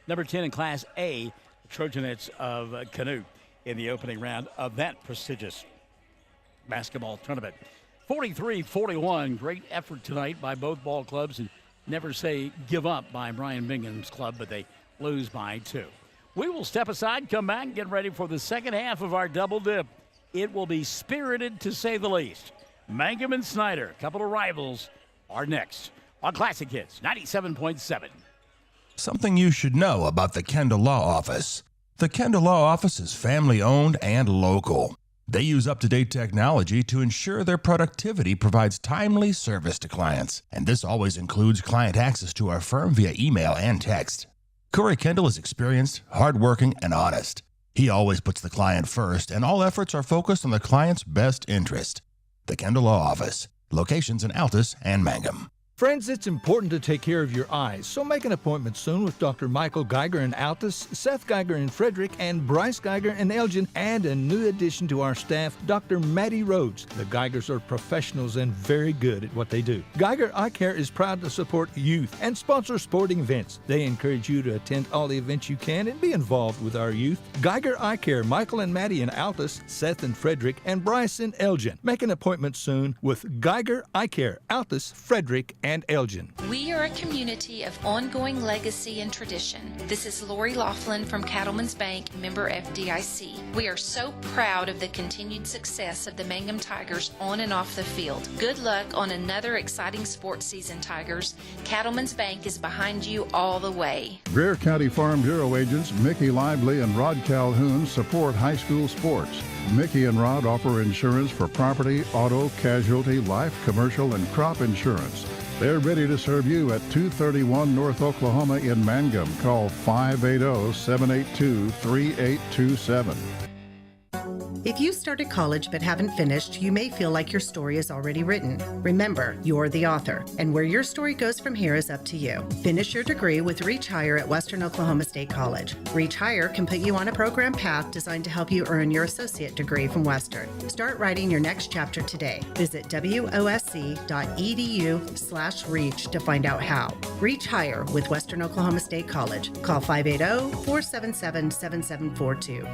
number 10 in Class A, the Trojanettes of Canute, in the opening round of that prestigious basketball tournament. 43-41, great effort tonight by both ball clubs, and never say give up by Brian Bingham's club, but they lose by 2. We will step aside, come back, and get ready for the second half of our double dip. It will be spirited, to say the least. Mangum and Snyder, a couple of rivals, are next on Classic Hits 97.7. Something you should know about the Kendall Law Office. The Kendall Law Office is family-owned and local. They use up-to-date technology to ensure their productivity provides timely service to clients, and this always includes client access to our firm via email and text. Corey Kendall is experienced, hardworking, and honest. He always puts the client first, and all efforts are focused on the client's best interest. The Kendall Law Office, locations in Altus and Mangum. Friends, it's important to take care of your eyes, so make an appointment soon with Dr. Michael Geiger in Altus, Seth Geiger in Frederick, and Bryce Geiger in Elgin, and a new addition to our staff, Dr. Maddie Rhodes. The Geigers are professionals and very good at what they do. Geiger Eye Care is proud to support youth and sponsor sporting events. They encourage you to attend all the events you can and be involved with our youth. Geiger Eye Care, Michael and Maddie in Altus, Seth in Frederick, and Bryce in Elgin. Make an appointment soon with Geiger Eye Care, Altus, Frederick, and Elgin. We are a community of ongoing legacy and tradition. This is Lori Laughlin from Cattlemen's Bank, member FDIC. We are so proud of the continued success of the Mangum Tigers on and off the field. Good luck on another exciting sports season, Tigers. Cattlemen's Bank is behind you all the way. Greer County Farm Bureau agents Mickey Lively and Rod Calhoun support high school sports. Mickey and Rod offer insurance for property, auto, casualty, life, commercial, and crop insurance. They're ready to serve you at 231 North Oklahoma in Mangum. Call 580-782-3827. If you started college but haven't finished, you may feel like your story is already written. Remember, you're the author, and where your story goes from here is up to you. Finish your degree with Reach Higher at Western Oklahoma State College. Reach Higher can put you on a program path designed to help you earn your associate degree from Western. Start writing your next chapter today. Visit wosc.edu/reach to find out how. Reach Higher with Western Oklahoma State College. Call 580-477-7742.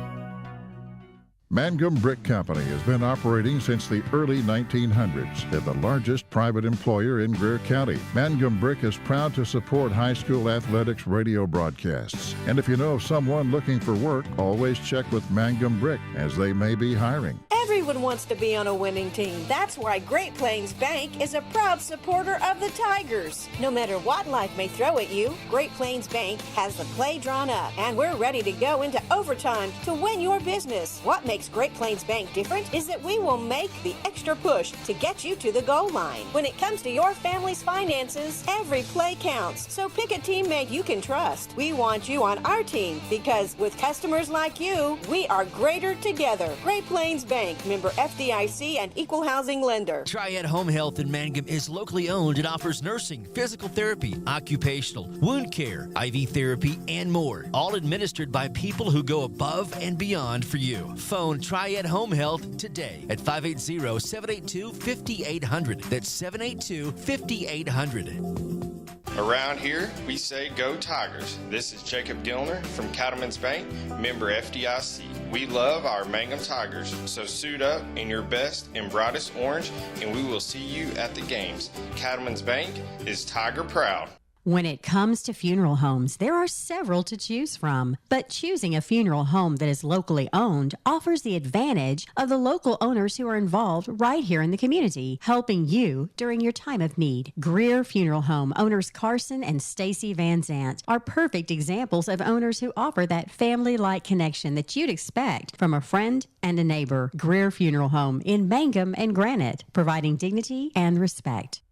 Mangum Brick Company has been operating since the early 1900s. They're the largest private employer in Greer County. Mangum Brick is proud to support high school athletics radio broadcasts. And if you know of someone looking for work, always check with Mangum Brick, as they may be hiring. Everyone wants to be on a winning team. That's why Great Plains Bank is a proud supporter of the Tigers. No matter what life may throw at you, Great Plains Bank has the play drawn up, and we're ready to go into overtime to win your business. What makes Great Plains Bank different is that we will make the extra push to get you to the goal line. When it comes to your family's finances, every play counts. So pick a teammate you can trust. We want you on our team because with customers like you, we are greater together. Great Plains Bank, member FDIC and equal housing lender. Triad Home Health in Mangum is locally owned and offers nursing, physical therapy, occupational, wound care, IV therapy, and more. All administered by people who go above and beyond for you. Phone Triad Home Health today at 580-782-5800. That's 782-5800. Around here, we say go Tigers. This is Jacob Gilner from Cattlemen's Bank, member FDIC. We love our Mangum Tigers, so suit up in your best and brightest orange, and we will see you at the games. Cattlemen's Bank is Tiger proud. When it comes to funeral homes, there are several to choose from, but choosing a funeral home that is locally owned offers the advantage of the local owners who are involved right here in the community, helping you during your time of need. Greer Funeral Home owners Carson and Stacy Van Zant are perfect examples of owners who offer that family-like connection that you'd expect from a friend and a neighbor. Greer Funeral Home in Mangum and Granite, providing dignity and respect.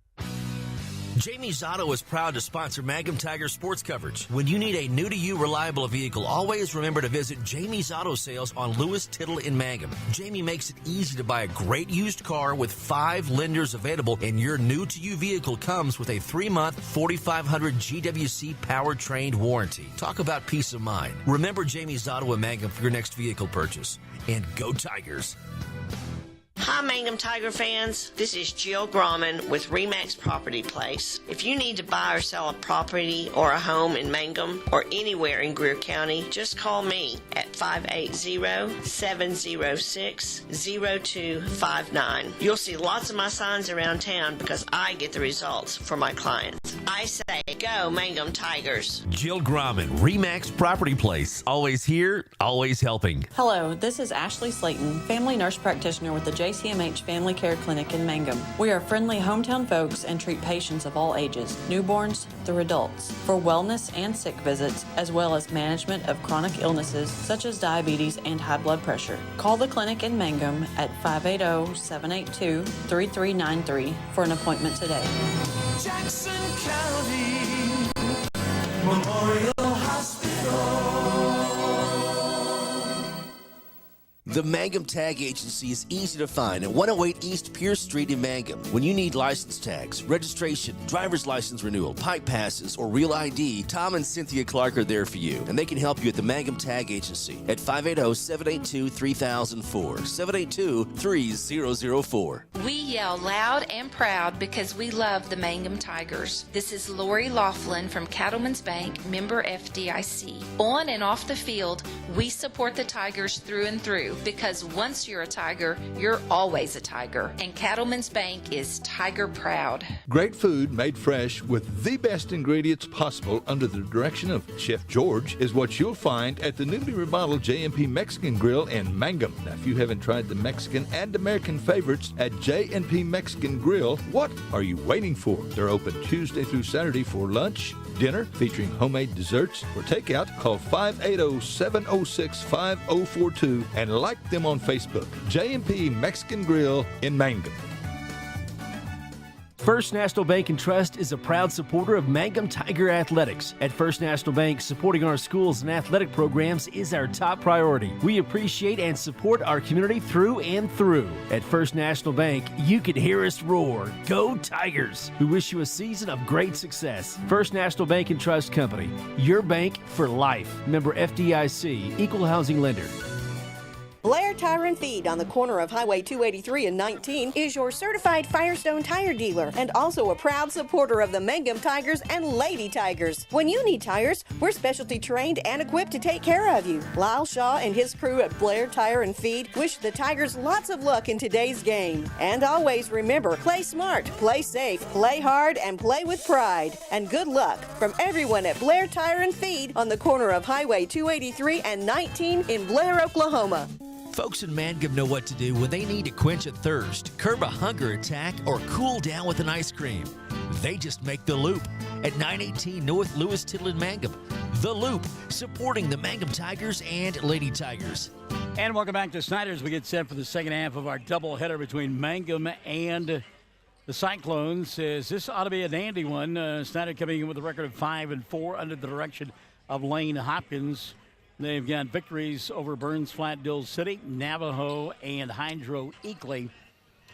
Jamie's Auto is proud to sponsor Mangum Tiger sports coverage. When you need a new-to-you reliable vehicle, always remember to visit Jamie's Auto Sales on Lewis Tittle in Mangum. Jamie makes it easy to buy a great used car with 5 lenders available, and your new-to-you vehicle comes with a 3-month 4,500 GWC powertrain warranty. Talk about peace of mind. Remember Jamie's Auto in Mangum for your next vehicle purchase. And go Tigers! Hi, Mangum Tiger fans. This is Jill Grauman with RE/MAX Property Place. If you need to buy or sell a property or a home in Mangum or anywhere in Greer County, just call me at 580-706-0259. You'll see lots of my signs around town because I get the results for my clients. I say, go Mangum Tigers. Jill Grauman, RE/MAX Property Place. Always here, always helping. Hello, this is Ashley Slayton, family nurse practitioner with the JCMH Family Care Clinic in Mangum. We are friendly hometown folks and treat patients of all ages, newborns through adults, for wellness and sick visits, as well as management of chronic illnesses such as diabetes and high blood pressure. Call the clinic in Mangum at 580-782-3393 for an appointment today. Jackson County Memorial Hospital. The Mangum Tag Agency is easy to find at 108 East Pierce Street in Mangum. When you need license tags, registration, driver's license renewal, pipe passes, or real ID, Tom and Cynthia Clark are there for you, and they can help you at the Mangum Tag Agency at 580-782-3004, 782-3004. We yell loud and proud because we love the Mangum Tigers. This is Lori Laughlin from Cattlemen's Bank, member FDIC. On and off the field, we support the Tigers through and through. Because once you're a Tiger, you're always a Tiger. And Cattleman's Bank is Tiger proud. Great food made fresh with the best ingredients possible under the direction of Chef George is what you'll find at the newly remodeled J&P Mexican Grill in Mangum. Now, if you haven't tried the Mexican and American favorites at J&P Mexican Grill, what are you waiting for? They're open Tuesday through Saturday for lunch, dinner, featuring homemade desserts. For takeout, call 580-706-5042 and like them on Facebook. J&P Mexican Grill in Mangum. First National Bank and Trust is a proud supporter of Mangum Tiger Athletics. At First National Bank, supporting our schools and athletic programs is our top priority. We appreciate and support our community through and through. At First National Bank, you can hear us roar. Go Tigers! We wish you a season of great success. First National Bank and Trust Company, your bank for life. Member FDIC, Equal Housing Lender. Blair Tire and Feed on the corner of Highway 283 and 19 is your certified Firestone tire dealer and also a proud supporter of the Mangum Tigers and Lady Tigers. When you need tires, we're specialty trained and equipped to take care of you. Lyle Shaw and his crew at Blair Tire and Feed wish the Tigers lots of luck in today's game. And always remember, play smart, play safe, play hard, and play with pride. And good luck from everyone at Blair Tire and Feed on the corner of Highway 283 and 19 in Blair, Oklahoma. Folks in Mangum know what to do when they need to quench a thirst, curb a hunger attack, or cool down with an ice cream. They just make the Loop at 918 North Lewis Tittle in Mangum. The Loop, supporting the Mangum Tigers and Lady Tigers. And welcome back to Snyder as we get set for the second half of our doubleheader between Mangum and the Cyclones. Says this ought to be a dandy one. Snyder coming in with a record of 5-4 under the direction of Lane Hopkins. They've got victories over Burns Flat, Dill City, Navajo, and Hydro Eakley.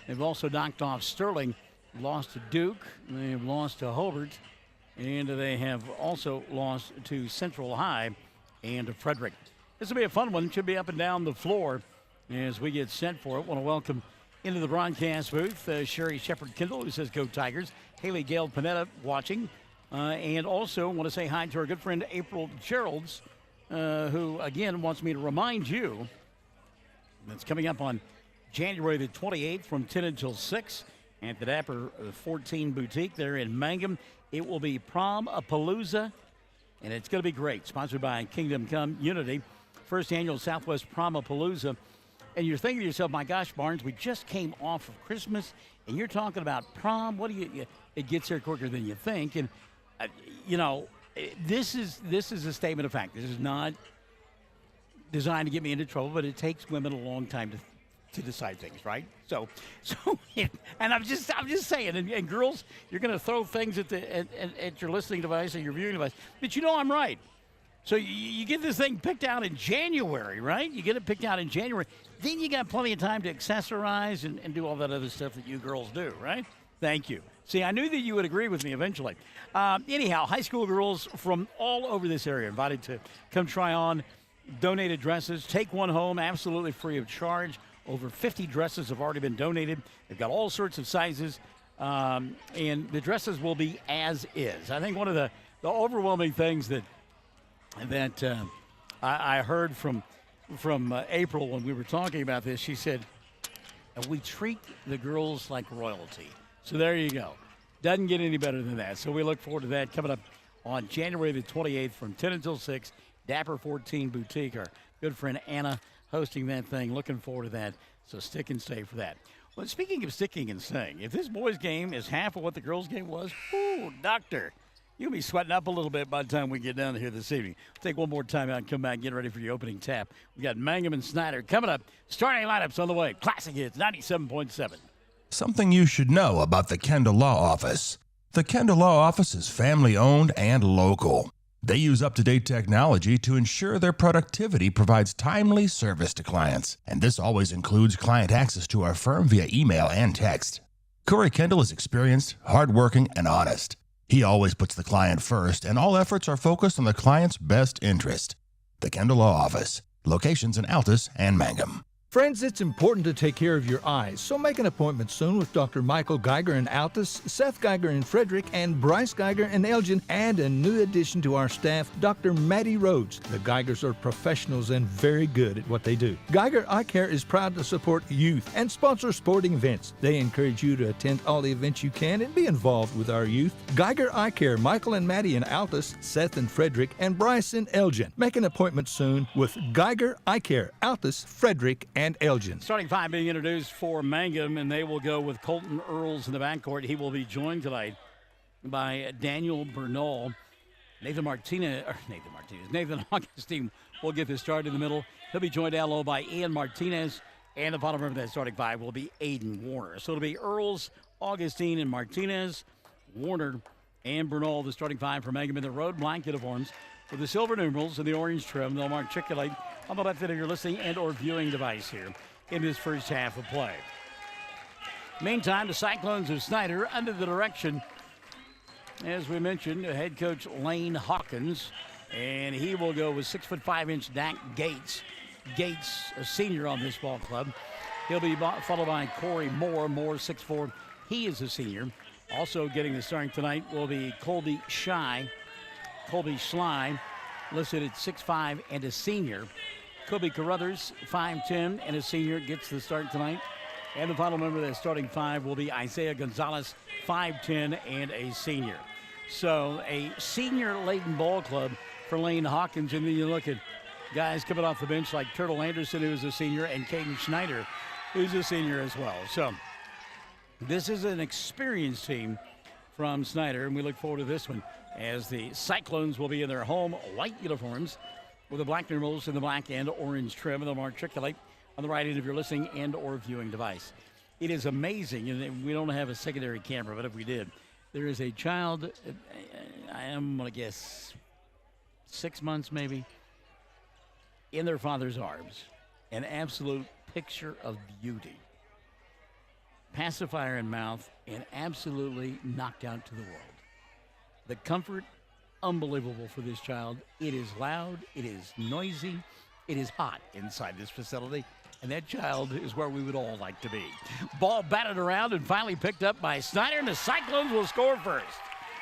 They've also knocked off Sterling, lost to Duke, they've lost to Hobart, and they have also lost to Central High and to Frederick. This will be a fun one. Should be up and down the floor as we get set for it. Want to welcome into the broadcast booth Sherry Shepard-Kindle, who says, "Go Tigers." Haley Gale Panetta watching. And also want to say hi to our good friend April Geralds, who, again, wants me to remind you that's coming up on January the 28th from 10 until 6 at the Dapper 14 Boutique there in Mangum. It will be Prom-a-Palooza, and it's going to be great. Sponsored by Kingdom Come Unity. First annual Southwest Prom-a-Palooza. And you're thinking to yourself, my gosh, Barnes, we just came off of Christmas, and you're talking about prom. What do you it gets here quicker than you think. And, this is a statement of fact. This is not designed to get me into trouble, but it takes women a long time to decide things, right? So, and I'm just saying, and girls, you're going to throw things at your listening device or your viewing device, but I'm right. So you get this thing picked out in January, right? You get it picked out in January. Then you got plenty of time to accessorize and do all that other stuff that you girls do, right? Thank you. See, I knew that you would agree with me eventually. Anyhow, high school girls from all over this area invited to come try on donated dresses. Take one home absolutely free of charge. Over 50 dresses have already been donated. They've got all sorts of sizes, and the dresses will be as is. I think one of the overwhelming things that I heard from April when we were talking about this, she said, we treat the girls like royalty. So there you go. Doesn't get any better than that. So we look forward to that coming up on January the 28th from 10 until 6. Dapper 14 Boutique. Our good friend Anna hosting that thing. Looking forward to that. So stick and stay for that. Well, speaking of sticking and staying, if this boys' game is half of what the girls' game was, ooh, doctor, you'll be sweating up a little bit by the time we get down here this evening. We'll take one more time out and come back and get ready for your opening tap. We got Mangum and Snyder coming up. Starting lineups on the way. Classic Hits 97.7. Something you should know about the Kendall Law Office. The Kendall Law Office is family-owned and local. They use up-to-date technology to ensure their productivity provides timely service to clients, and this always includes client access to our firm via email and text. Corey Kendall is experienced, hardworking, and honest. He always puts the client first, and all efforts are focused on the client's best interest. The Kendall Law Office. Locations in Altus and Mangum. Friends, it's important to take care of your eyes, so make an appointment soon with Dr. Michael Geiger in Altus, Seth Geiger in Frederick, and Bryce Geiger in Elgin, and a new addition to our staff, Dr. Maddie Rhodes. The Geigers are professionals and very good at what they do. Geiger Eye Care is proud to support youth and sponsor sporting events. They encourage you to attend all the events you can and be involved with our youth. Geiger Eye Care, Michael and Maddie in Altus, Seth in Frederick, and Bryce in Elgin. Make an appointment soon with Geiger Eye Care, Altus, Frederick, and Elgin. Starting five being introduced for Mangum, and they will go with Colton Earls in the backcourt. He will be joined tonight by Daniel Bernal. Nathan Augustine will get this start in the middle. He'll be joined down low by Ian Martinez, and the bottom of that starting five will be Aiden Warner. So it'll be Earls, Augustine, and Martinez, Warner, and Bernal, the starting five for Mangum in the road blank uniforms with the silver numerals and the orange trim. They'll matriculate on the left end of your listening and or viewing device here in this first half of play. Meantime, the Cyclones of Snyder under the direction, as we mentioned, head coach Lane Hawkins, and he will go with 6'5" Dak Gates. Gates, a senior on this ball club. He'll be followed by Corey Moore. Moore, 6'4". He is a senior. Also getting the starting tonight will be Colby Schley, listed at 6'5" and a senior. Kobe Carruthers, 5'10" and a senior, gets the start tonight. And the final member of that starting five will be Isaiah Gonzalez, 5'10" and a senior. So a senior-laden ball club for Lane Hawkins. And then you look at guys coming off the bench like Turtle Anderson, who's a senior, and Caden Schneider, who's a senior as well. So this is an experienced team from Snyder, and we look forward to this one as the Cyclones will be in their home white uniforms with the black numerals and the black and orange trim, and they'll matriculate on the right end of your listening and or viewing device. It is amazing, and we don't have a secondary camera, but if we did, there is a child, I am going to guess 6 months maybe, in their father's arms. An absolute picture of beauty. Pacifier in mouth and absolutely knocked out to the world. The comfort, unbelievable for this child. It is loud, it is noisy, it is hot inside this facility, and that child is where we would all like to be. Ball batted around and finally picked up by Snyder, and the Cyclones will score first.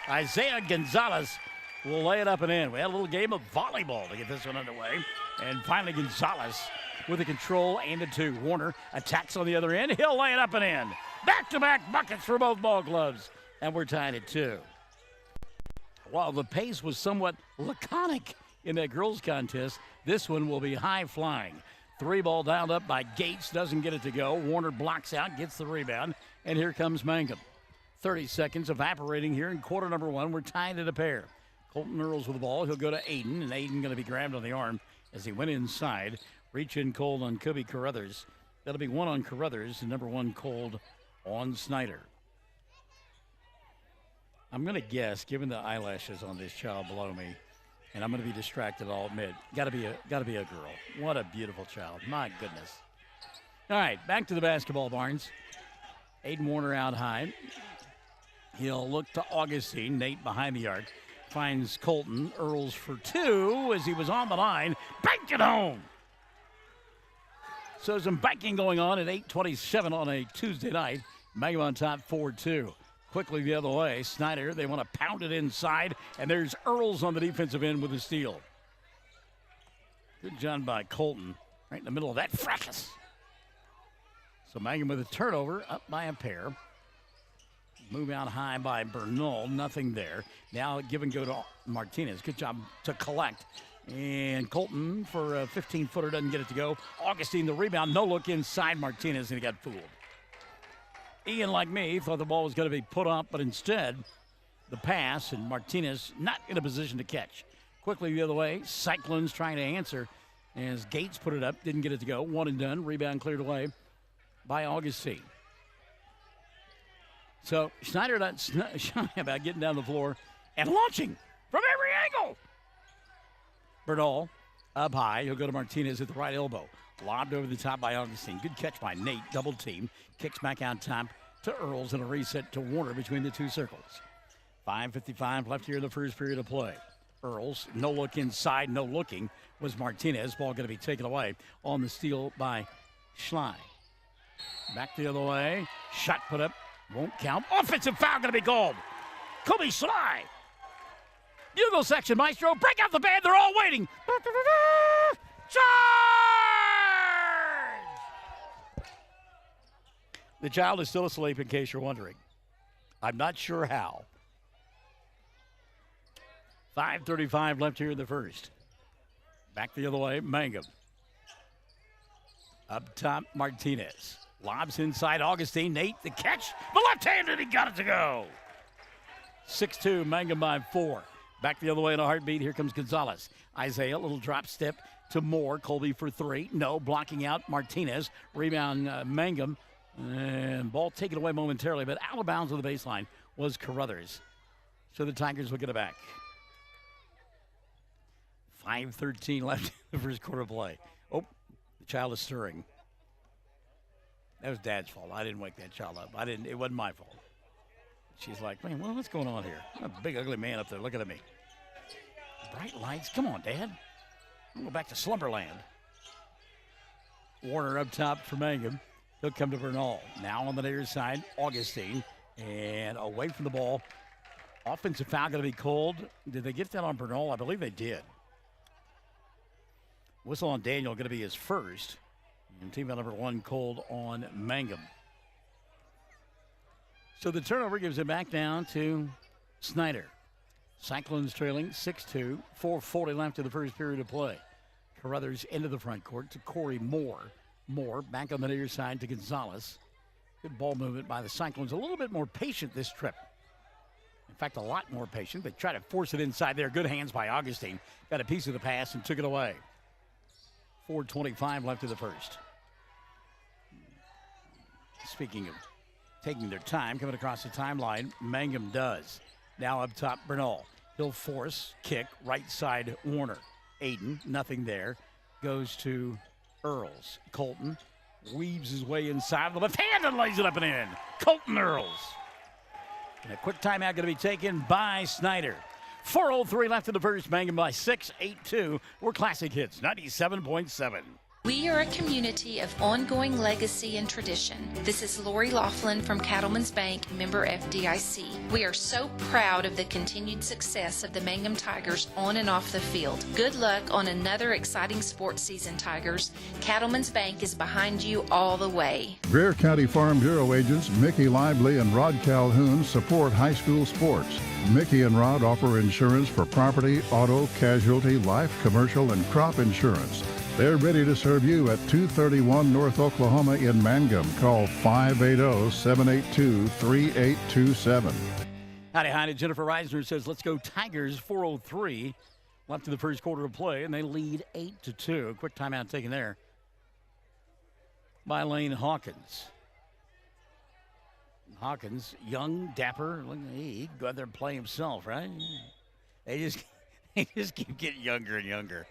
Isaiah Gonzalez will lay it up and in. We had a little game of volleyball to get this one underway, and finally Gonzalez with the control and the two. Warner attacks on the other end. He'll lay it up and in. Back-to-back buckets for both ball clubs, and we're tied at 2. While the pace was somewhat laconic in that girls' contest, this one will be high-flying. 3-ball dialed up by Gates, doesn't get it to go. Warner blocks out, gets the rebound, and here comes Mangum. 30 seconds evaporating here in quarter number 1. We're tied at a pair. Colton Earls with the ball. He'll go to Aiden, and Aiden going to be grabbed on the arm as he went inside. Reach in cold on Kobe Carruthers. That'll be 1 on Carruthers, and number 1 cold on Snyder. I'm going to guess, given the eyelashes on this child below me, and I'm going to be distracted, I'll admit, got to be a girl. What a beautiful child. My goodness. All right, back to the basketball barns. Aiden Warner out high. He'll look to Augustine. Nate behind the arc. Finds Colton Earls for 2 as he was on the line. Banked it home. So some banking going on at 8:27 on a Tuesday night. Mangum on top 4-2. Quickly the other way. Snyder, they want to pound it inside, and there's Earls on the defensive end with a steal. Good job by Colton, right in the middle of that fracas. So Mangum with a turnover, up by a pair. Move out high by Bernal, nothing there. Now give and go to Martinez. Good job to collect. And Colton for a 15-footer doesn't get it to go. Augustine the rebound, no look inside Martinez, and he got fooled. Ian, like me, thought the ball was going to be put up, but instead, the pass, and Martinez not in a position to catch. Quickly the other way, Cyclones trying to answer as Gates put it up, didn't get it to go. 1 and done, rebound cleared away by Augustine. So Snyder not shy about getting down the floor and launching from every angle. Bernal up high. He'll go to Martinez at the right elbow. Lobbed over the top by Augustine. Good catch by Nate. Double team. Kicks back out top to Earls and a reset to Warner between the two circles. 5:55 left here in the first period of play. Earls, no look inside, no looking was Martinez. Ball going to be taken away on the steal by Schley. Back the other way. Shot put up. Won't count. Offensive foul going to be called. Kobe Schley. Bugle section, Maestro. Break out the band. They're all waiting. Charge! The child is still asleep, in case you're wondering. I'm not sure how. 5:35 left here in the first. Back the other way, Mangum. Up top, Martinez. Lobs inside, Augustine. Nate, the catch. The left-handed, he got it to go. 6-2, Mangum by 4. Back the other way in a heartbeat. Here comes Gonzalez. Isaiah, little drop step to Moore. Colby for 3. No, blocking out Martinez. Rebound, Mangum. And ball taken away momentarily, but out of bounds on the baseline was Carruthers. So the Tigers will get it back. 5:13 left in the first quarter of play. Oh, the child is stirring. That was Dad's fault. I didn't wake that child up. It wasn't my fault. She's like, man, what's going on here? A big, ugly man up there looking at me. Bright lights. Come on, Dad. I'm going back to Slumberland. Warner up top for Mangum. He'll come to Bernal. Now on the near side, Augustine. And away from the ball. Offensive foul going to be called. Did they get that on Bernal? I believe they did. Whistle on Daniel going to be his first. And team number 1 called on Mangum. So the turnover gives it back down to Snyder. Cyclones trailing 6-2. 4:40 left in the first period of play. Carruthers into the front court to Corey Moore. Moore back on the near side to Gonzalez. Good ball movement by the Cyclones. A little bit more patient this trip. In fact, a lot more patient. They try to force it inside there. Good hands by Augustine. Got a piece of the pass and took it away. 4:25 left in the first. Speaking of taking their time, coming across the timeline, Mangum does. Now up top, Bernal. He'll force, kick, right side, Warner. Aiden, nothing there. Goes to Earls. Colton weaves his way inside the left hand and lays it up and in. Colton Earls. And a quick timeout going to be taken by Snyder. 4:03 left in the first. Mangum by 6, 8-2. We're Classic Hits, 97.7. We are a community of ongoing legacy and tradition. This is Lori Laughlin from Cattlemen's Bank, member FDIC. We are so proud of the continued success of the Mangum Tigers on and off the field. Good luck on another exciting sports season, Tigers. Cattlemen's Bank is behind you all the way. Greer County Farm Bureau agents Mickey Lively and Rod Calhoun support high school sports. Mickey and Rod offer insurance for property, auto, casualty, life, commercial, and crop insurance. They're ready to serve you at 231 North Oklahoma in Mangum. Call 580-782-3827. Howdy, Jennifer Reisner says, let's go Tigers. 4:03 left in the first quarter of play, and they lead 8-2. Quick timeout taken there by Lane Hawkins. Hawkins, young, dapper. He can go out there and play himself, right? They just keep getting younger and younger.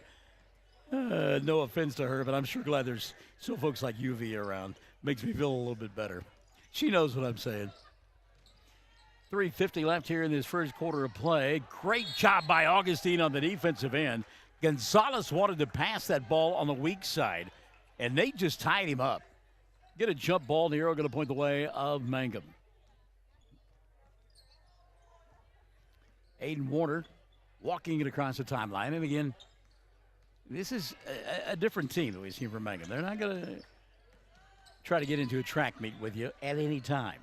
No offense to her, but I'm sure glad there's still folks like UV around. Makes me feel a little bit better. She knows what I'm saying. 3:50 left here in this first quarter of play. Great job by Augustine on the defensive end. Gonzalez wanted to pass that ball on the weak side, and they just tied him up. Get a jump ball, and the arrow going to point the way of Mangum. Aiden Warner walking it across the timeline, and again, this is a different team that we've seen from Mangum. They're not going to try to get into a track meet with you at any time.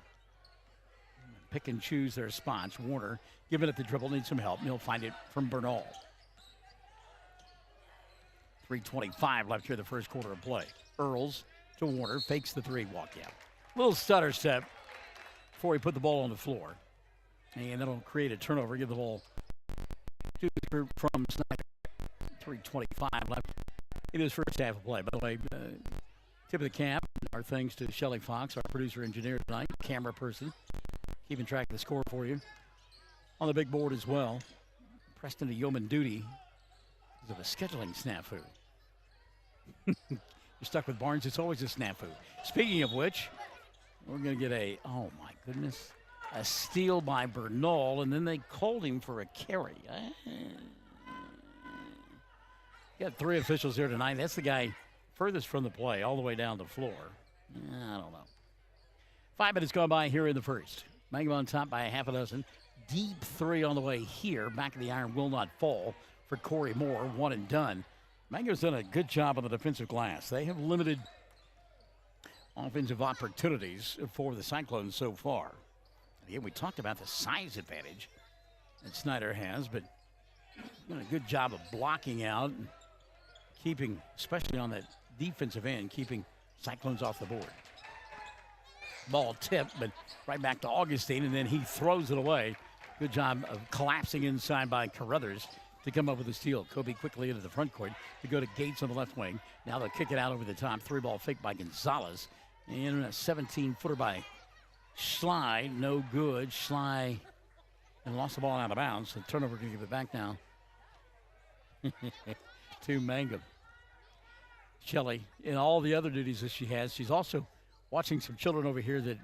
Pick and choose their spots. Warner giving it the dribble, needs some help, and he'll find it from Bernal. 3:25 left here in the first quarter of play. Earls to Warner, fakes the three, walk out. Little stutter step before he put the ball on the floor. And that'll create a turnover, give the ball to from Snyder. 3:25 left in his first half of play. By the way, tip of the cap, our thanks to Shelly Fox, our producer-engineer tonight, camera person, keeping track of the score for you. On the big board as well, Preston to yeoman duty because of a scheduling snafu. You're stuck with Barnes, it's always a snafu. Speaking of which, we're going to get oh my goodness, a steal by Bernal, and then they called him for a carry. Got 3 officials here tonight. That's the guy furthest from the play, all the way down the floor. I don't know. 5 minutes gone by here in the first. Mangum on top by a half a dozen. Deep three on the way here. Back of the iron will not fall for Corey Moore. One and done. Mangum's done a good job on the defensive glass. They have limited offensive opportunities for the Cyclones so far. Again, we talked about the size advantage that Snyder has, but done a good job of blocking out and keeping, especially on that defensive end, keeping Cyclones off the board. Ball tipped, but right back to Augustine, and then he throws it away. Good job of collapsing inside by Carruthers to come up with a steal. Kobe quickly into the front court to go to Gates on the left wing. Now they'll kick it out over the top. 3-ball fake by Gonzalez. And a 17-footer by Schley. No good. Schley and lost the ball out of bounds. The turnover going to give it back now to Mangum. Shelley, in all the other duties that she has, she's also watching some children over here that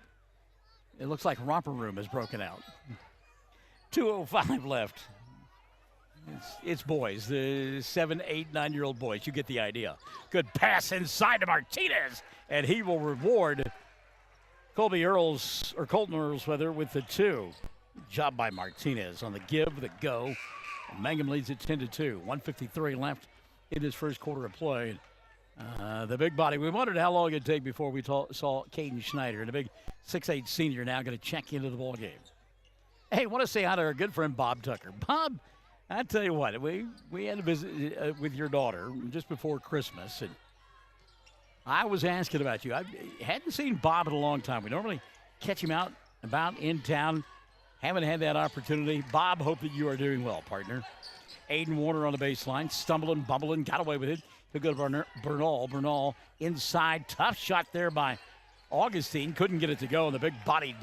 it looks like romper room has broken out. 2:05 left. It's boys, the 7, 8, 9-year-old boys. You get the idea. Good pass inside to Martinez, and he will reward Colton Earls with the 2. Good job by Martinez on the give, the go. Mangum leads it 10-2. 1:53 left in this first quarter of play. The big body, we wondered how long it'd take before we saw Caden Snyder, and a big 6'8 senior now going to check into the ball game. Hey, want to say hi to our good friend Bob Tucker. Bob, I tell you what, we had a visit with your daughter just before Christmas, and I was asking about you. I hadn't seen Bob in a long time. We normally catch him out about in town. Haven't had that opportunity. Bob, hope that you are doing well, partner. Aiden Warner on the baseline, stumbling, bumbling, got away with it. He'll go to Bernal. Bernal inside. Tough shot there by Augustine. Couldn't get it to go, and the big-bodied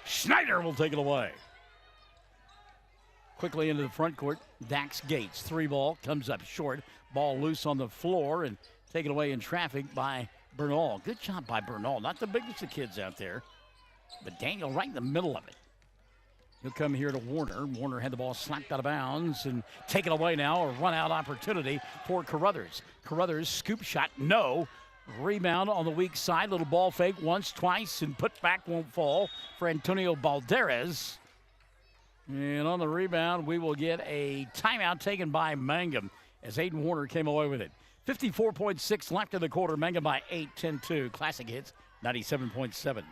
Snyder will take it away. Quickly into the front court, Dax Gates. 3-ball, comes up short. Ball loose on the floor and taken away in traffic by Bernal. Good job by Bernal. Not the biggest of kids out there, but Daniel right in the middle of it. He'll come here to Warner. Warner had the ball slapped out of bounds and taken away now. A run-out opportunity for Carruthers. Carruthers, scoop shot, no. Rebound on the weak side. Little ball fake once, twice, and put back won't fall for Antonio Balderas. And on the rebound, we will get a timeout taken by Mangum as Aiden Warner came away with it. 54.6 left in the quarter. Mangum by 8, 10-2. Classic Hits, 97.7.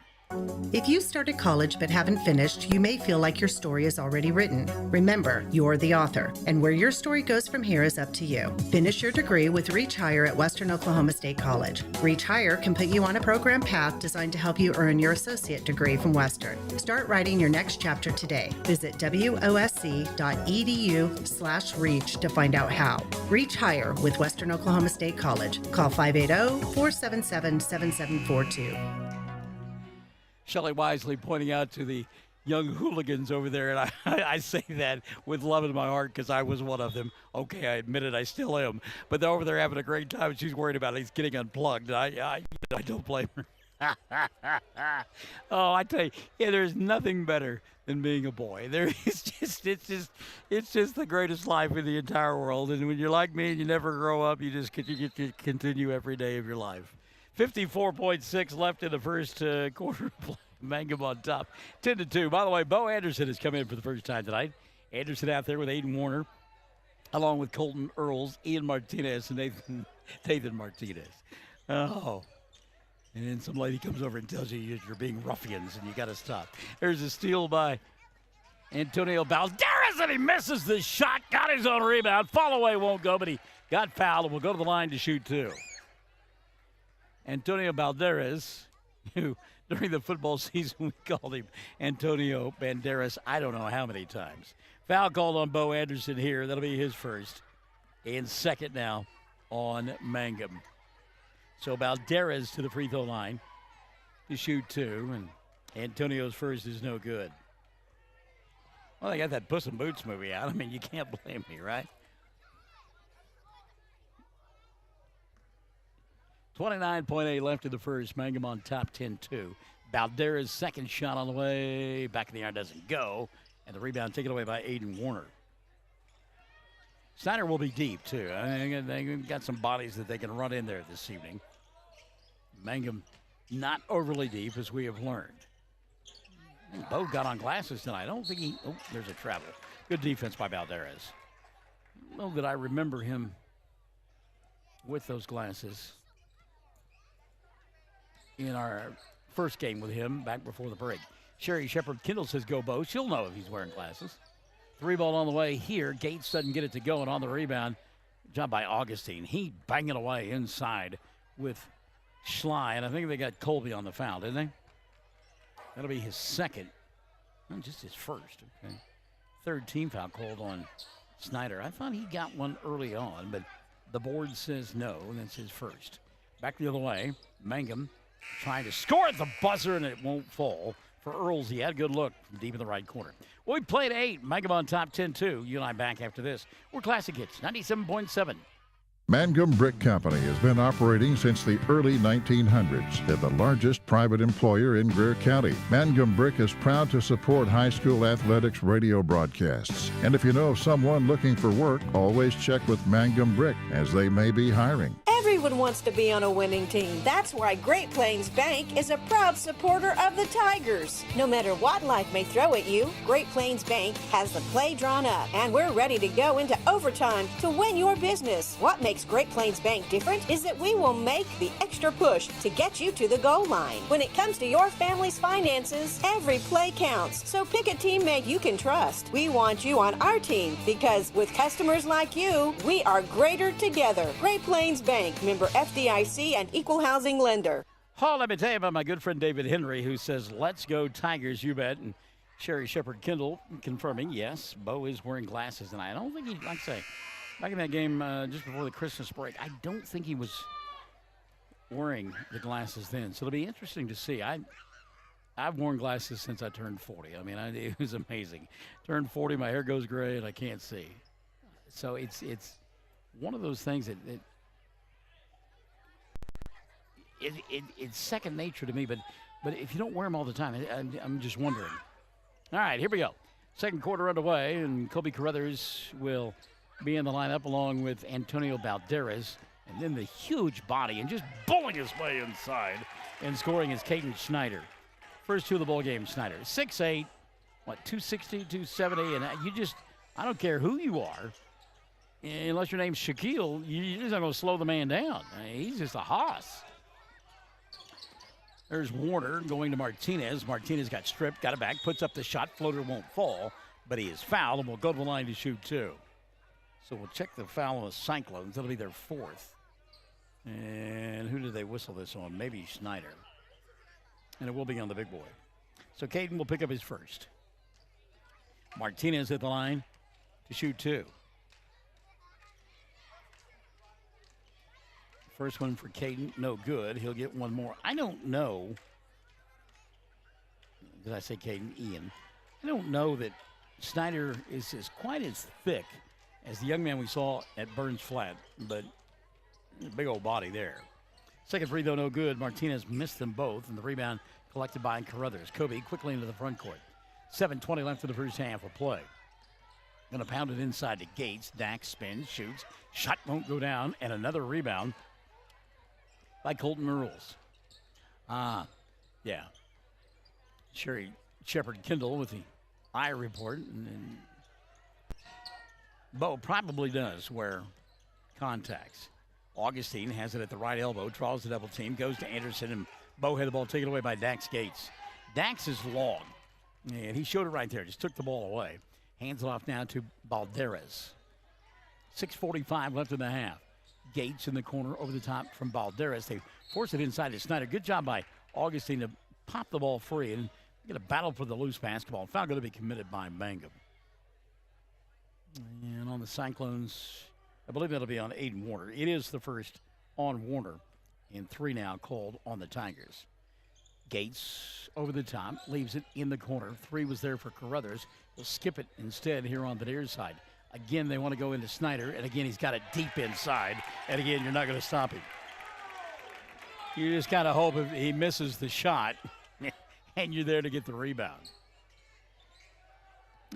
If you started college but haven't finished, you may feel like your story is already written. Remember, you're the author, and where your story goes from here is up to you. Finish your degree with Reach Higher at Western Oklahoma State College. Reach Higher can put you on a program path designed to help you earn your associate degree from Western. Start writing your next chapter today. Visit wosc.edu/reach to find out how. Reach Higher with Western Oklahoma State College. Call 580-477-7742. Shelley wisely pointing out to the young hooligans over there, and I say that with love in my heart because I was one of them. Okay, I admit it, I still am. But they're over there having a great time. She's worried about it. He's getting unplugged. I don't blame her. Oh, I tell you, yeah, there's nothing better than being a boy. It's just the greatest life in the entire world. And when you're like me and you never grow up, you just continue every day of your life. 54.6 left in the first quarter. Mangum on top, 10-2. By the way, Bo Anderson has come in for the first time tonight. Anderson out there with Aiden Warner, along with Colton Earls, Ian Martinez, and Nathan Martinez. Oh. And then some lady comes over and tells you you're being ruffians and you got to stop. There's a steal by Antonio Balderas, and he misses the shot. Got his own rebound. Fall away won't go, but he got fouled and will go to the line to shoot 2. Antonio Balderas, who during the football season we called him Antonio Banderas I don't know how many times. Foul called on Bo Anderson here. That'll be his first. And second now on Mangum. So Balderas to the free throw line to shoot 2, and Antonio's first is no good. Well, they got that Puss in Boots movie out. I mean, you can't blame me, right? 29.8 left in the first. Mangum on top, 10-2. Balderas' second shot on the way. Back in the iron doesn't go. And the rebound taken away by Aiden Warner. Snyder will be deep, too. They've got some bodies that they can run in there this evening. Mangum not overly deep, as we have learned. And Bo got on glasses tonight. I don't think he... Oh, there's a travel. Good defense by Valderez. I don't know that I remember him with those glasses in our first game with him back before the break. Sherry Shepard Kendall says go Bo. She'll know if he's wearing glasses. 3-ball on the way here. Gates doesn't get it to go, and on the rebound, job by Augustine. He banging away inside with Schley, and I think they got Colby on the foul, didn't they? That'll be his second. Not just his first. Okay. Third team foul called on Snyder. I thought he got one early on, but the board says no, and that's his first. Back the other way. Mangum trying to score at the buzzer, and it won't fall. For Earls, he had a good look from deep in the right corner. Well, we played 8. Mangum on top 10-2. You and I back after this. We're Classic Hits, 97.7. Mangum Brick Company has been operating since the early 1900s. They're the largest private employer in Greer County. Mangum Brick is proud to support high school athletics radio broadcasts. And if you know of someone looking for work, always check with Mangum Brick, as they may be hiring. Everyone wants to be on a winning team. That's why Great Plains Bank is a proud supporter of the Tigers. No matter what life may throw at you, Great Plains Bank has the play drawn up, and we're ready to go into overtime to win your business. What makes Great Plains Bank different is that we will make the extra push to get you to the goal line. When it comes to your family's finances, every play counts. So pick a teammate you can trust. We want you on our team because with customers like you, we are greater together. Great Plains Bank, member FDIC and equal housing lender. Oh, let me tell you about my good friend David Henry, who says, let's go Tigers, you bet. And Sherry Shepard Kendall confirming, yes, Bo is wearing glasses tonight. I don't think he, like I say, back in that game just before the Christmas break, I don't think he was wearing the glasses then. So it'll be interesting to see. I've worn glasses since I turned 40. I mean, it was amazing. Turned 40, my hair goes gray, and I can't see. So it's one of those things that it's second nature to me, but if you don't wear them all the time, I'm just wondering. All right, here we go. Second quarter underway, and Kobe Carruthers will be in the lineup along with Antonio Valderez, and then the huge body and just bowling his way inside and scoring is Caden Snyder. First two of the ball game, Snyder. 6'8", 260, 270, and I don't care who you are, unless your name's Shaquille, you're just not going to slow the man down. I mean, he's just a hoss. There's Warner going to Martinez. Martinez got stripped, got it back, puts up the shot. Floater won't fall, but he is fouled and will go to the line to shoot 2. So we'll check the foul on the Cyclones. That'll be their 4th. And who did they whistle this on? Maybe Snyder. And it will be on the big boy. So Caden will pick up his first. Martinez at the line to shoot 2. First one for Caden, no good. He'll get one more. I don't know. Did I say Caden? Ian. I don't know that Snyder is quite as thick as the young man we saw at Burns Flat, but big old body there. Second free, though, no good. Martinez missed them both, and the rebound collected by Carruthers. Kobe quickly into the front court. 7:20 left in the first half of play. Going to pound it inside to Gates. Dax spins, shoots. Shot won't go down, and another rebound by Colton Earls. Yeah. Sherry Shepard Kendall with the eye report. And Bo probably does wear contacts. Augustine has it at the right elbow, draws the double team, goes to Anderson, and Bo had the ball taken away by Dax Gates. Dax is long, and he showed it right there. Just took the ball away. Hands it off now to Valderez. 6:45 left in the half. Gates in the corner over the top from Valderez. They force it inside to Snyder. Good job by Augustine to pop the ball free and get a battle for the loose basketball. Foul going to be committed by Mangum. And on the Cyclones, I believe that'll be on Aiden Warner. It is the first on Warner, and 3 now called on the Tigers. Gates over the top, leaves it in the corner. 3 was there for Carruthers. He'll skip it instead here on the near side. Again, they want to go into Snyder, and again, he's got it deep inside. And again, you're not going to stop him. You just kind of hope if he misses the shot, and you're there to get the rebound.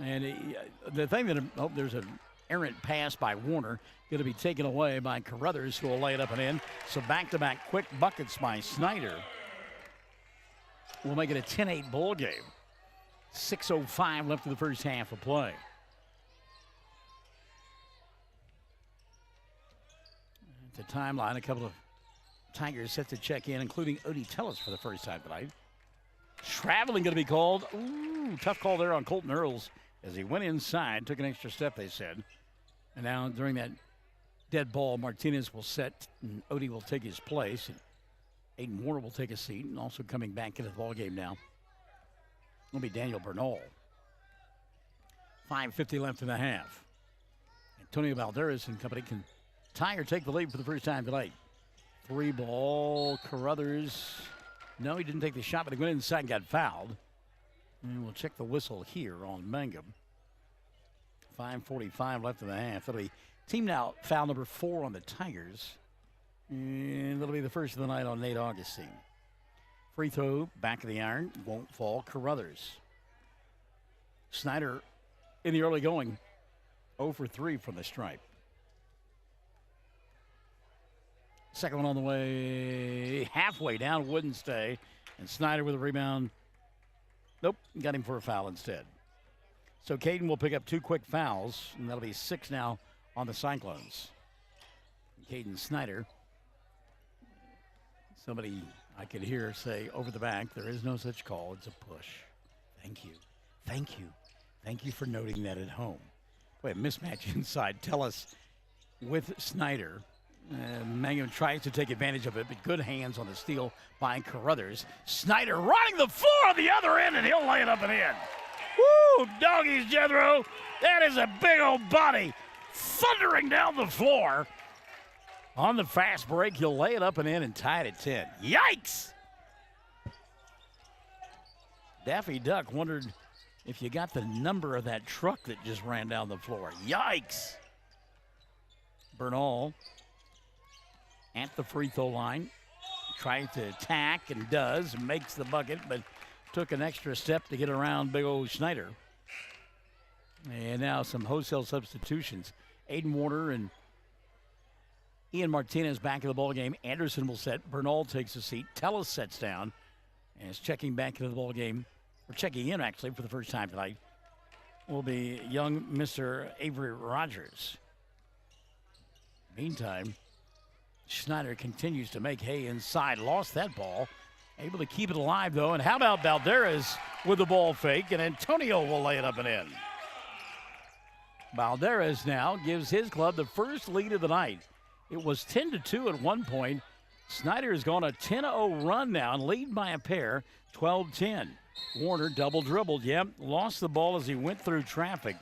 And the thing that, there's an errant pass by Warner. Going to be taken away by Carruthers, who will lay it up and in. So back-to-back quick buckets by Snyder. We'll make it a 10-8 ball game. 6:05 left in the first half of play. The timeline, a couple of Tigers set to check in, including Odie Tellis for the first time tonight. Traveling going to be called. Ooh, tough call there on Colton Earls as he went inside, took an extra step, they said. And now during that dead ball, Martinez will set, and Odie will take his place. And Aiden Warner will take a seat, and also coming back into the ball game now will be Daniel Bernal. 5:50 left in the half. Antonio Valderas and company can tie or take the lead for the first time tonight. 3-ball, Carruthers. No, he didn't take the shot, but he went inside and got fouled. And we'll check the whistle here on Mangum. 5:45 left in the half. That'll be team now foul number 4 on the Tigers. And that'll be the first of the night on Nate Augustine. Free throw, back of the iron, won't fall. Carruthers. Snyder in the early going, 0 for 3 from the stripe. Second one on the way, halfway down, wouldn't stay. And Snyder with a rebound. Nope, got him for a foul instead. So Caden will pick up 2 quick fouls, and that'll be 6 now on the Cyclones. Caden Snyder. Somebody I could hear say over the back, there is no such call, it's a push. Thank you. Thank you. Thank you for noting that at home. Wait, mismatch inside. Tell us with Snyder. Mangum tries to take advantage of it, but good hands on the steal by Carruthers. Snyder running the floor on the other end, and he'll lay it up and in. Woo! Doggies, Jethro. That is a big old body thundering down the floor. On the fast break, he'll lay it up and in and tie it at 10. Yikes! Daffy Duck wondered if you got the number of that truck that just ran down the floor. Yikes! Bernal at the free throw line, tries to attack and does, makes the bucket, but took an extra step to get around big old Snyder. And now some wholesale substitutions. Aiden Warner and Ian Martinez back in the ball game. Anderson will set. Bernal takes a seat. Tellis sets down and is checking back into the ball game, or checking in actually for the first time tonight, will be young Mr. Avery Rogers. Meantime, Snyder continues to make hay inside. Lost that ball. Able to keep it alive, though. And how about Valderas with the ball fake? And Antonio will lay it up and in. Valderas now gives his club the first lead of the night. It was 10-2 at one point. Snyder has gone a 10-0 run now and lead by a pair, 12-10. Warner double dribbled. Yep, lost the ball as he went through traffic.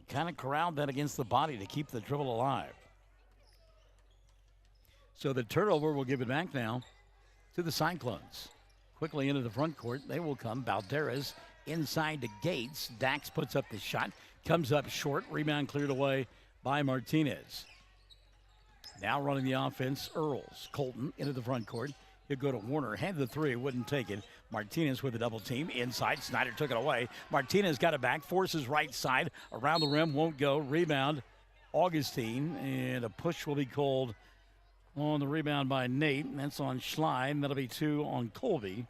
Kind of corralled that against the body to keep the dribble alive. So the turnover will give it back now to the Cyclones. Quickly into the front court, they will come. Valderas inside to Gates. Dax puts up the shot, comes up short. Rebound cleared away by Martinez. Now running the offense, Earls. Colton into the front court. He'll go to Warner. Had the three, wouldn't take it. Martinez with a double team. Inside, Snyder took it away. Martinez got it back, forces right side. Around the rim, won't go. Rebound, Augustine. And a push will be called on the rebound by Nate, and that's on Schley. That'll be 2 on Colby,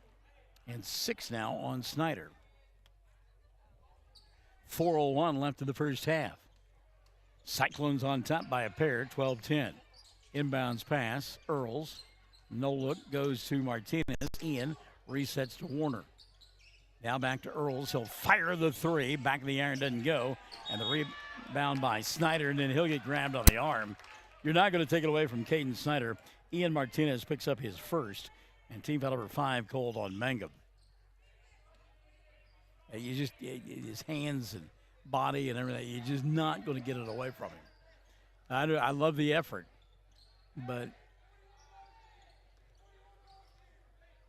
and 6 now on Snyder. 4:01 left in the first half. Cyclones on top by a pair, 12-10. Inbounds pass, Earls. No look, goes to Martinez. Ian resets to Warner. Now back to Earls. He'll fire the three. Back of the iron doesn't go. And the rebound by Snyder, and then he'll get grabbed on the arm. You're not going to take it away from Caden Snyder. Ian Martinez picks up his first, and team foul number 5 called on Mangum. His hands and body and everything, you're just not going to get it away from him. I love the effort, but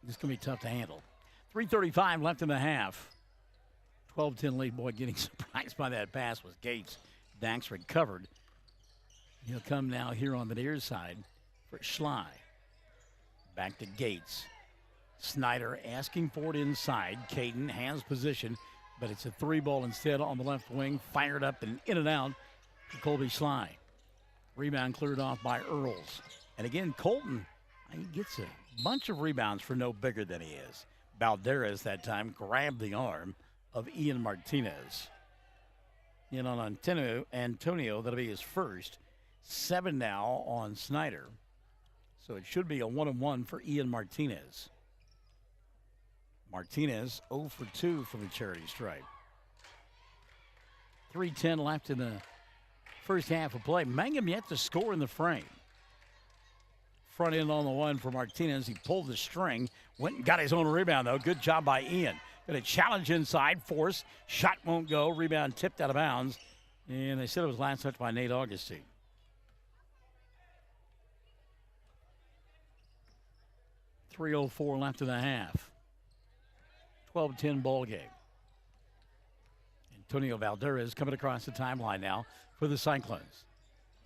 it's going to be tough to handle. 3:35 left in the half. 12-10 lead. Boy, getting surprised by that pass was Gates. Dax recovered. He'll come now here on the near side for Schley. Back to Gates. Snyder asking for it inside. Caden has position, but it's a 3-ball instead on the left wing. Fired up and in and out. to Colby Sly. Rebound cleared off by Earls. And again, Colton, he gets a bunch of rebounds for no bigger than he is. Balderas that time grabbed the arm of Ian Martinez. In on Antonio, that'll be his first. 7 now on Snyder. So it should be a 1-on-1 for Ian Martinez. Martinez 0 for 2 from the charity stripe. 3:10 left in the first half of play. Mangum yet to score in the frame. Front end on the one for Martinez. He pulled the string. Went and got his own rebound, though. Good job by Ian. Got a challenge inside. Force. Shot won't go. Rebound tipped out of bounds. And they said it was last touch by Nate Augustine. .304 left in the half. 12-10 ball game. Antonio Valderez coming across the timeline now for the Cyclones.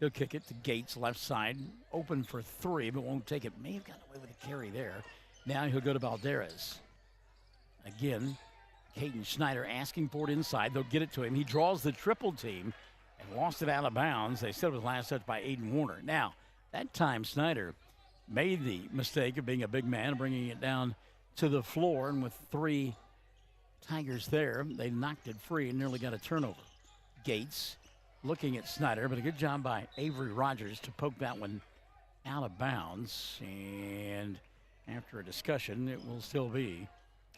He'll kick it to Gates, left side. Open for 3, but won't take it. May have gotten away with a carry there. Now he'll go to Valderez. Again, Caden Snyder asking for it inside. They'll get it to him. He draws the triple team and lost it out of bounds. They said it was last touch by Aiden Warner. Now, that time Snyder made the mistake of being a big man and bringing it down to the floor. And with 3 Tigers there, they knocked it free and nearly got a turnover. Gates looking at Snyder, but a good job by Avery Rogers to poke that one out of bounds. And after a discussion, it will still be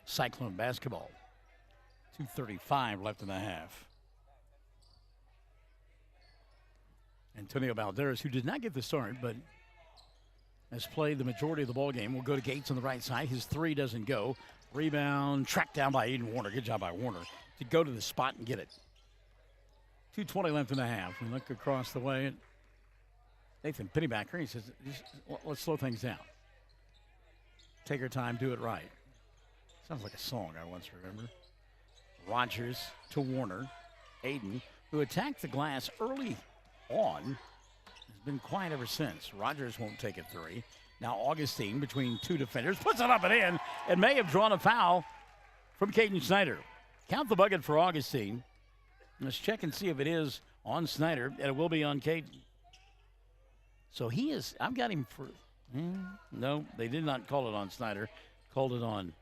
Cyclone basketball. 2:35 left in the half. Antonio Valderez, who did not get the start, but has played the majority of the ball game, will go to Gates on the right side. His 3 doesn't go. Rebound tracked down by Aiden Warner. Good job by Warner to go to the spot and get it. 2:20 left in the half. We look across the way at Nathan Pennybacker. He says, let's slow things down. Take our time, do it right. Sounds like a song I once remember. Rogers to Warner. Aiden, who attacked the glass early on, has been quiet ever since. Rogers won't take a 3. Now Augustine between 2 defenders, puts it up and in, and may have drawn a foul from Caden Snyder. Count the bucket for Augustine. Let's check and see if it is on Snyder, and it will be on Caden. So he is, I've got him for, no, they did not call it on Snyder. Called it on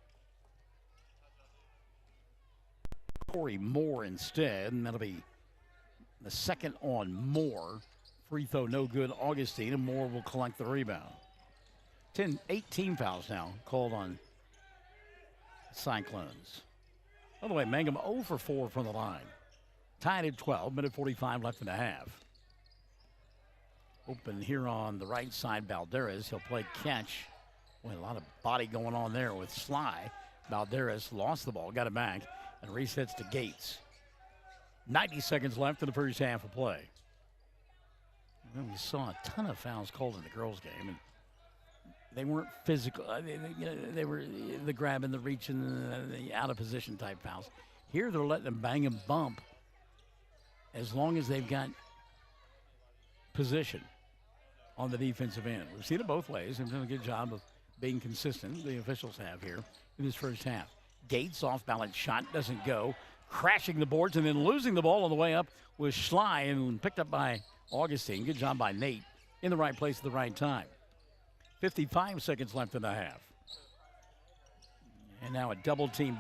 Corey Moore instead, and that'll be the second on Moore. Free throw no good, Augustine, and Moore will collect the rebound. 18 fouls now called on Cyclones. By the way, Mangum 0 for 4 from the line. Tied at 12, minute 45 left in the half. Open here on the right side, Balderas. He'll play catch. Boy, a lot of body going on there with Sly. Balderas lost the ball, got it back, and resets to Gates. 90 seconds left in the first half of play. Well, we saw a ton of fouls called in the girls' game, and they weren't physical. They were the grabbing, the reaching, the out-of-position type fouls. Here they're letting them bang and bump as long as they've got position on the defensive end. We've seen it both ways. They've done a good job of being consistent, the officials have here in this first half. Gates off-balance shot doesn't go. Crashing the boards and then losing the ball on the way up was Sly and picked up by Augustine. Good job by Nate in the right place at the right time. 55 seconds left in the half. And now a double team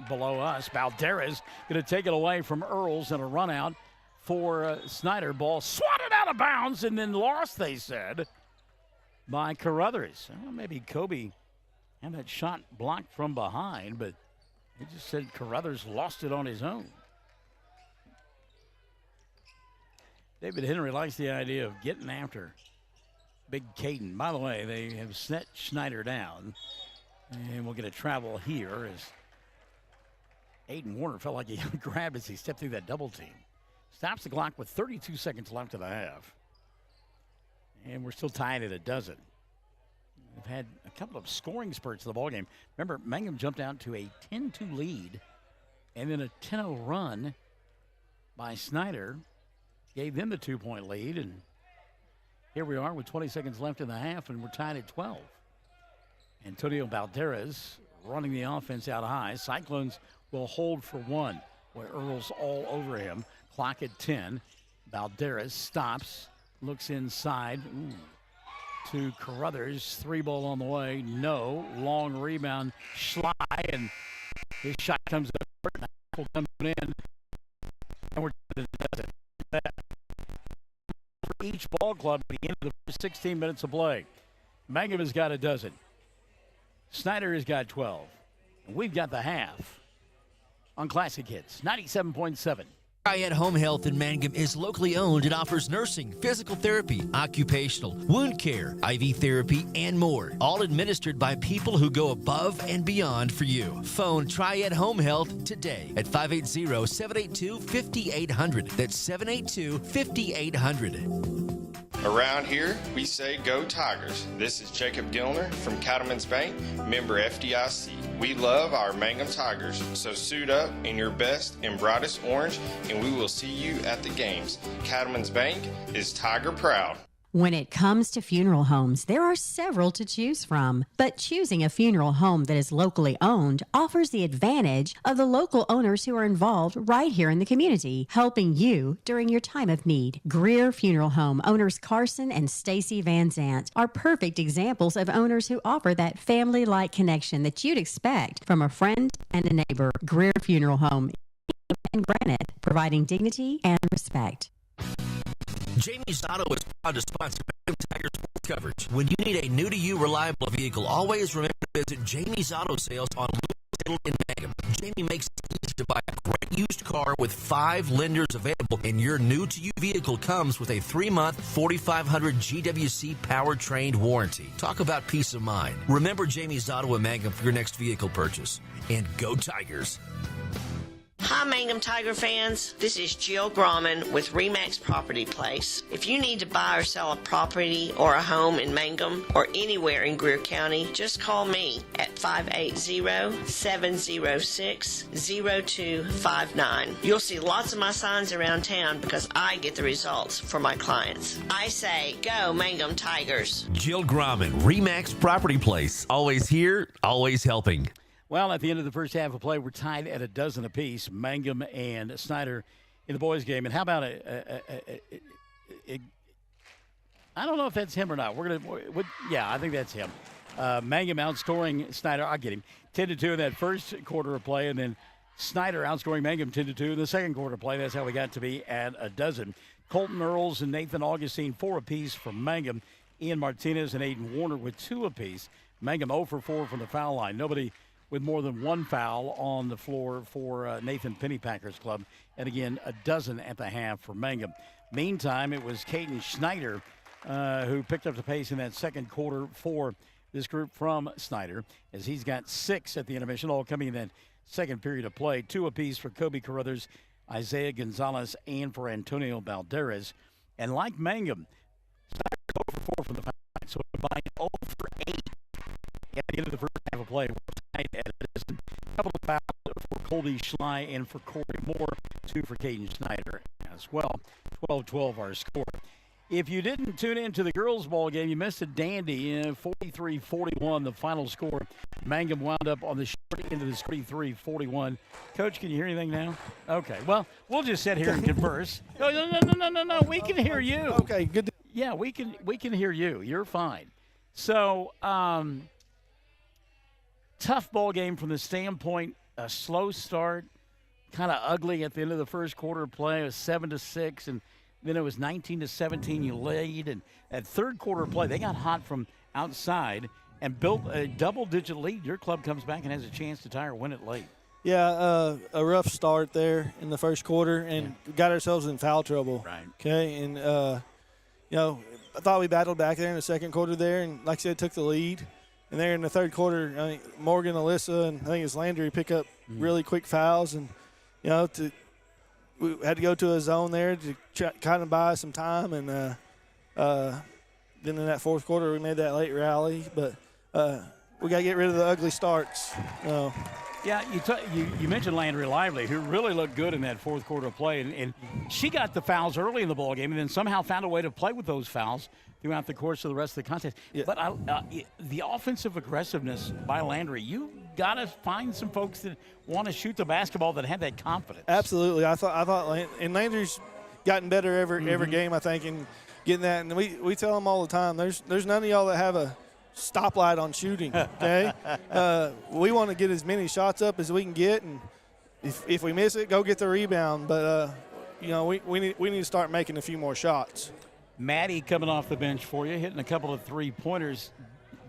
below us. Balderas going to take it away from Earls and a run out for Snyder. Ball swatted out of bounds and then lost, they said, by Carruthers. Well, maybe Kobe had that shot blocked from behind, but they just said Carruthers lost it on his own. David Henry likes the idea of getting after Big Caden. By the way, they have set Snyder down, and we'll get a travel here as Aiden Warner felt like he grabbed as he stepped through that double team. Stops the clock with 32 seconds left in the half. And we're still tied at a dozen. We've had a couple of scoring spurts in the ballgame. Remember, Mangum jumped out to a 10-2 lead, and then a 10-0 run by Snyder gave them the 2-point lead, and here we are with 20 seconds left in the half, and we're tied at 12. Antonio Balderas running the offense out high. Cyclones will hold for 1, where Earl's all over him. Clock at 10. Balderas stops, looks inside. To Carruthers. 3-ball on the way. No. Long rebound. Schley, and his shot comes up. Comes in. And we're down to the dozen. For each ball club at the end of the first 16 minutes of play. Mangum has got a dozen. Snyder has got 12. And we've got the half on Classic Hits 97.7. Triad Home Health in Mangum is locally owned and offers nursing, physical therapy, occupational, wound care, IV therapy, and more. All administered by people who go above and beyond for you. Phone Triad Home Health today at 580-782-5800. That's 782-5800. Around here, we say go Tigers. This is Jacob Gilner from Cattlemen's Bank, member FDIC. We love our Mangum Tigers, so suit up in your best and brightest orange, and we will see you at the games. Cattlemen's Bank is Tiger proud. When it comes to funeral homes, there are several to choose from, but choosing a funeral home that is locally owned offers the advantage of the local owners who are involved right here in the community, helping you during your time of need. Greer Funeral Home owners Carson and Stacy Van Zant are perfect examples of owners who offer that family-like connection that you'd expect from a friend and a neighbor. Greer Funeral Home and Granite, providing dignity and respect. Jamie's Auto is proud to sponsor Mangum Tiger sports coverage. When you need a new-to-you reliable vehicle, always remember to visit Jamie's Auto Sales on Louisville in Mangum. Jamie makes it easy to buy a great used car with 5 lenders available, and your new-to-you vehicle comes with a 3-month 4,500 GWC powertrain warranty. Talk about peace of mind. Remember Jamie's Auto in Mangum for your next vehicle purchase. And go Tigers! Hi, Mangum Tiger fans. This is Jill Grauman with RE/MAX Property Place. If you need to buy or sell a property or a home in Mangum or anywhere in Greer County, just call me at 580-706-0259. You'll see lots of my signs around town because I get the results for my clients. I say, go Mangum Tigers. Jill Grauman, RE/MAX Property Place. Always here, always helping. Well, at the end of the first half of play, we're tied at a dozen apiece, Mangum and Snyder in the boys' game. And how about I don't know if that's him or not. Yeah, I think that's him. Mangum outscoring Snyder. I'll get him 10-2 in that first quarter of play, and then Snyder outscoring Mangum 10-2 in the second quarter of play. That's how we got to be at a dozen. Colton Earls and Nathan Augustine 4 apiece from Mangum. Ian Martinez and Aiden Warner with 2 apiece. Mangum 0 for 4 from the foul line. Nobody with more than 1 foul on the floor for Nathan Pennypackers Club. And again, a dozen at the half for Mangum. Meantime, it was Caden Schneider who picked up the pace in that second quarter for this group from Snyder, as he's got 6 at the intermission, all coming in that second period of play. 2 apiece for Kobe Carruthers, Isaiah Gonzalez, and for Antonio Balderas. And like Mangum, Snyder's 0 for 4 from the foul line, so combined 0 for 8 at the end of the first half of play. We're tied at a couple of fouls for Colby Schley and for Corey Moore, 2 for Caden Snyder as well. 12-12 our score. If you didn't tune in to the girls' ball game, you missed a dandy. 43-41, the final score. Mangum wound up on the short end of this 43-41. Coach, can you hear anything now? Okay, well, we'll just sit here and converse. No, we can hear you. Okay, good. Yeah, we can hear you. You're fine. So, tough ball game from the standpoint, a slow start, kind of ugly at the end of the first quarter of play. It was 7-6, and then it was 19-17. You laid, and at third quarter play, they got hot from outside and built a double-digit lead. Your club comes back and has a chance to tie or win it late. Yeah, a rough start there in the first quarter, and got ourselves in foul trouble. Right. Okay, and I thought we battled back there in the second quarter there, and like I said, took the lead. And there in the third quarter, I think Morgan, Alyssa, and I think it's Landry pick up really quick fouls, and we had to go to a zone there to kind of buy some time. And then in that fourth quarter, we made that late rally, but we got to get rid of the ugly starts. Yeah, you mentioned Landry Lively, who really looked good in that fourth quarter of play, and she got the fouls early in the ballgame and then somehow found a way to play with those fouls throughout the course of the rest of the contest. Yeah. But the offensive aggressiveness by Landry, you got to find some folks that want to shoot the basketball that have that confidence. Absolutely. I thought and Landry's gotten better every game, I think, and getting that. And we tell them all the time, there's none of y'all that have a stoplight on shooting, okay? We want to get as many shots up as we can get, and if we miss it, go get the rebound. But, we need to start making a few more shots. Maddie coming off the bench for you, hitting a couple of three-pointers.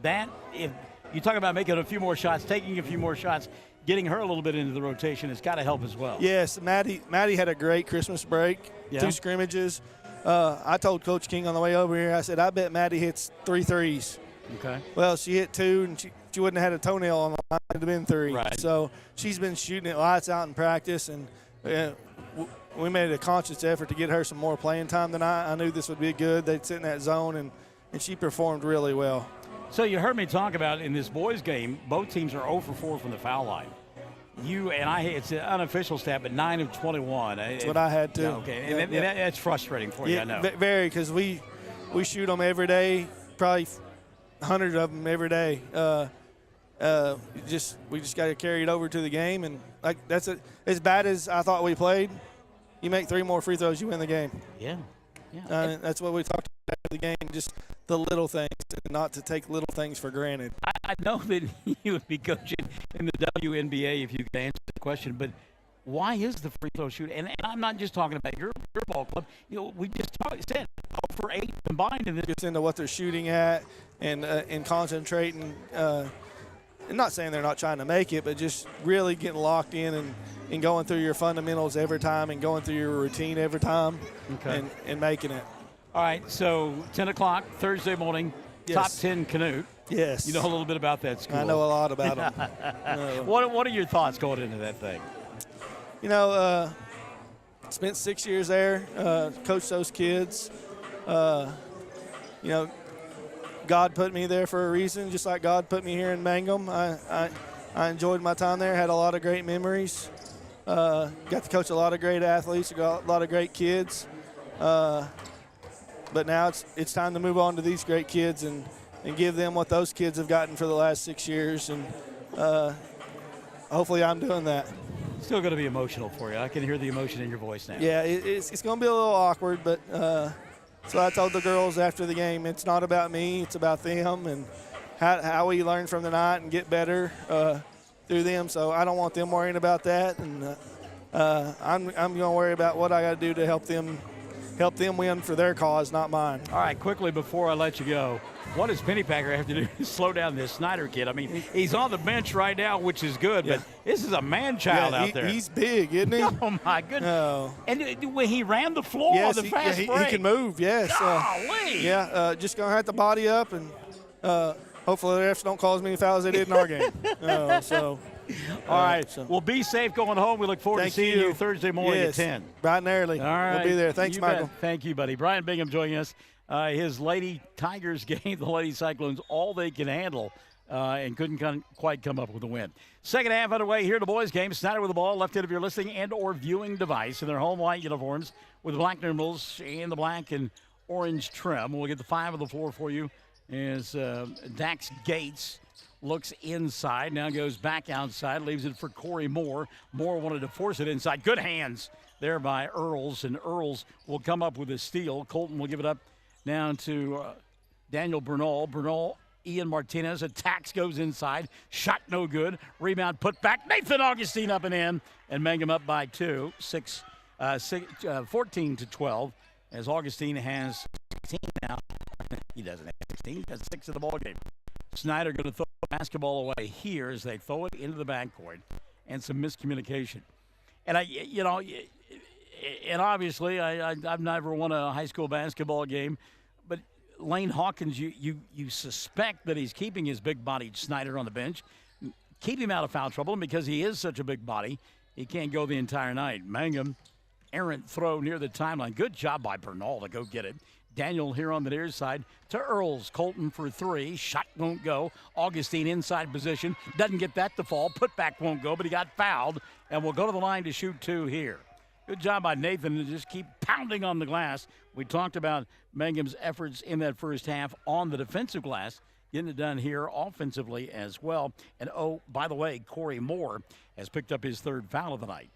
That, if you talk about making a few more shots, taking a few more shots, getting her a little bit into the rotation has got to help as well. Yes, Maddie had a great Christmas break, 2 scrimmages. I told Coach King on the way over here, I said, I bet Maddie hits 3 threes. Okay. Well, she hit 2, and she wouldn't have had a toenail on the line. It would have been 3. Right. So she's been shooting it lights out in practice, and we made a conscious effort to get her some more playing time tonight. I knew this would be good. They'd sit in that zone, and she performed really well. So you heard me talk about in this boys game, both teams are 0 for 4 from the foul line. You and I, it's an unofficial stat, but 9 of 21. That's what I had, too. Yeah, okay, and that's frustrating for you, I know. Very, because we shoot them every day, probably 100 of them every day. We just got to carry it over to the game, and that's it. As bad as I thought we played, you make 3 more free throws, you win the game. Yeah. That's what we talked about after the game, just the little things, and not to take little things for granted. I know that you would be coaching in the WNBA if you could answer the question, but why is the free throw shoot? And I'm not just talking about your ball club. We just said 0 for 8 combined in this. Gets into what they're shooting at and concentrating. I'm not saying they're not trying to make it, but just really getting locked in and going through your fundamentals every time and going through your routine every time and making it. All right, so 10 o'clock Thursday morning, Top 10 Canute. Yes. You know a little bit about that school. I know a lot about them. What are your thoughts going into that thing? Spent 6 years there, coached those kids. God put me there for a reason, just like God put me here in Mangum. I enjoyed my time there, had a lot of great memories. Got to coach a lot of great athletes, got a lot of great kids. But now it's time to move on to these great kids and give them what those kids have gotten for the last 6 years. And hopefully I'm doing that. Still going to be emotional for you. I can hear the emotion in your voice now. Yeah, it's going to be a little awkward, but so I told the girls after the game, it's not about me, it's about them and how we learn from the night and get better through them. So I don't want them worrying about that, and I'm going to worry about what I got to do to help them win for their cause, not mine. All right, quickly before I let you go, what does Pennypacker have to do to slow down this Snyder kid? I mean, he's on the bench right now, which is good, but this is a man-child out there. He's big, isn't he? Oh, my goodness. No. And when he ran the floor on the fast break. He can move, yes. Golly. Just going to have to body up, and hopefully the refs don't call as many fouls as they did in our game. All right. Well, be safe going home. We look forward to seeing you Thursday morning at 10. Bright and early. All right. We'll be there. Thanks, Michael. Thank you, buddy. Brian Bingham joining us. His Lady Tigers game, the Lady Cyclones, all they can handle, and couldn't quite come up with a win. Second half underway here, the boys' game. Snyder with the ball, left end of your listening and or viewing device in their home white uniforms with the black numerals and the black and orange trim. We'll get the 5 on the floor for you as Dax Gates looks inside, now goes back outside, leaves it for Corey Moore. Moore wanted to force it inside. Good hands there by Earls, and Earls will come up with a steal. Colton will give it up down to Daniel Bernal. Bernal, Ian Martinez attacks, goes inside. Shot no good. Rebound put back. Nathan Augustine up and in, and Mangum up by 2, 14-12, as Augustine has 16 now. He doesn't have 16. He has 6 in the ball game. Snyder going to throw the basketball away here as they throw it into the backcourt, and some miscommunication. And obviously I've never won a high school basketball game, but Lane Hawkins, you suspect that he's keeping his big-bodied Snyder on the bench. Keep him out of foul trouble, and because he is such a big body, he can't go the entire night. Mangum, errant throw near the timeline. Good job by Bernal to go get it. Daniel here on the near side to Earls. Colton for 3. Shot won't go. Augustine inside position. Doesn't get that to fall. Putback won't go, but he got fouled and will go to the line to shoot 2 here. Good job by Nathan to just keep pounding on the glass. We talked about Mangum's efforts in that first half on the defensive glass. Getting it done here offensively as well. And, oh, by the way, Corey Moore has picked up his 3rd foul of the night.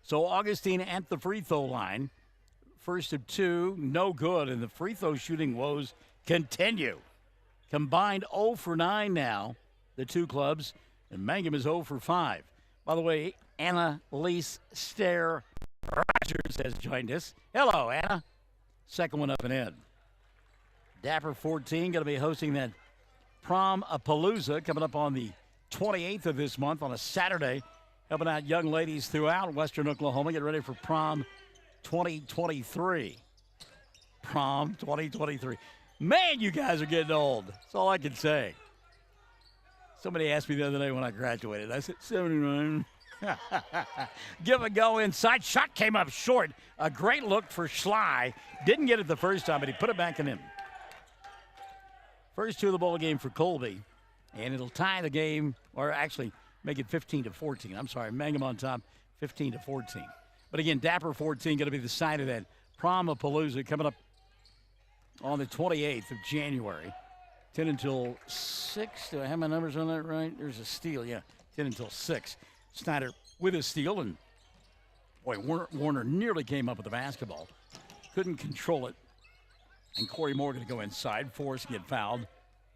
So Augustine at the free throw line. First of two, no good, and the free throw shooting woes continue. Combined 0 for 9 now, the two clubs, and Mangum is 0 for 5. By the way, Annalise Stair Rogers has joined us. Hello, Anna. Second one up and in. Dapper 14 going to be hosting that Prom-a-Palooza coming up on the 28th of this month on a Saturday, helping out young ladies throughout Western Oklahoma. Get ready for Prom 2023. Prom 2023. Man, you guys are getting old. That's all I can say. Somebody asked me the other day when I graduated. I said, 79. Give a go inside. Shot came up short. A great look for Schley. Didn't get it the first time, but he put it back in. First two of the ball game for Colby. And it'll tie the game, or actually make it 15-14. I'm sorry, Mangum on top, 15-14. But again, Dapper 14 going to be the site of that Prom-a-Palooza coming up on the 28th of January. 10 until 6. Do I have my numbers on that right? There's a steal, yeah. 10 until 6. Snyder with a steal, and boy, Warner nearly came up with the basketball. Couldn't control it. And Corey Moore going to go inside, force get fouled,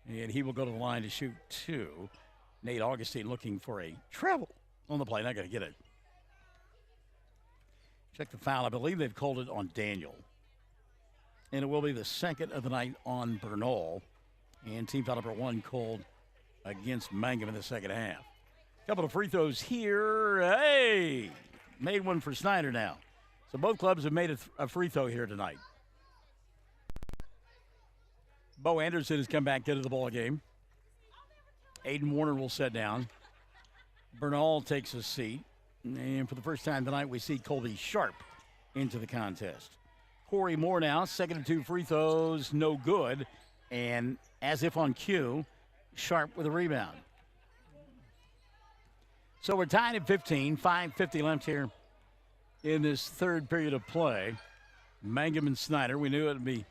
and he will go to the line to shoot 2. Nate Augustine looking for a travel on the play, not going to get it. Check the foul. I believe they've called it on Daniel. And it will be the second of the night on Bernal. And team foul number 1 called against Mangum in the second half. Couple of free throws here. Hey! Made one for Snyder now. So both clubs have made a free throw here tonight. Bo Anderson has come back into the ball game. Aiden Warner will sit down. Bernal takes a seat. And for the first time tonight, we see Colby Sharp into the contest. Corey Moore now, second of 2 free throws, no good. And as if on cue, Sharp with a rebound. So we're tied at 15, 5:50 left here in this third period of play. Mangum and Snyder, we knew it would be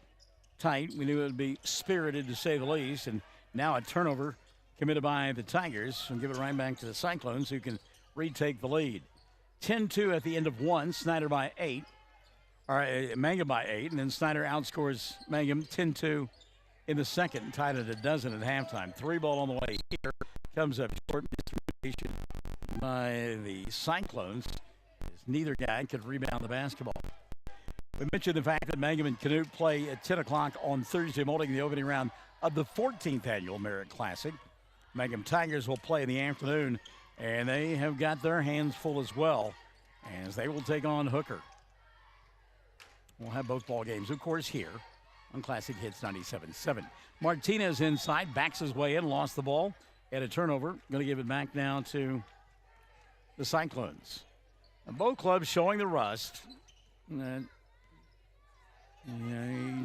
tight. We knew it would be spirited, to say the least. And now a turnover committed by the Tigers. And give it right back to the Cyclones, who can retake the lead. 10-2 at the end of 1. Snyder by 8. Or Mangum by 8. And then Snyder outscores Mangum 10-2 in the second. Tied at a dozen at halftime. 3 ball on the way here. Comes up short. Distribution by the Cyclones. As neither guy could rebound the basketball. We mentioned the fact that Mangum and Canute play at 10 o'clock on Thursday morning, the opening round of the 14th annual Merritt Classic. Mangum Tigers will play in the afternoon, and they have got their hands full as well, as they will take on Hooker. We'll have both ball games, of course, here on Classic Hits 97.7. Martinez inside, backs his way in, lost the ball, had a turnover. Going to give it back now to the Cyclones. And both clubs showing the rust. You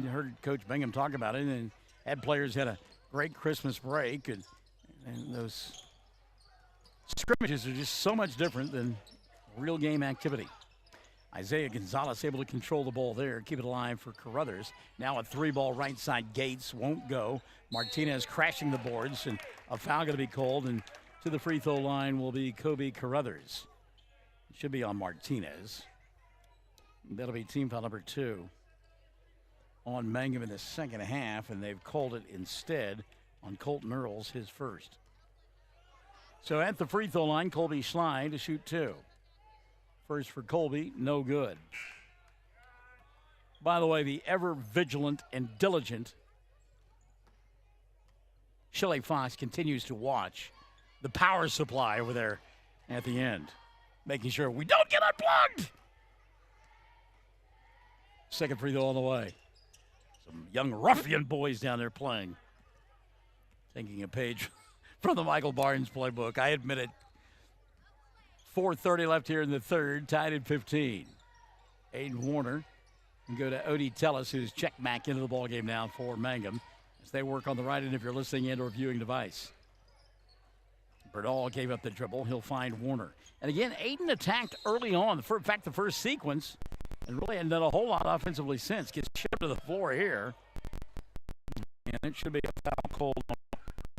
heard Coach Bingham talk about it, and had players had a great Christmas break, and those scrimmages are just so much different than real game activity. Isaiah Gonzalez able to control the ball there, keep it alive for Carruthers. Now a 3-ball right side. Gates won't go. Martinez crashing the boards, and a foul going to be called, and to the free throw line will be Kobe Carruthers. It should be on Martinez. That'll be team foul number 2 on Mangum in the second half, and they've called it instead on Colton Earls, his first. So at the free throw line, Colby Schley to shoot 2. First for Colby, no good. By the way, the ever vigilant and diligent Shelley Fox continues to watch the power supply over there at the end, making sure we don't get unplugged. Second free throw on the way. Some young ruffian boys down there playing. Taking a page from the Michael Barnes playbook. I admit it. 4:30 left here in the third, tied at 15. Aiden Warner and go to Odie Tellis, who's checked back into the ballgame now for Mangum as they work on the right end of your listening and or viewing device. Bernal gave up the dribble. He'll find Warner. And again, Aiden attacked early on. In fact, the first sequence, and really hadn't done a whole lot offensively since. Gets shipped to the floor here. And it should be a foul called on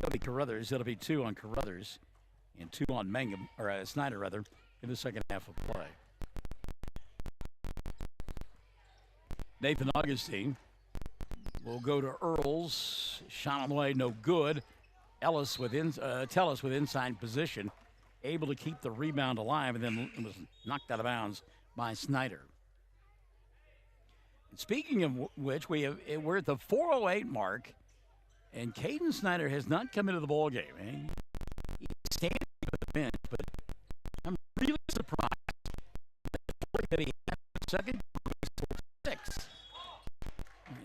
Kobe Carruthers. It'll be 2 on Carruthers and 2 on Mangum, or Snyder rather, in the second half of play. Nathan Augustine will go to Earls. Shot on the way, no good. Tellus with inside position, able to keep the rebound alive, and then was knocked out of bounds by Snyder. And speaking of which, we're at the 4:08 mark, and Caden Snyder has not come into the ball game. He's standing at the bench, but I'm really surprised that he had the second quarter 6.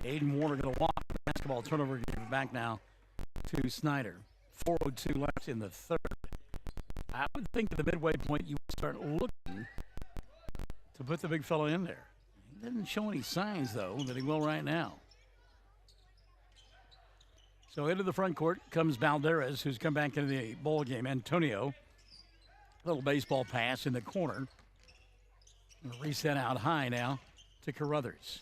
Aiden Warner going to walk the basketball turnover, give it back now to Snyder. 4:02 left in the third. I would think at the midway point you would start looking to put the big fellow in there. He doesn't show any signs, though, that he will right now. So into the front court comes Balderas, who's come back into the ball game. Antonio, little baseball pass in the corner. Reset out high now to Carruthers.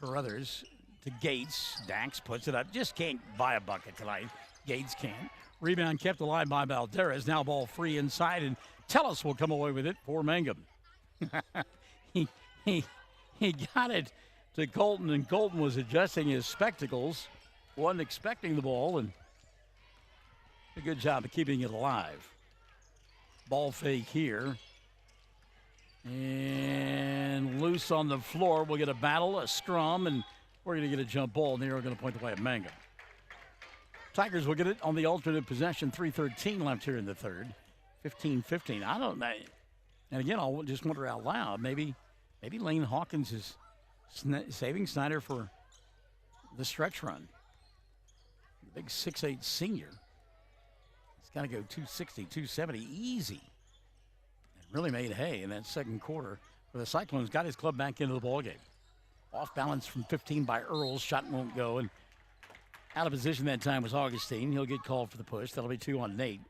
Carruthers to Gates. Dax puts it up. Just can't buy a bucket tonight. Gates can't. Rebound kept alive by Balderas. Now ball free inside, and Tellus will come away with it for Mangum. he got it to Colton, and Colton was adjusting his spectacles. Wasn't expecting the ball, and a good job of keeping it alive. Ball fake here. And loose on the floor. We'll get a battle, a scrum, and we're going to get a jump ball, and they're going to point the way at Mangum. Tigers will get it on the alternate possession. 3:13 left here in the third. 15-15. I don't know. And again, I'll just wonder out loud. Maybe Lane Hawkins is saving Snyder for the stretch run. Big 6'8" senior. He's got to go 260, 270 easy. And really made hay in that second quarter. Where the Cyclones got his club back into the ballgame. Off balance from 15 by Earls. Shot won't go. And out of position that time was Augustine. He'll get called for the push. That'll be 2 on Nate.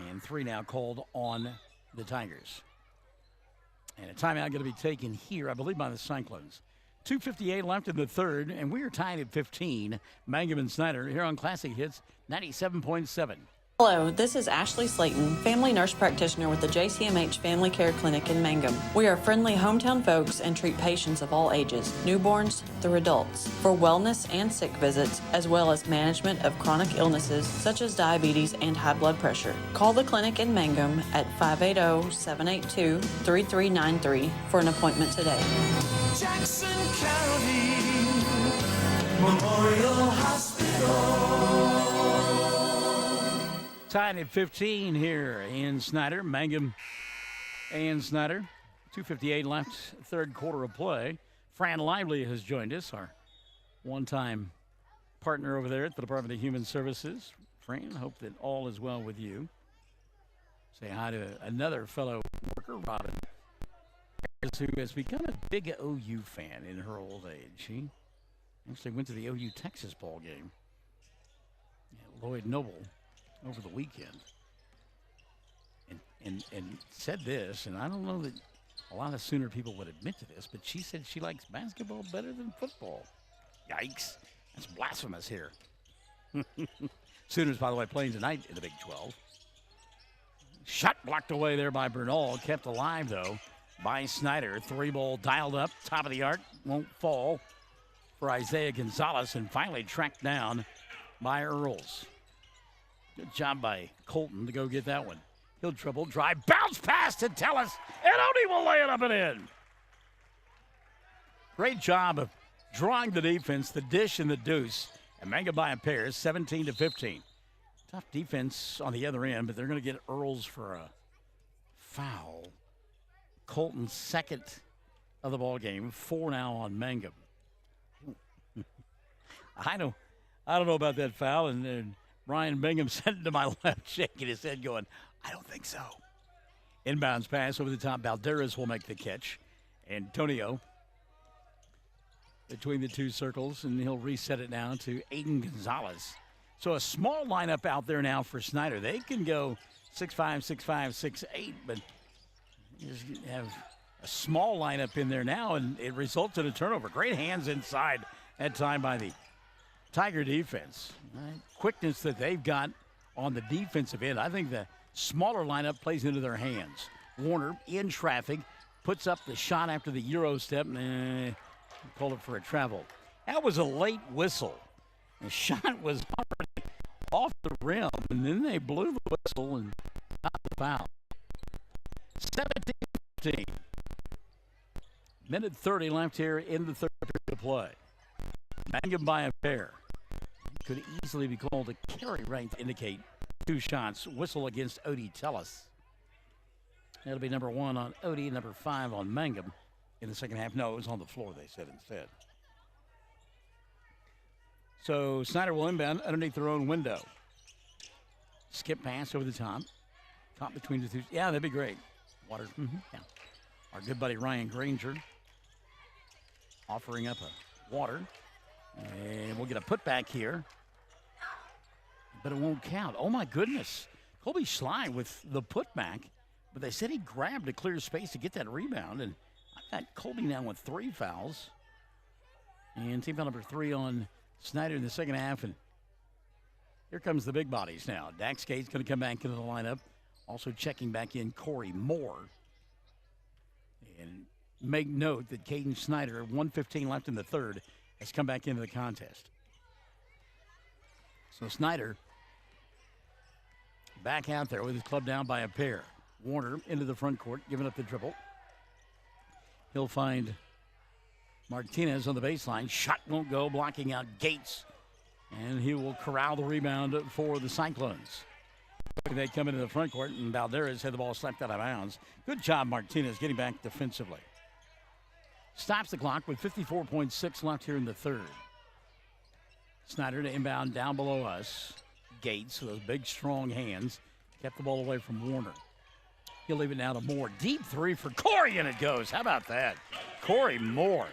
And 3 now called on the Tigers. And a timeout going to be taken here, I believe, by the Cyclones. 2:58 left in the third, and we are tied at 15. Mangum and Snyder here on Classic Hits 97.7. Hello, this is Ashley Slayton, family nurse practitioner with the JCMH Family Care Clinic in Mangum. We are friendly hometown folks and treat patients of all ages, newborns through adults, for wellness and sick visits, as well as management of chronic illnesses such as diabetes and high blood pressure. Call the clinic in Mangum at 580-782-3393 for an appointment today. Jackson County Memorial Hospital. Tied at 15 here in Snyder. Mangum and Snyder. 2:58 left, third quarter of play. Fran Lively has joined us, our one-time partner over there at the Department of Human Services. Fran, hope that all is well with you. Say hi to another fellow worker, Robin, who has become a big OU fan in her old age. She actually went to the OU Texas ball game. Lloyd Noble over the weekend, and said this, and I don't know that a lot of Sooner people would admit to this, but she said she likes basketball better than football. Yikes. That's blasphemous here. Sooners, by the way, playing tonight in the Big 12. Shot blocked away there by Bernal, kept alive, though, by Snyder. 3-ball dialed up, top of the arc, won't fall for Isaiah Gonzalez, and finally tracked down by Earls. Good job by Colton to go get that one. He'll dribble, drive, bounce pass to Tellus, and Odie will lay it up and in. Great job of drawing the defense, the dish and the deuce, and Mangum by a pair, 17-15. Tough defense on the other end, but they're going to get Earls for a foul. Colton's second of the ball game, 4 now on Mangum. I don't know about that foul, and Ryan Bingham sitting to my left, shaking his head, going, I don't think so. Inbounds pass over the top. Balderas will make the catch. Antonio between the two circles, and he'll reset it now to Aiden Gonzalez. So a small lineup out there now for Snyder. They can go 6'5", 6'5", 6'8", but you just have a small lineup in there now, and it results in a turnover. Great hands inside that time by the Tiger defense. Quickness that they've got on the defensive end. I think the smaller lineup plays into their hands. Warner in traffic, puts up the shot after the Euro step. Called it for a travel. That was a late whistle. The shot was already off the rim, and then they blew the whistle and got the foul. 17-15. Minute 30 left here in the third period of play. Mangum by a pair. Could easily be called a carry right to indicate 2 shots. Whistle against Odie Tellis. That'll be number 1 on Odie, number 5 on Mangum in the second half. No, it was on the floor, they said instead. So Snyder will inbound underneath their own window. Skip pass over the top. Caught between the two. Yeah, that'd be great. Water. Yeah. Our good buddy Ryan Granger offering up a water. And we'll get a putback here. But it won't count. Oh, my goodness. Colby Schley with the putback. But they said he grabbed a clear space to get that rebound. And I've got Colby now with 3 fouls. And team foul number 3 on Snyder in the second half. And here comes the big bodies now. Dax Gates going to come back into the lineup. Also checking back in Corey Moore. And make note that Caden Snyder, 1:15 left in the third, has come back into the contest. So Snyder back out there with his club down by a pair. Warner into the front court, giving up the dribble. He'll find Martinez on the baseline. Shot won't go, blocking out Gates. And he will corral the rebound for the Cyclones. They come into the front court, and Valderez had the ball slapped out of bounds. Good job, Martinez, getting back defensively. Stops the clock with 54.6 left here in the third. Snyder to inbound down below us. Gates, with those big, strong hands, kept the ball away from Warner. He'll leave it now to Moore. Deep 3 for Corey, and it goes. How about that? Corey Moore.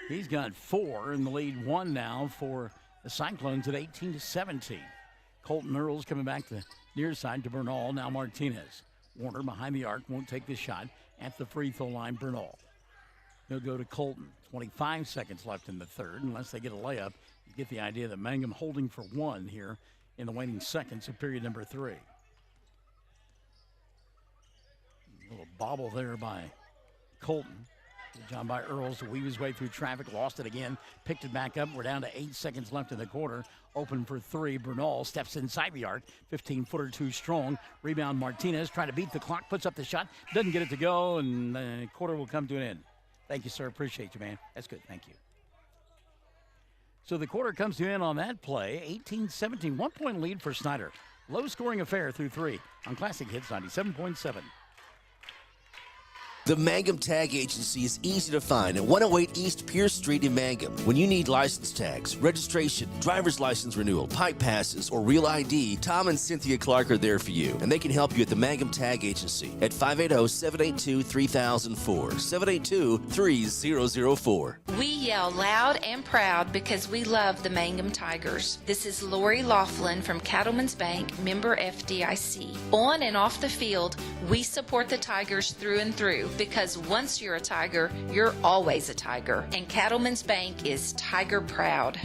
He's got 4 in the lead, 1 now for the Cyclones at 18-17. Colton Earls coming back to the near side to Bernal. Now Martinez. Warner behind the arc, won't take the shot at the free throw line. Bernal. He'll go to Colton. 25 seconds left in the third. Unless they get a layup, you get the idea that Mangum holding for 1 here in the waning seconds of period number 3. A little bobble there by Colton. Good job by Earls to weave his way through traffic. Lost it again. Picked it back up. We're down to 8 seconds left in the quarter. Open for 3. Bernal steps inside the arc. 15-footer too strong. Rebound Martinez trying to beat the clock. Puts up the shot. Doesn't get it to go. And the quarter will come to an end. Thank you, sir. Appreciate you, man. That's good. Thank you. So the quarter comes to an end on that play. 18-17. 1-point lead for Snyder. Low-scoring affair through 3 on Classic Hits 97.7. The Mangum Tag Agency is easy to find at 108 East Pierce Street in Mangum. When you need license tags, registration, driver's license renewal, pipe passes, or real ID, Tom and Cynthia Clark are there for you, and they can help you at the Mangum Tag Agency at 580-782-3004, 782-3004. We yell loud and proud because we love the Mangum Tigers. This is Lori Laughlin from Cattlemen's Bank, member FDIC. On and off the field, we support the Tigers through and through. Because once you're a Tiger, you're always a Tiger. And Cattlemen's Bank is Tiger proud.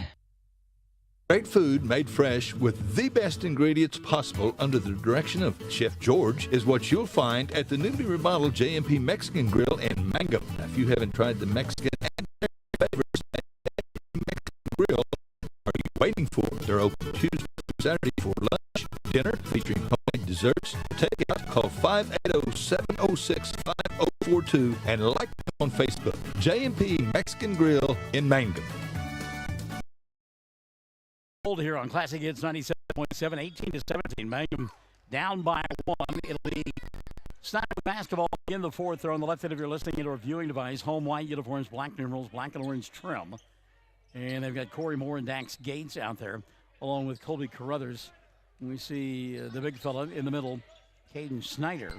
Great food made fresh with the best ingredients possible under the direction of Chef George is what you'll find at the newly remodeled JMP Mexican Grill in Mangum. Now, if you haven't tried the Mexican and flavors at Mexican Grill, are you waiting for? They're open Tuesday through Saturday for lunch, dinner, featuring homemade desserts. Take out, call 580-706-5042 and like them on Facebook. JMP Mexican Grill in Mangum. Hold here on Classic Hits 97.7, 18-17. Mangum down by 1. It'll be Snyder basketball in the fourth. They're on the left end of your listening or viewing device. Home white uniforms, black numerals, black and orange trim. And they've got Corey Moore and Dax Gates out there, along with Colby Carruthers. We see the big fella in the middle, Caden Snyder,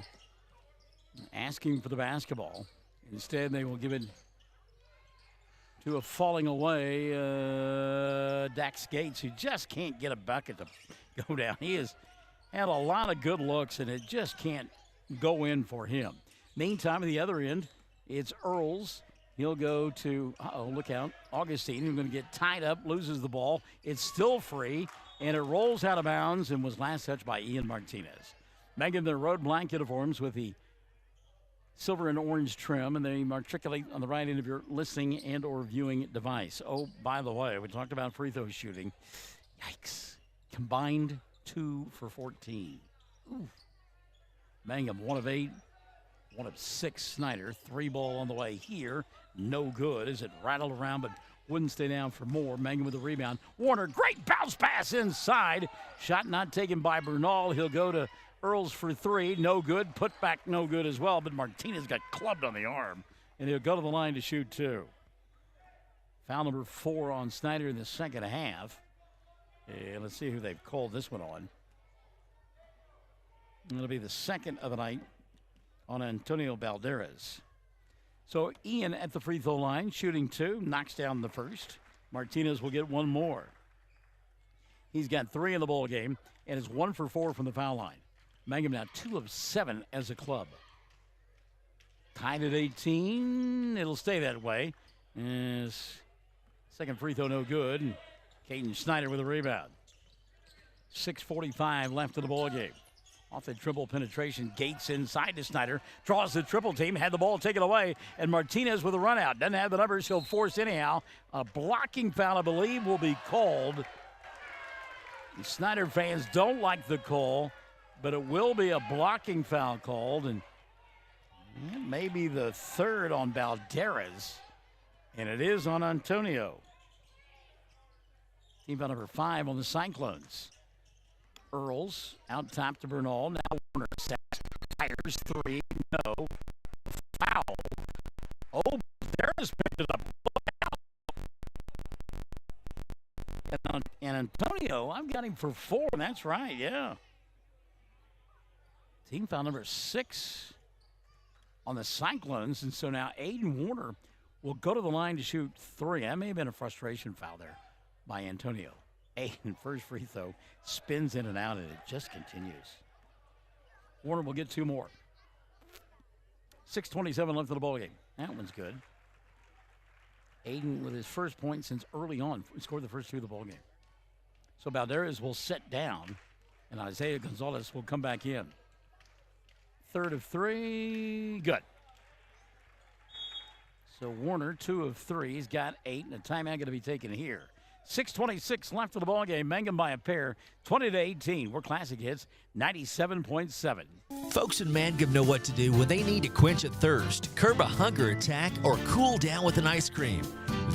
asking for the basketball. Instead, they will give it to a falling away Dax Gates, who just can't get a bucket to go down. He has had a lot of good looks, and it just can't go in for him. Meantime, at the other end, it's Earls. He'll go to, look out, Augustine. He's going to get tied up, loses the ball. It's still free, and it rolls out of bounds and was last touched by Ian Martinez. Mangum, their road blank uniforms with the silver and orange trim, and they matriculate on the right end of your listening and or viewing device. Oh, by the way, we talked about free throw shooting. Yikes. Combined 2 for 14. Ooh. Mangum, 1 of 8. 1 of 6. Snyder, 3 ball on the way here. No good as it rattled around, but wouldn't stay down for more. Mangum with the rebound. Warner, great bounce pass inside. Shot not taken by Bernal. He'll go to Earls for 3. No good. Put back no good as well, but Martinez got clubbed on the arm, and he'll go to the line to shoot 2. Foul number 4 on Snyder in the second half. And let's see who they've called this one on. It'll be the second of the night on Antonio Balderas. So Ian at the free throw line, shooting 2, knocks down the first. Martinez will get 1 more. He's got 3 in the ball game and is 1 for 4 from the foul line. Mangum now 2 of 7 as a club. Tied at 18. It'll stay that way. Second free throw no good. And Caden Snyder with a rebound. 6:45 left in the ball game. Off the triple penetration, Gates inside to Snyder. Draws the triple team, had the ball taken away, and Martinez with a run out. Doesn't have the numbers, he'll force anyhow. A blocking foul, I believe, will be called. The Snyder fans don't like the call, but it will be a blocking foul called, and maybe the 3rd on Balderas, and it is on Antonio. Team foul number 5 on the Cyclones. Earls out top to Bernal. Now Warner sets. Fires 3. No. Foul. Oh, Balderas picked it up. And Antonio, I've got him for 4. That's right, yeah. Team foul number 6 on the Cyclones. And so now Aiden Warner will go to the line to shoot 3. That may have been a frustration foul there by Antonio. Aiden, first free throw, spins in and out, and it just continues. Warner will get 2 more. 6:27 left in the ball game. That one's good. Aiden with his first point since early on. He scored the first 2 of the ball game. So Balderas will set down, and Isaiah Gonzalez will come back in. 3rd of 3, good. So Warner, 2 of 3. He's got 8, and a timeout going to be taken here. 6:26 left of the ball game. Mangum by a pair, 20-18. We're Classic Hits, 97.7. Folks in Mangum know what to do when they need to quench a thirst, curb a hunger attack, or cool down with an ice cream.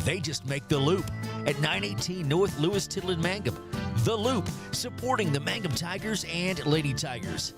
They just make the Loop at 918 North Lewis Tittle in Mangum. The Loop, supporting the Mangum Tigers and Lady Tigers.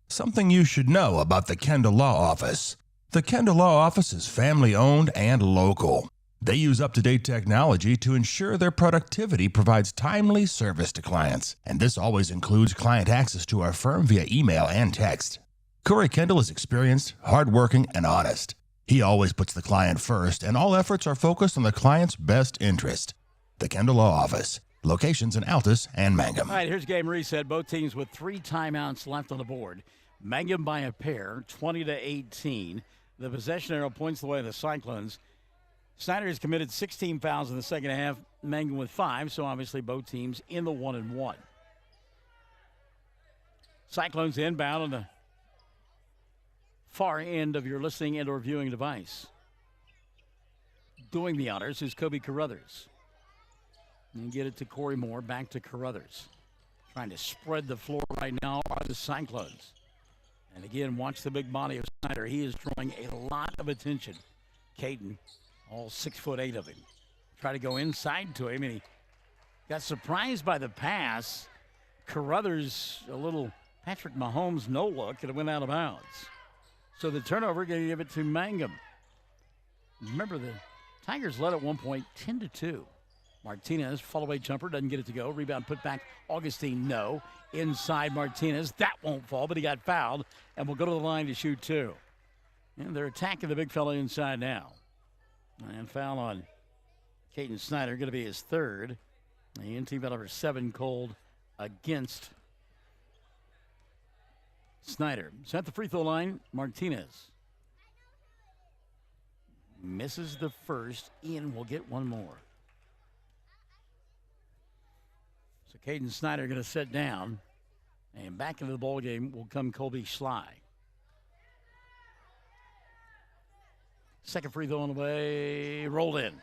Something you should know about the Kendall Law Office. The Kendall Law Office is family-owned and local. They use up-to-date technology to ensure their productivity provides timely service to clients, and this always includes client access to our firm via email and text. Corey Kendall is experienced, hardworking, and honest. He always puts the client first, and all efforts are focused on the client's best interest. The Kendall Law Office, locations in Altus and Mangum. All right, here's game reset. Both teams with 3 timeouts left on the board. Mangum by a pair, 20-18. The possession arrow points the way of the Cyclones. Snyder has committed 16 fouls in the second half, Mangum with 5, so obviously both teams in the 1-1. Cyclones inbound on the far end of your listening and or viewing device. Doing the honors is Kobe Carruthers. And get it to Corey Moore, back to Carruthers. Trying to spread the floor right now are the Cyclones. And again, watch the big body of Snyder. He is drawing a lot of attention. Caden, all 6'8" of him. Try to go inside to him, and he got surprised by the pass. Carruthers, a little Patrick Mahomes no look, and it went out of bounds. So the turnover, going to give it to Mangum. Remember, the Tigers led at one point 10-2. Martinez, fall-away jumper, doesn't get it to go. Rebound put back. Augustine, no. Inside Martinez. That won't fall, but he got fouled, and will go to the line to shoot 2. And they're attacking the big fellow inside now. And foul on Caden Snyder, going to be his 3rd. And team foul number 7 called against Snyder. So at the free throw line, Martinez misses the first. Ian will get 1 more. So Caden Snyder going to sit down. And back into the ball game will come Colby Schley. Second free throw on the way, rolled in.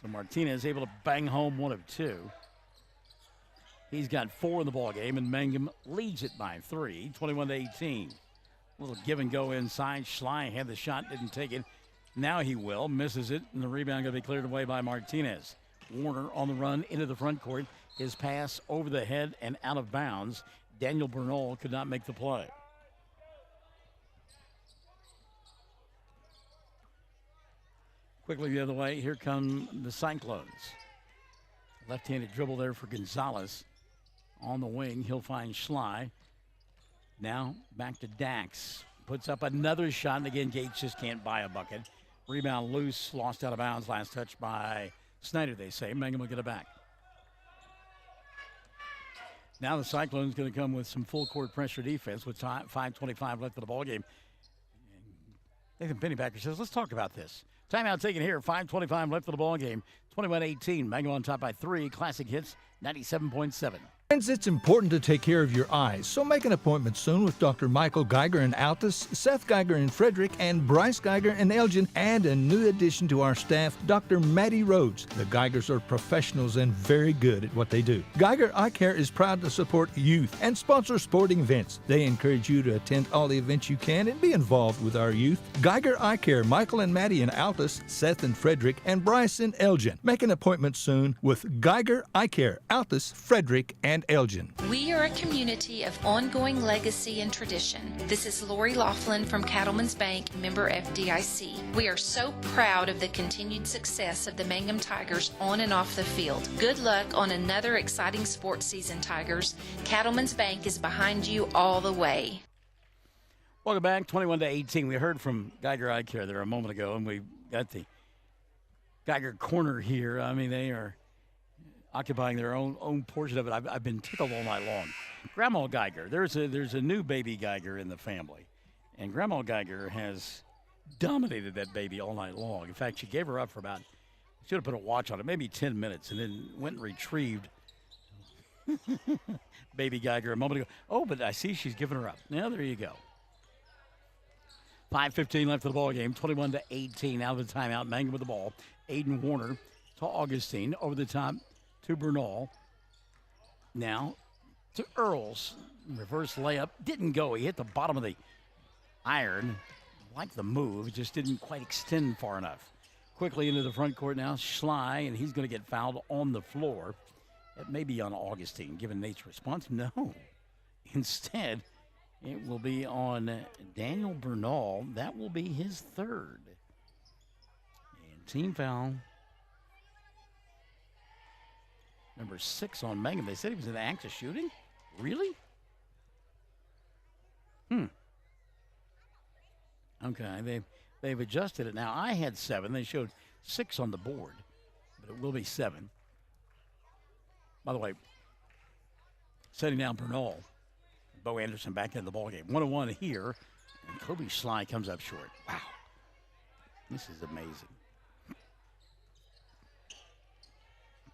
So Martinez able to bang home one of two. He's got 4 in the ball game, and Mangum leads it by 3, 21-18. A little give and go inside. Schley had the shot, didn't take it. Now he will, misses it, and the rebound going to be cleared away by Martinez. Warner on the run into the front court. His pass over the head and out of bounds. Daniel Bernal could not make the play. Quickly the other way, here come the Cyclones. Left-handed dribble there for Gonzalez. On the wing, he'll find Schley. Now back to Dax. Puts up another shot, and again, Gates just can't buy a bucket. Rebound loose, lost out of bounds. Last touch by Snyder, they say. Mangum will get it back. Now the Cyclones going to come with some full-court pressure defense with 5:25 left of the ballgame. Nathan Pennybacker says, let's talk about this. Timeout taken here, 5:25 left of the ballgame. 21-18, Mangum on top by 3. Classic Hits, 97.7. Friends, it's important to take care of your eyes, so make an appointment soon with Dr. Michael Geiger in Altus, Seth Geiger in Frederick, and Bryce Geiger in Elgin, and a new addition to our staff, Dr. Maddie Rhodes. The Geigers are professionals and very good at what they do. Geiger Eye Care is proud to support youth and sponsor sporting events. They encourage you to attend all the events you can and be involved with our youth. Geiger Eye Care, Michael and Maddie in Altus, Seth in Frederick, and Bryce in Elgin. Make an appointment soon with Geiger Eye Care, Altus, Frederick, and Elgin. We are a community of ongoing legacy and tradition. This is Lori Laughlin from Cattlemen's Bank, member FDIC. We are so proud of the continued success of the Mangum Tigers on and off the field. Good luck on another exciting sports season, Tigers. Cattlemen's Bank is behind you all the way. Welcome back, 21-18. We heard from Geiger Eye Care there a moment ago, and we got the Geiger corner here. I mean, they are occupying their own portion of it. I've been tickled all night long. Grandma Geiger, there's a new baby Geiger in the family, and Grandma Geiger has dominated that baby all night long. In fact, she gave her up for about, should have put a watch on it, maybe 10 minutes, and then went and retrieved baby Geiger a moment ago. Oh, but I see she's given her up. Now there you go. 5:15 left of the ball game. 21-18 out of the timeout. Mangum with the ball. Aiden Warner to Augustine over the top to Bernal. Now to Earls. Reverse layup. Didn't go. He hit the bottom of the iron. Liked the move. It just didn't quite extend far enough. Quickly into the front court now. Schley, and he's going to get fouled on the floor. It may be on Augustine, given Nate's response. No. Instead, it will be on Daniel Bernal. That will be his third. And team foul. Number 6 on Mangum. They said he was in the act of shooting? Really? Okay, they've adjusted it now. I had 7. They showed 6 on the board, but it will be 7. By the way, setting down Bernal. Bo Anderson back into the ballgame. 1-1 here, and Kobe Schley comes up short. Wow. This is amazing.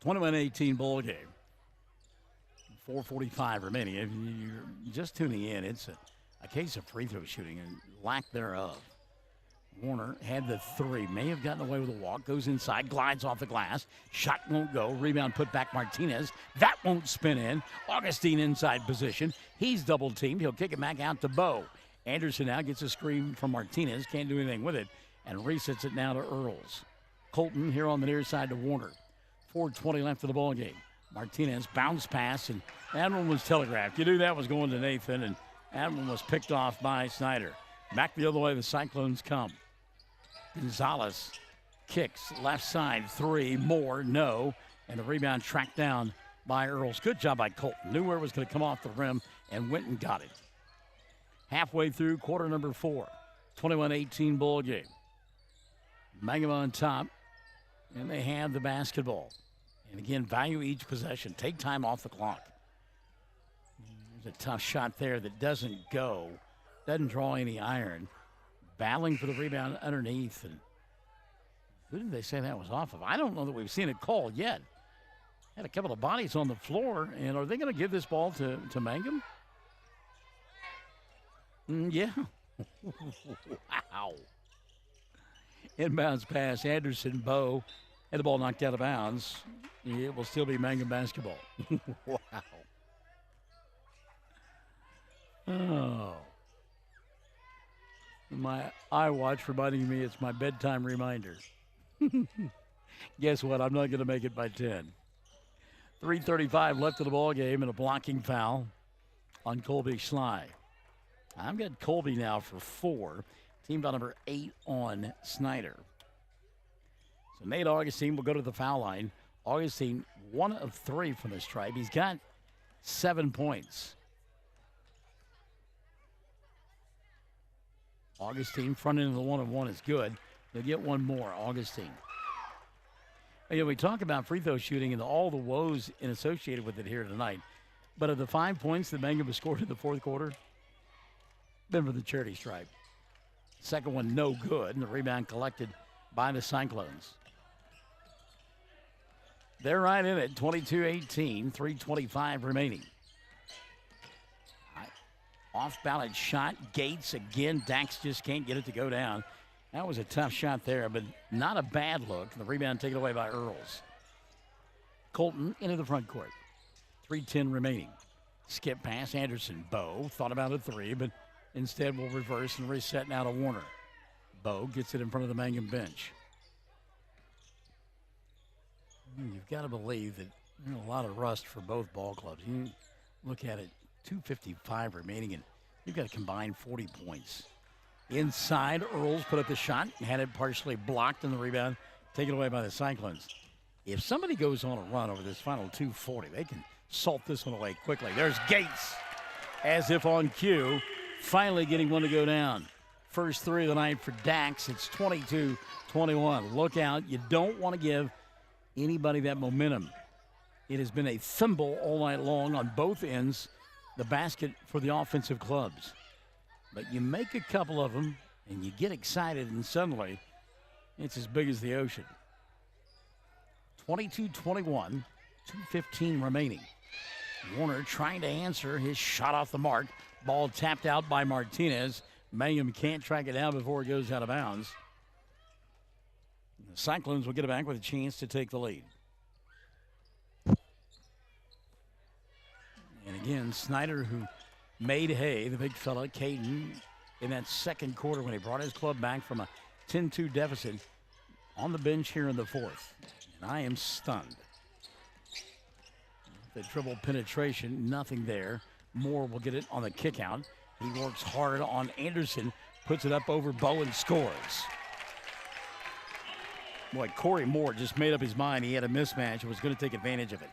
21-18 ball game. 4:45 remaining. If you're just tuning in, it's a case of free throw shooting and lack thereof. Warner had the 3, may have gotten away with a walk, goes inside, glides off the glass. Shot won't go. Rebound put back Martinez. That won't spin in. Augustine inside position. He's double teamed. He'll kick it back out to Bo. Anderson now gets a screen from Martinez. Can't do anything with it. And resets it now to Earls. Colton here on the near side to Warner. 4:20 left of the ball game. Martinez bounce pass, and that one was telegraphed. You knew that was going to Nathan, and that one was picked off by Snyder. Back the other way, the Cyclones come. Gonzalez kicks left side, 3 more, no, and the rebound tracked down by Earls. Good job by Colton. Knew where it was going to come off the rim and went and got it. Halfway through quarter number 4, 21-18 ball game. Mangum on top, and they have the basketball. And again, value each possession. Take time off the clock. There's a tough shot there that doesn't go. Doesn't draw any iron. Battling for the rebound underneath. And who did they say that was off of? I don't know that we've seen it called yet. Had a couple of bodies on the floor. And are they going to give this ball to Mangum? Yeah. Wow. Inbounds pass, Anderson, Bow, and the ball knocked out of bounds. It will still be Mangum basketball. Wow. Oh. My iWatch reminding me it's my bedtime reminder. Guess what? I'm not going to make it by 10. 3:35 left in the ball game and a blocking foul on Colby Schley. I've got Colby now for 4. Team foul number 8 on Snyder. So Nate Augustine will go to the foul line. Augustine, 1 of 3 from the stripe. He's got 7 points. Augustine, front end of the 1-on-1 is good. They'll get one more, Augustine. You know, we talk about free throw shooting and all the woes associated with it here tonight. But of the 5 points that Mangum has scored in the fourth quarter, been for the charity stripe. Second one, no good, and the rebound collected by the Cyclones. They're right in it, 22-18, 3:25 remaining. Off-balance shot, Gates again. Dax just can't get it to go down. That was a tough shot there, but not a bad look. The rebound taken away by Earls. Colton into the front court. 3:10 remaining. Skip pass, Anderson. Bow thought about a 3, but instead will reverse and reset now to Warner. Bow gets it in front of the Mangum bench. You've got to believe that there's a lot of rust for both ball clubs. You look at it, 2:55 remaining, and you've got a combined 40 points. Inside, Earls put up the shot, had it partially blocked, and the rebound taken away by the Cyclones. If somebody goes on a run over this final 2:40, they can salt this one away quickly. There's Gates, as if on cue, finally getting one to go down. First 3 of the night for Dax. It's 22-21. Look out. You don't want to give anybody that momentum. It has been a thimble all night long on both ends, the basket for the offensive clubs. But you make a couple of them, and you get excited, and suddenly it's as big as the ocean. 22-21, 2:15 remaining. Warner trying to answer his shot off the mark. Ball tapped out by Martinez. Mangum can't track it down before it goes out of bounds. The Cyclones will get it back with a chance to take the lead. And again, Snyder, who made hay, the big fella, Caden, in that second quarter when he brought his club back from a 10-2 deficit, on the bench here in the fourth. And I am stunned. The dribble penetration, nothing there. Moore will get it on the kick out. He works hard on Anderson, puts it up over Bow and scores. Boy, Corey Moore just made up his mind. He had a mismatch and was going to take advantage of it.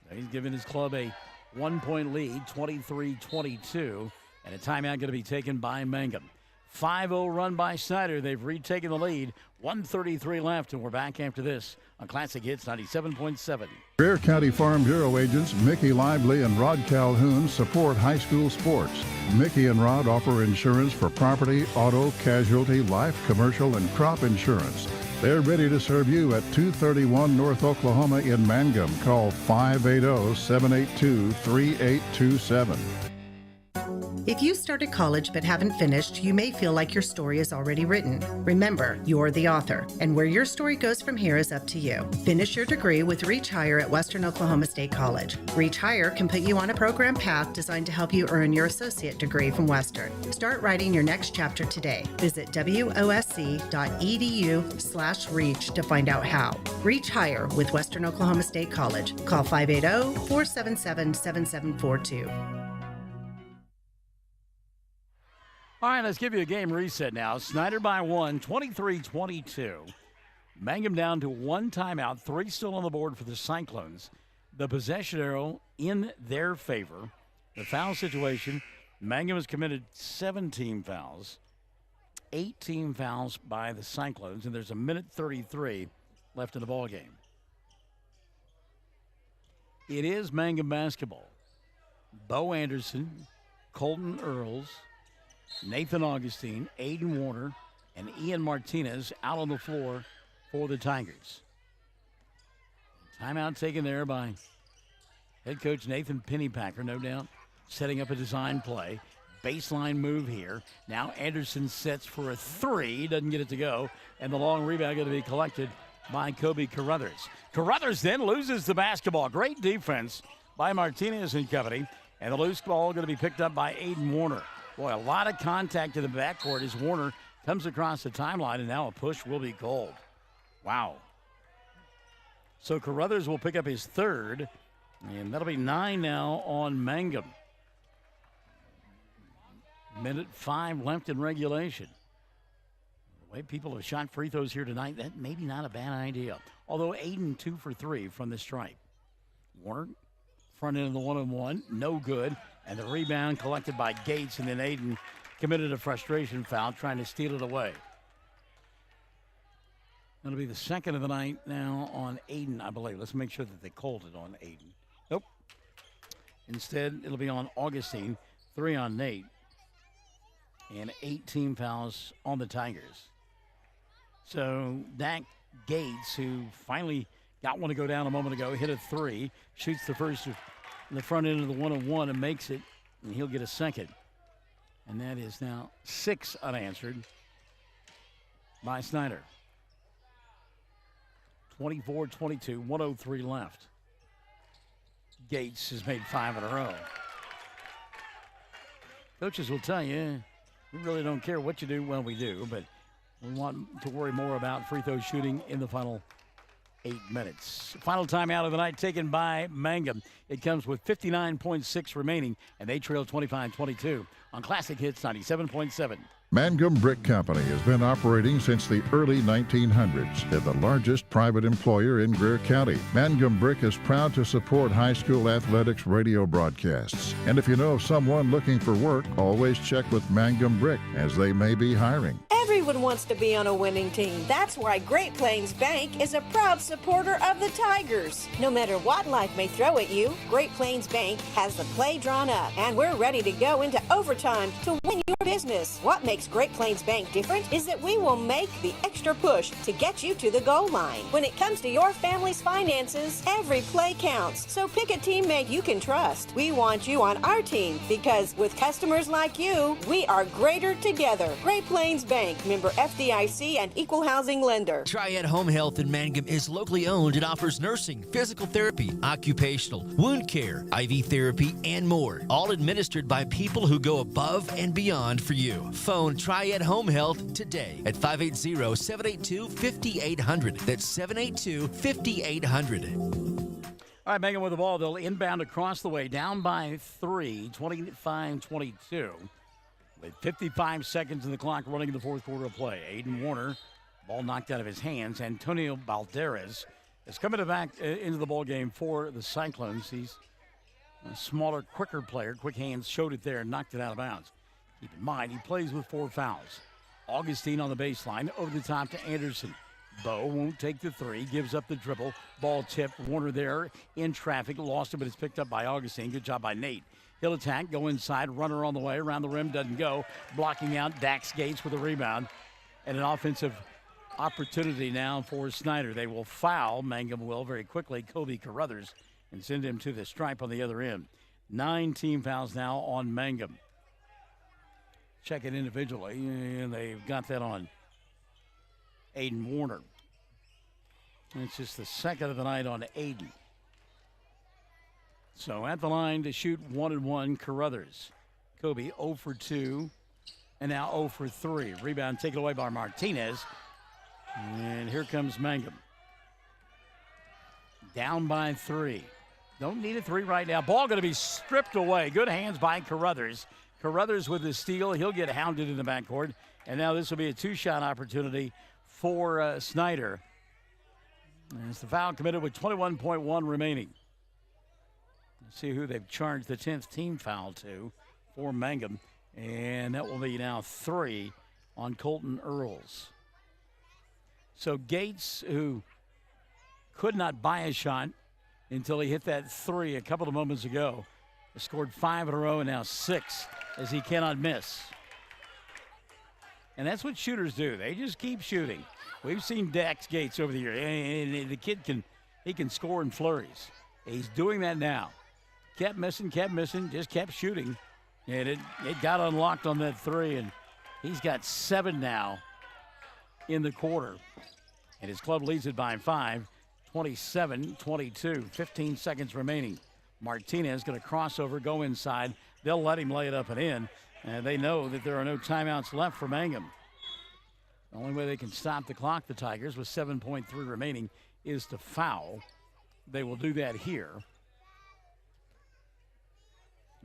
Now he's giving his club a 1-point lead, 23-22, and a timeout going to be taken by Mangum. 5-0 run by Snyder. They've retaken the lead. 1:33 left, and we're back after this on Classic Hits 97.7. Bexar County Farm Bureau agents Mickey Lively and Rod Calhoun support high school sports. Mickey and Rod offer insurance for property, auto, casualty, life, commercial, and crop insurance. They're ready to serve you at 231 North Oklahoma in Mangum. Call 580-782-3827. If you started college but haven't finished, you may feel like your story is already written. Remember, you're the author, and where your story goes from here is up to you. Finish your degree with Reach Higher at Western Oklahoma State College. Reach Higher can put you on a program path designed to help you earn your associate degree from Western. Start writing your next chapter today. Visit wosc.edu/reach to find out how. Reach Higher with Western Oklahoma State College. Call 580-477-7742. All right, let's give you a game reset now. Snyder by 1, 23-22. Mangum down to 1 timeout, 3 still on the board for the Cyclones. The possession arrow in their favor. The foul situation, Mangum has committed 17 fouls, 18 fouls by the Cyclones, and there's a minute 33 left in the ball game. It is Mangum basketball. Bo Anderson, Colton Earls, Nathan Augustine, Aiden Warner, and Ian Martinez out on the floor for the Tigers. Timeout taken there by head coach Nathan Pennypacker, no doubt, setting up a design play. baseline move here. Now Anderson sets for a three, doesn't get it to go, and the long rebound going to be collected by Kobe Carruthers. Carruthers then loses the basketball. Great defense by Martinez and company, and the loose ball going to be picked up by Aiden Warner. Boy, a lot of contact in the backcourt as Warner comes across the timeline, and now a push will be called. Wow. So Carruthers will pick up his third, and that'll be 9 now on Mangum. Minute 5 left in regulation. The way people have shot free throws here tonight, that maybe not a bad idea. Although Aiden 2 for 3 from the stripe. Warner, front end of the 1-on-1, no good. And the rebound collected by Gates, and then Aiden committed a frustration foul trying to steal it away. That'll be the second of the night now on Aiden, I believe. Let's make sure that they called it on Aiden. Nope. Instead, it'll be on Augustine, 3 on Nate, and 8 team fouls on the Tigers. So Dak Gates, who finally got one to go down a moment ago, hit a 3, shoots the first in the front end of the 1-on-1 and makes it, and he'll get a second. And that is now 6 unanswered by Snyder. 24-22, 103 left. Gates has made 5 in a row. Coaches will tell you, we really don't care what you do. Well, we do, but we want to worry more about free throw shooting in the final 8 minutes. Final timeout of the night taken by Mangum. It comes with 59.6 remaining, and they trail 25-22 on Classic Hits 97.7. Mangum Brick Company has been operating since the early 1900s. They're the largest private employer in Greer County. Mangum Brick is proud to support high school athletics radio broadcasts. And if you know of someone looking for work, always check with Mangum Brick, as they may be hiring. Everyone wants to be on a winning team. That's why Great Plains Bank is a proud supporter of the Tigers. No matter what life may throw at you, Great Plains Bank has the play drawn up, and we're ready to go into overtime to win your business. What makes Great Plains Bank different is that we will make the extra push to get you to the goal line. When it comes to your family's finances, every play counts. So pick a teammate you can trust. We want you on our team because with customers like you, we are greater together. Great Plains Bank, member FDIC and equal housing lender. Triad Home Health in Mangum is locally owned and offers nursing, physical therapy, occupational, wound care, IV therapy, and more. All administered by people who go above and beyond for you. Phone Triad Home Health today at 580-782-5800. That's 782-5800. All right, Mangum with the ball. They'll inbound across the way, down by 3, 25-22. With 55 seconds in the clock running in the fourth quarter of play. Aiden Warner, ball knocked out of his hands. Antonio Balderas is coming back into the ball game for the Cyclones. He's a smaller, quicker player. Quick hands showed it there and knocked it out of bounds. Keep in mind, he plays with 4 fouls. Augustine on the baseline, over the top to Anderson. Bo won't take the 3, gives up the dribble. Ball tipped. Warner there in traffic, lost it, but it's picked up by Augustine. Good job by Nate. He'll attack, go inside, runner on the way, around the rim, doesn't go. Blocking out Dax Gates with a rebound. And an offensive opportunity now for Snyder. They will foul, Mangum will very quickly, Kobe Carruthers, and send him to the stripe on the other end. 9 team fouls now on Mangum. Check it individually, and they've got that on Aiden Warner. And it's just the second of the night on Aiden. So at the line to shoot 1-1, Carruthers. Kobe 0 for 2, and now 0 for 3. Rebound taken away by Martinez. And here comes Mangum. Down by 3. Don't need a 3 right now. Ball going to be stripped away. Good hands by Carruthers. Carruthers with the steal. He'll get hounded in the backcourt. And now this will be a 2-shot opportunity for Snyder. And it's the foul committed with 21.1 remaining. Let's see who they've charged the 10th team foul to for Mangum. And that will be now 3 on Colton Earls. So Gates, who could not buy a shot until he hit that 3 a couple of moments ago, has scored 5 in a row and now 6 as he cannot miss. And that's what shooters do. They just keep shooting. We've seen Dax Gates over the year, and the kid can score in flurries. He's doing that now. Kept missing, just kept shooting. And it got unlocked on that three, and he's got 7 now in the quarter. And his club leads it by 5, 27-22, 15 seconds remaining. Martinez going to cross over, go inside. They'll let him lay it up and in, and they know that there are no timeouts left for Mangum. The only way they can stop the clock, the Tigers, with 7.3 remaining, is to foul. They will do that here.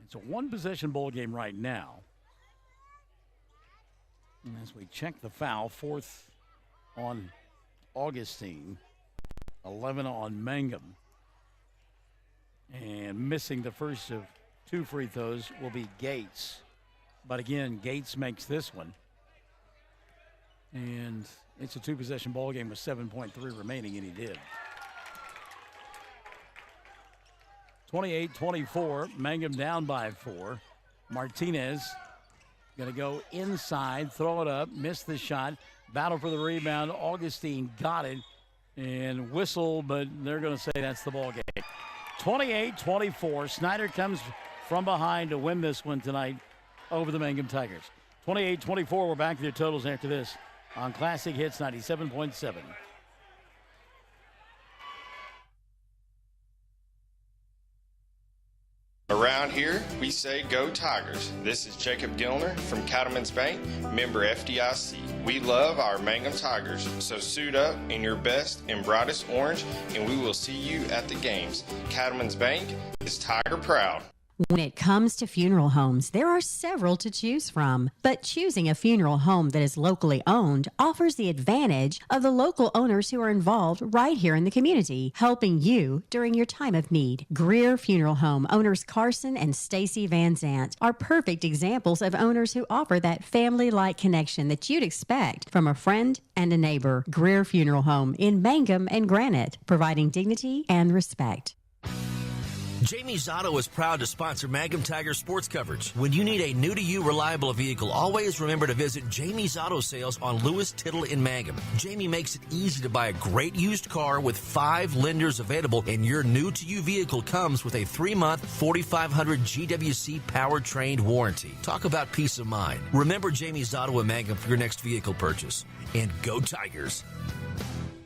It's a one-possession ball game right now. And as we check the foul, 4th on Augustine, 11 on Mangum. And missing the first of 2 free throws will be Gates. But again, Gates makes this one. And it's a 2-possession ball game with 7.3 remaining, and he did. 28-24, Mangum down by 4. Martinez going to go inside, throw it up, miss the shot, battle for the rebound. Augustine got it and whistle, but they're going to say that's the ball game. 28-24, Snyder comes from behind to win this one tonight over the Mangum Tigers. 28-24, we're back to your totals after this on Classic Hits 97.7. Around here, we say go Tigers. This is Jacob Gilner from Cattlemen's Bank, member FDIC. We love our Mangum Tigers, so suit up in your best and brightest orange, and we will see you at the games. Cattlemen's Bank is Tiger proud. When it comes to funeral homes, there are several to choose from, but choosing a funeral home that is locally owned offers the advantage of the local owners who are involved right here in the community, helping you during your time of need. Greer Funeral Home owners Carson and Stacy Van Zant are perfect examples of owners who offer that family-like connection that you'd expect from a friend and a neighbor. Greer Funeral Home in Mangum and Granite, providing dignity and respect. Jamie's Auto is proud to sponsor Mangum Tiger sports coverage. When you need a new-to-you reliable vehicle, always remember to visit Jamie's Auto Sales on Lewis Tittle in Mangum. Jamie makes it easy to buy a great used car with 5 lenders available, and your new-to-you vehicle comes with a 3-month 4,500 GWC powertrain warranty. Talk about peace of mind. Remember Jamie's Auto in Mangum for your next vehicle purchase. And go Tigers!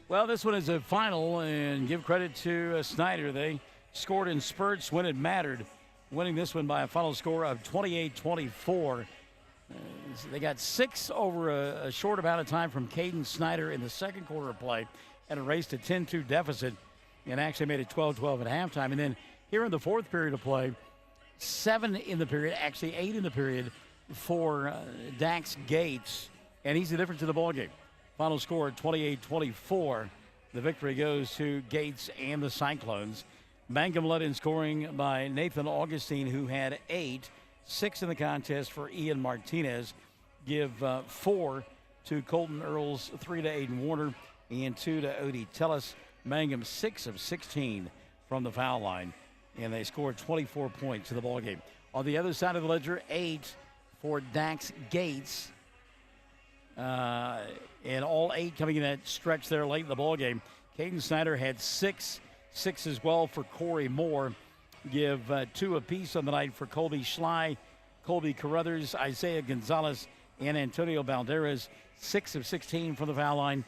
Well, this one is a final, and give credit to Snyder. They scored in spurts when it mattered, winning this one by a final score of 28-24. They got 6 over a short amount of time from Caden Snyder in the second quarter of play and erased a 10-2 deficit and actually made it 12-12 at halftime. And then here in the fourth period of play, 7 in the period, actually 8 in the period for Dax Gates, and he's the difference in the ballgame. Final score 28-24. The victory goes to Gates and the Cyclones. Mangum led in scoring by Nathan Augustine, who had 8, 6 in the contest for Ian Martinez. Give 4 to Colton Earls, 3 to Aiden Warner, and 2 to Odie Tellis. Mangum 6 of 16 from the foul line, and they scored 24 points in the ballgame. On the other side of the ledger, 8 for Dax Gates, and all 8 coming in that stretch there late in the ballgame. Caden Snyder had 6 as well for Corey Moore. Give 2 apiece on the night for Colby Schley, Colby Carruthers, Isaiah Gonzalez, and Antonio Balderas. 6 of 16 from the foul line.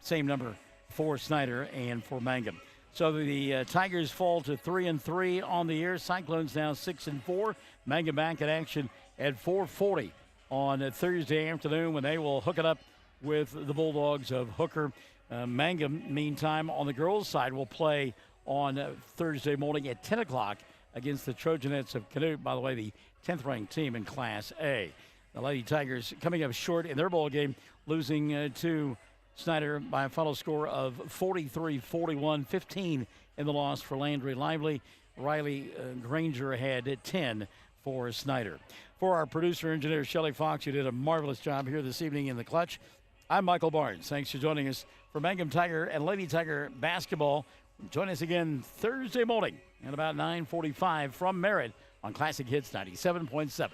Same number for Snyder and for Mangum. So the Tigers fall to 3-3 on the year. Cyclones now 6-4. Mangum back in action at 4:40 on Thursday afternoon when they will hook it up with the Bulldogs of Hooker. Mangum, meantime, on the girls' side, will play on Thursday morning at 10 o'clock against the Trojanettes of Canute, by the way, the 10th-ranked team in Class A. The Lady Tigers coming up short in their ball game, losing to Snyder by a final score of 43-41, 15 in the loss for Landry Lively. Riley Granger had 10 for Snyder. For our producer-engineer, Shelley Fox, who did a marvelous job here this evening in the clutch, I'm Michael Barnes. Thanks for joining us for Mangum Tiger and Lady Tiger basketball. Join us again Thursday morning at about 9:45 from Merritt on Classic Hits 97.7.